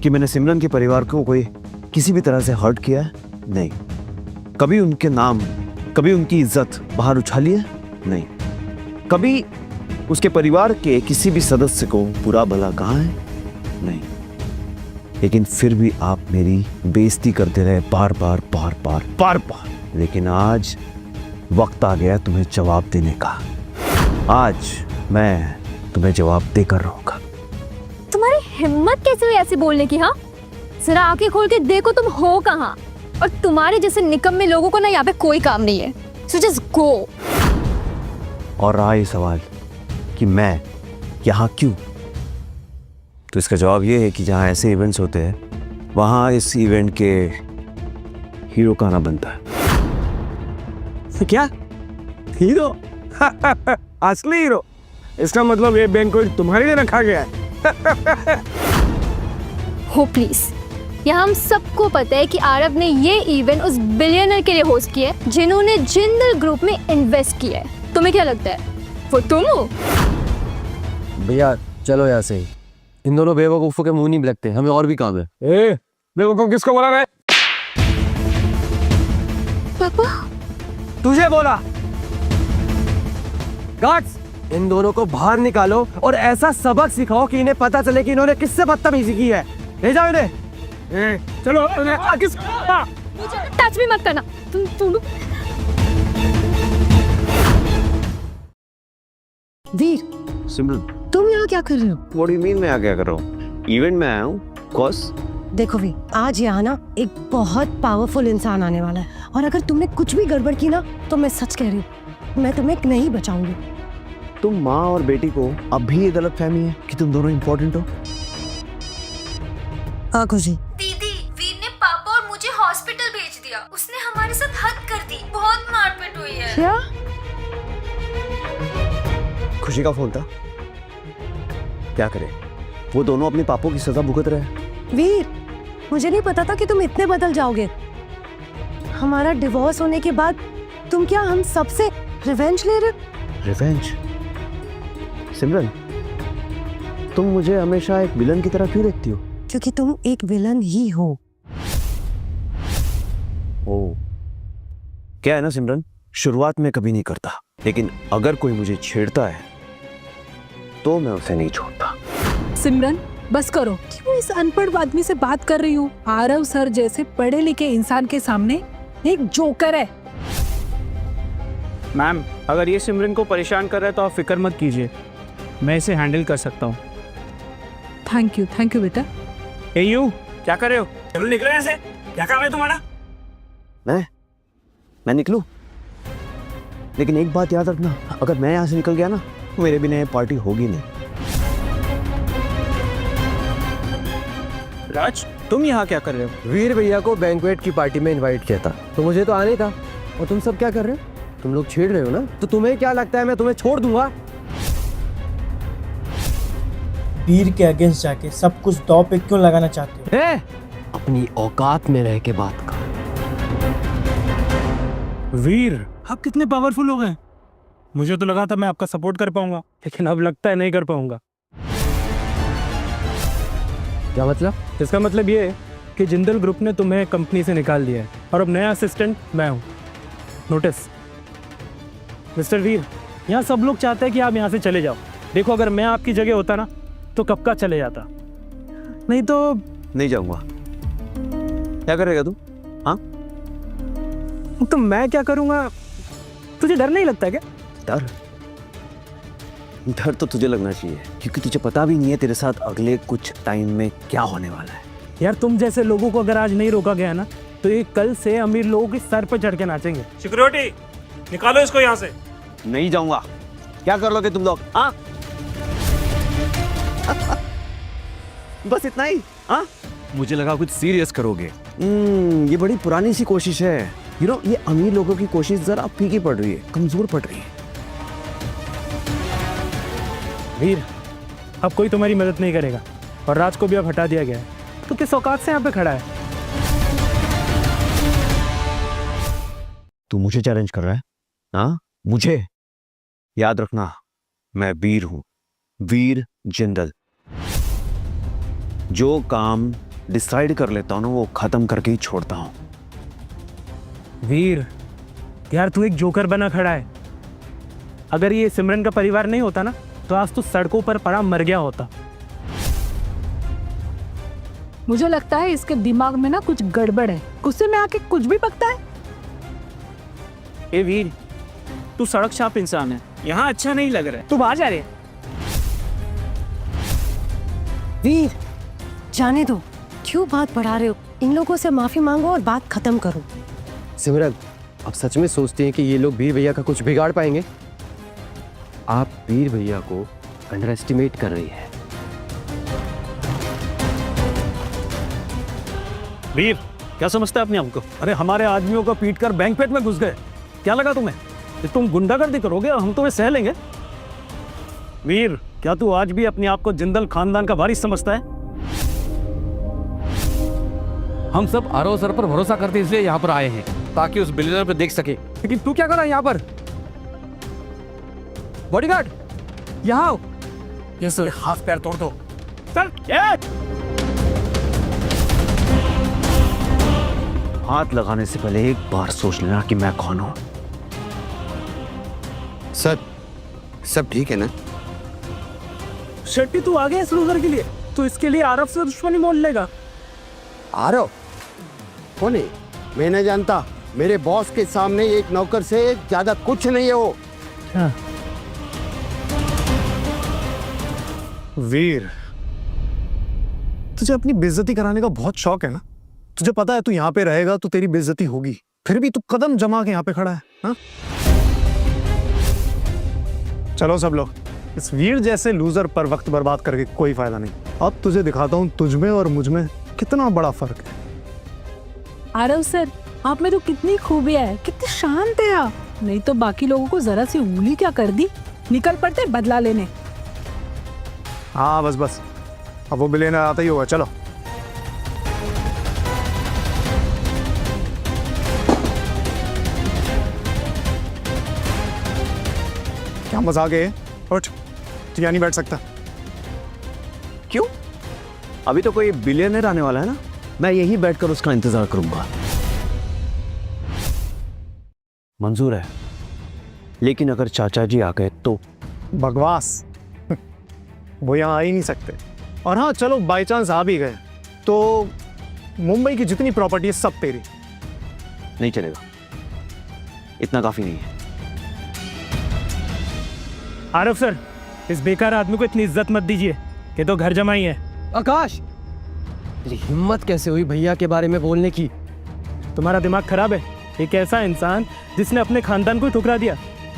कि मैंने सिमरन के परिवार को कोई किसी भी तरह से हर्ट किया है? नहीं। कभी उनके नाम, कभी उनकी इज्जत बाहर उछाली है? नहीं। कभी उसके परिवार के किसी भी सदस्य को बुरा भला कहा है? नहीं। लेकिन फिर भी आप मेरी बेइज्जती करते रहे बार बार बार बार बार बार। लेकिन आज वक्त आ गया तुम्हें जवाब देने का। आज मैं तुम्हें जवाब देकर रहूंगा। तुम्हारी हिम्मत कैसे हुई ऐसे बोलने की? हाँ, जरा आंखें खोल के देखो तुम हो कहाँ। और तुम्हारे जैसे निकम्मे लोगों को ना यहाँ पे कोई काम नहीं है। So just go. और रहा ये सवाल कि मैं यहाँ क्यों, तो इसका जवाब ये है कि जहाँ ऐसे इवेंट्स होते हैं वहाँ इस इवेंट के हीरो का आना बनता है। क्या हीरो? असली हीरो? इसका मतलब ये बैंक्वेट तुम्हारे लिए रखा गया है। हो प्लीज, यहाँ हम सबको पता है कि आरब ने ये इवेंट उस बिलियनर के लिए होस्ट किया है जिन्होंने जिंदल ग्रुप में इन्वेस्ट किया है। तुम्हें क्या लगता है वो तुम हो? भैया चलो यहाँ से। इन दोनों बेवकूफों के मुंह नहीं लगते, हमें और भी काम है। ए, बेवकूफ किसको बोला रहा है? पापा तुझे बोला। गार्ड्स, इन दोनों को बाहर निकालो और ऐसा सबक सिखाओ कि इन्हें पता चले कि इन्होंने किससे बदतमीजी की है। ले जाओ इन्हें। चलो टच भी मत करना। तुम वीर, सिमरन, तुम यहाँ क्या कर रहे हो? What do you mean मैं यहाँ क्या कर रहा हूँ? इवेंट में आया हूँ, कॉस। देखो वीर, आज यहाँ ना एक बहुत पावरफुल इंसान आने वाला है और अगर तुमने कुछ भी गड़बड़ की ना तो मैं सच कह रही हूँ, मैं तुम्हें नहीं बचाऊंगी। तुम माँ और बेटी को अब भी ये गलत फहमी है कि तुम दोनों इंपॉर्टेंट हो? हाँ खुशी। दीदी, वीर ने पापा और मुझे हॉस्पिटल भेज दिया। उसने हमारे साथ हद कर दी। बहुत मारपीट हुई है। क्या? खुशी का फोन था। क्या करे, वो दोनों अपने पापों की सजा भुगत रहे हैं। वीर, मुझे नहीं पता था कि तुम इतने बदल जाओगे। हमारा डिवोर्स होने के बाद तुम क्या हम सबसे रिवेंज ले रहे हो? रिवेंज? सिमरन, तुम मुझे हमेशा एक विलन की तरह क्यों देखती हो? क्योंकि तुम एक विलन ही हो। ओ, क्या है ना सिमरन, शुरुआत में कभी नहीं करता, लेकिन अगर कोई मुझे छेड़ता है तो मैं उसे नहीं छोड़ता। सिमरन बस करो। क्यों इस अनपढ़ आदमी से बात कर रही हूँ? आरव सर जैसे पढ़े लिखे इंसान के सामने एक जोकर है। मैम, अगर ये सिमरन को परेशान कर रहा है तो आप फिक्र मत कीजिए, मैं इसे हैंडल कर सकता हूँ। थैंक यू बेटा। ए यू, क्या कर रहे हो? चलो निकलो यहाँ से। क्या काम है तुम्हारा? मैं निकलूं? लेकिन एक बात याद रखना, अगर मैं यहाँ से निकल गया ना तो मेरे बिना ये पार्टी होगी नहीं। राज, तुम यहाँ क्या कर रहे हो? वीर भैया को बैंक्वेट की पार्टी में इनवाइट किया था, तो मुझे तो आने था। और तुम सब क्या कर रहे हो? तुम लोग छेड़ रहे हो ना, तो तुम्हें क्या लगता है मैं तुम्हें छोड़ दूंगा? वीर के अगेंस्ट जाके सब कुछ दांव पे क्यों लगाना चाहते हो? अपनी औकात में रह के बात कर। वीर, आप कितने पावरफुल हो गए। मुझे तो लगा था मैं आपका सपोर्ट कर पाऊंगा, लेकिन अब लगता है नहीं कर पाऊंगा। क्या मतलब? इसका मतलब ये है कि जिंदल ग्रुप ने तुम्हें कंपनी से निकाल दिया है और अब नया असिस्टेंट मैं हूँ। नोटिस मिस्टर वीर, यहाँ सब लोग चाहते हैं कि आप यहाँ से चले जाओ। देखो, अगर मैं आपकी जगह होता ना तो कब का चले जाता, नहीं तो नहीं जाऊंगा। क्या करेगा तू? हाँ, तो मैं क्या करूँगा? तुझे डर नहीं लगता क्या? डर? डर तो तुझे लगना चाहिए, क्योंकि तुझे पता भी नहीं है तेरे साथ अगले कुछ टाइम में क्या होने वाला है। यार, तुम जैसे लोगों को अगर आज नहीं रोका गया ना तो ये कल से अमीर लोगों के सर पर चढ़ के नाचेंगे। सिक्योरिटी, निकालो इसको यहाँ से। नहीं जाऊंगा। क्या कर लोगे तुम लोग? हाँ, बस इतना ही? हाँ, मुझे लगा कुछ सीरियस करोगे। ये बड़ी पुरानी सी कोशिश है। ये अमीर लोगों की कोशिश जरा फीकी पड़ रही है, कमजोर पड़ रही है। वीर, अब कोई तुम्हारी मदद नहीं करेगा और राज को भी अब हटा दिया गया है, तो किस औकात से यहाँ पे खड़ा है? तू मुझे चैलेंज कर रहा है? हाँ, मुझे? याद रखना, मैं वीर हूं, वीर जिंदल। जो काम डिसाइड कर लेता हूँ ना, वो खत्म करके ही छोड़ता हूँ। वीर यार, तू एक जोकर बना खड़ा है। अगर ये सिमरन का परिवार नहीं होता ना, तो आज तू सड़कों पर पड़ा मर गया होता। मुझे लगता है इसके दिमाग में ना कुछ गड़बड़ है, गुस्से में आके कुछ भी बकता है। ए वीर, तू सड़क छाप इंसान है, यहाँ अच्छा नहीं लग रहा है, तू बाहर जा रही है। वीर जाने दो, क्यों बात बढ़ा रहे हो? इन लोगों से माफी मांगो और बात खत्म करो। सिमरन, आप सच में सोचते हैं कि ये लोग वीर भैया का कुछ बिगाड़ पाएंगे? आप वीर भैया को अंडर एस्टिमेट कर रही है। वीर, क्या समझता है अपने आप को? अरे हमारे आदमियों को पीट कर बैंक पेट में घुस गए, क्या लगा तुम्हें कि तुम गुंडागर्दी करोगे और हम तुम्हें सह लेंगे? वीर, क्या तू आज भी अपने आप को जिंदल खानदान का वारिस समझता है? हम सब आरव सर पर भरोसा करते इसलिए यहाँ पर आए हैं, ताकि उस बिलियनर को देख सके। लेकिन तू क्या कर रहा है यहाँ पर? बॉडीगार्ड, यहाँ आओ। ये सर, हाथ पैर तोड़ दो। चल, हाथ लगाने से पहले एक बार सोच लेना कि मैं कौन हूं। सर, सब ठीक है ना? शेट्टी, तू आ गया इस लूजर के लिए? तू इसके लिए आरव से दुश्मनी मोल लेगा? आरव कौन है? मैं नहीं जानता। मेरे बॉस के सामने एक नौकर से ज्यादा कुछ नहीं है वो। हाँ। वीर, तुझे अपनी बेइज्जती कराने का बहुत शौक है ना? तुझे पता है तू यहाँ पे रहेगा तो तेरी बेइज्जती होगी, फिर भी तू कदम जमा के यहाँ पे खड़ा है हा? चलो सब लोग, इस वीर जैसे लूजर पर वक्त बर्बाद करके कोई फायदा नहीं। अब तुझे दिखाता हूँ तुझ में और मुझ में कितना बड़ा फर्क है। आरव सर, आप में तो कितनी खूबियां है, कितने शांत है आप। नहीं तो बाकी लोगों को जरा सी उंगली क्या कर दी, निकल पड़ते बदला लेने। हाँ बस बस, अब वो बिलियनर आता ही होगा। चलो क्या मजाक है? उठ, तू यहाँ नहीं बैठ सकता। क्यों? अभी तो कोई बिलियनर आने वाला है ना, मैं यहीं बैठकर उसका इंतजार करूंगा। मंजूर है, लेकिन अगर चाचा जी आ गए तो? बकवास, वो यहाँ आ ही नहीं सकते। और हाँ चलो, बाई चांस आ भी गए तो मुंबई की जितनी प्रॉपर्टी है सब तेरी। नहीं चलेगा, इतना काफी नहीं है। आरव सर, इस बेकार आदमी को इतनी इज्जत मत दीजिए, ये तो घर जमाई है। आकाश, तेरी हिम्मत कैसे हुई भैया के बारे में बोलने की? तुम्हारा दिमाग खराब है। एक ऐसा इंसान जिसने अपने खानदान को ठुकरा दिया,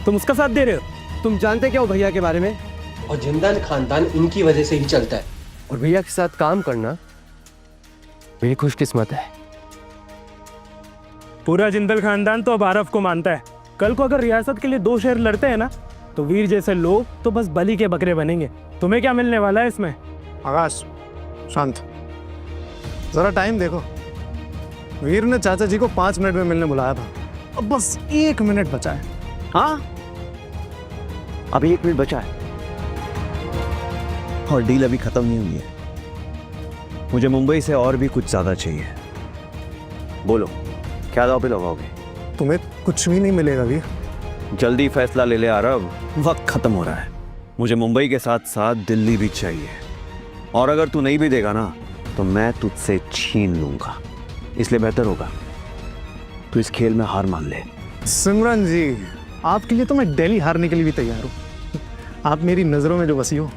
तुम उसका साथ दे रहे हो। तुम जानते क्या हो भैया के बारे में? और जिंदल खानदान इनकी वजह से ही चलता है, और भैया के साथ काम करना मेरी खुशकिस्मत है। पूरा जिंदल खानदान तो अब आरव को मानता है। कल को अगर रियासत के लिए 2 शहर लड़ते हैं ना, तो वीर जैसे लोग तो बस बलि के बकरे बनेंगे। तुम्हें क्या मिलने वाला है इसमें? आकाश, शांत, जरा टाइम देखो। वीर ने चाचा जी को 5 मिनट में मिलने बुलाया था, अब बस 1 मिनट बचा है। हाँ, अभी 1 मिनट बचा है और डील अभी खत्म नहीं हुई है। मुझे मुंबई से और भी कुछ ज्यादा चाहिए। बोलो, क्या दाव पे लगाओगे? तुम्हें कुछ भी नहीं मिलेगा वीर। जल्दी फैसला ले ले आरव, वक्त खत्म हो रहा है। मुझे मुंबई के साथ साथ दिल्ली भी चाहिए, और अगर तू नहीं भी देगा ना, तो मैं तुझसे छीन लूंगा। इसलिए बेहतर होगा तू इस खेल में हार मान ले। सिमरन जी, आपके लिए तो मैं दिल्ली हारने के लिए भी तैयार हूँ। आप मेरी नजरों में जो बसी हो,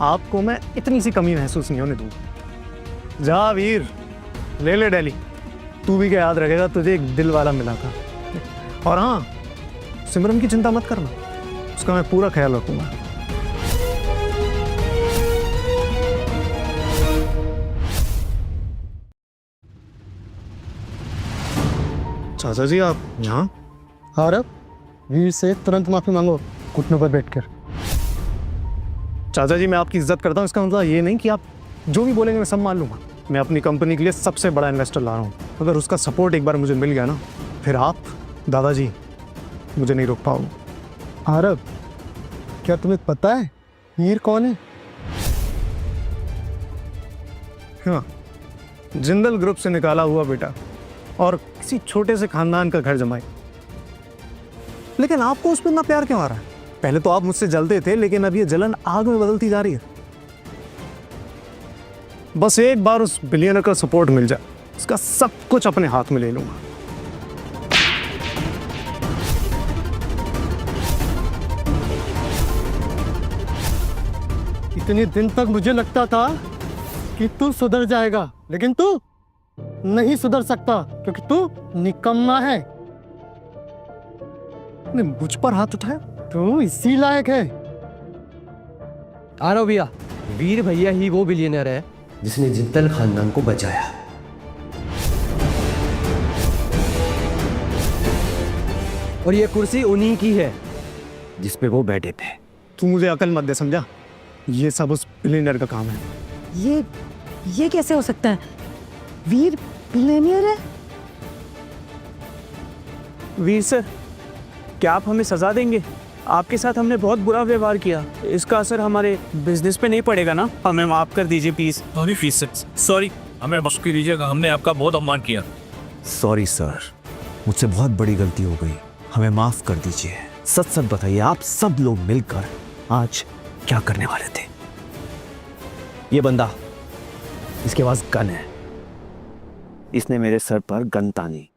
आपको मैं इतनी सी कमी महसूस नहीं होने दूंगा। जा वीर, ले ले दिल्ली। तू भी क्या याद रखेगा, तुझे एक दिल वाला मिला था। और हाँ, सिमरन की चिंता मत करना, उसका मैं पूरा ख्याल रखूंगा। चाचा जी, आप यहाँ? आरव, वीर से तुरंत माफी मांगो, घुटनों पर बैठकर। चाचा जी, मैं आपकी इज्जत करता हूँ, इसका मतलब ये नहीं कि आप जो भी बोलेंगे मैं सब मान लूंगा। मैं अपनी कंपनी के लिए सबसे बड़ा इन्वेस्टर ला रहा हूँ। अगर उसका सपोर्ट एक बार मुझे मिल गया ना, फिर आप दादाजी मुझे नहीं रोक पाओगे। आरव, क्या तुम्हें पता है वीर कौन है? हाँ, जिंदल ग्रुप से निकाला हुआ बेटा और किसी छोटे से खानदान का घर जमाई। लेकिन आपको उस पर इतना प्यार क्यों आ रहा है? पहले तो आप मुझसे जलते थे, लेकिन अब ये जलन आग में बदलती जा रही है। बस एक बार उस बिलियनर का सपोर्ट मिल जाए, उसका सब कुछ अपने हाथ में ले लूंगा। इतने दिन तक मुझे लगता था कि तू सुधर जाएगा, लेकिन तू नहीं सुधर सकता क्योंकि तू निकम्मा है। ने मुझ पर हाथ उठाया? तू इसी लायक है। आ रहा हूं भैया। वीर भैया ही वो बिलियनर है जिसने जिंदल खानदान को बचाया। और ये कुर्सी उन्हीं की है जिस पे वो बैठे थे। तू मुझे अकल मत दे, समझा? ये सब उस बिलियनर का काम है। ये कैसे हो सकता है? वीर बिलियनियर है? वीर सर, क्या आप हमें सजा देंगे? आपके साथ हमने बहुत बुरा व्यवहार किया, इसका असर हमारे बिजनेस पे नहीं पड़ेगा ना? हमें माफ कर दीजिए प्लीज। सॉरी फीस, सॉरी, हमें माफ कर दीजिएगा, हमने आपका बहुत अपमान किया। सॉरी सर, मुझसे बहुत बड़ी गलती हो गई, हमें माफ कर दीजिए। सच सच बताइए, आप सब लोग मिलकर आज क्या करने वाले थे? ये बंदा, इसके पास गन है, इसने मेरे सर पर गन तानी।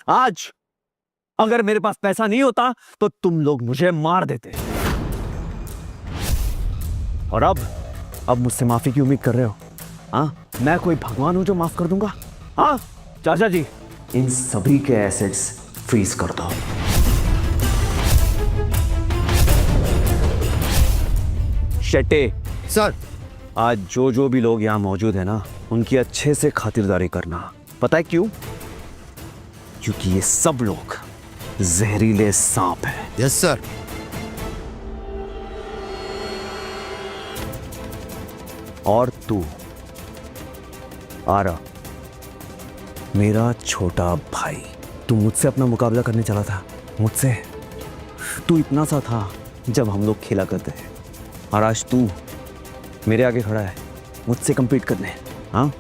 आज अगर मेरे पास पैसा नहीं होता तो तुम लोग मुझे मार देते। और अब मुझसे माफी की उम्मीद कर रहे हो? हाँ, मैं कोई भगवान हूं जो माफ कर दूंगा? हाँ चाचा जी, इन सभी के एसेट्स फ्रीज कर दो। शेट्टे सर, आज जो भी लोग यहां मौजूद है ना, उनकी अच्छे से खातिरदारी करना। पता है क्यों? क्योंकि ये सब लोग जहरीले सांप हैं। Yes sir. और तू आरा, मेरा छोटा भाई, तू मुझसे अपना मुकाबला करने चला था। मुझसे तू इतना सा था जब हम लोग खेला करते थे, और आज तू मेरे आगे खड़ा है मुझसे compete करने। हाँ,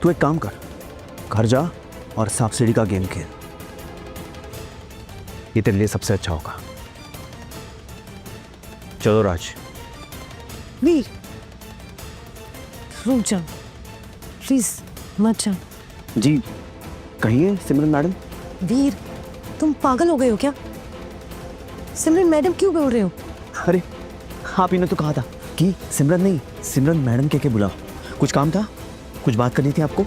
तू एक काम कर, घर जा और सांप सीढ़ी का गेम खेल, ये तेरे लिए सबसे अच्छा होगा। चलो राज। वीर रुक जाओ प्लीज, मत जाओ। जी कहिए सिमरन मैडम। वीर, तुम पागल हो गए हो क्या? सिमरन मैडम क्यों बोल रहे हो? अरे आप ही ने तो कहा था कि सिमरन नहीं, सिमरन मैडम कह के बुलाओ। कुछ काम था, कुछ बात करनी थी आपको।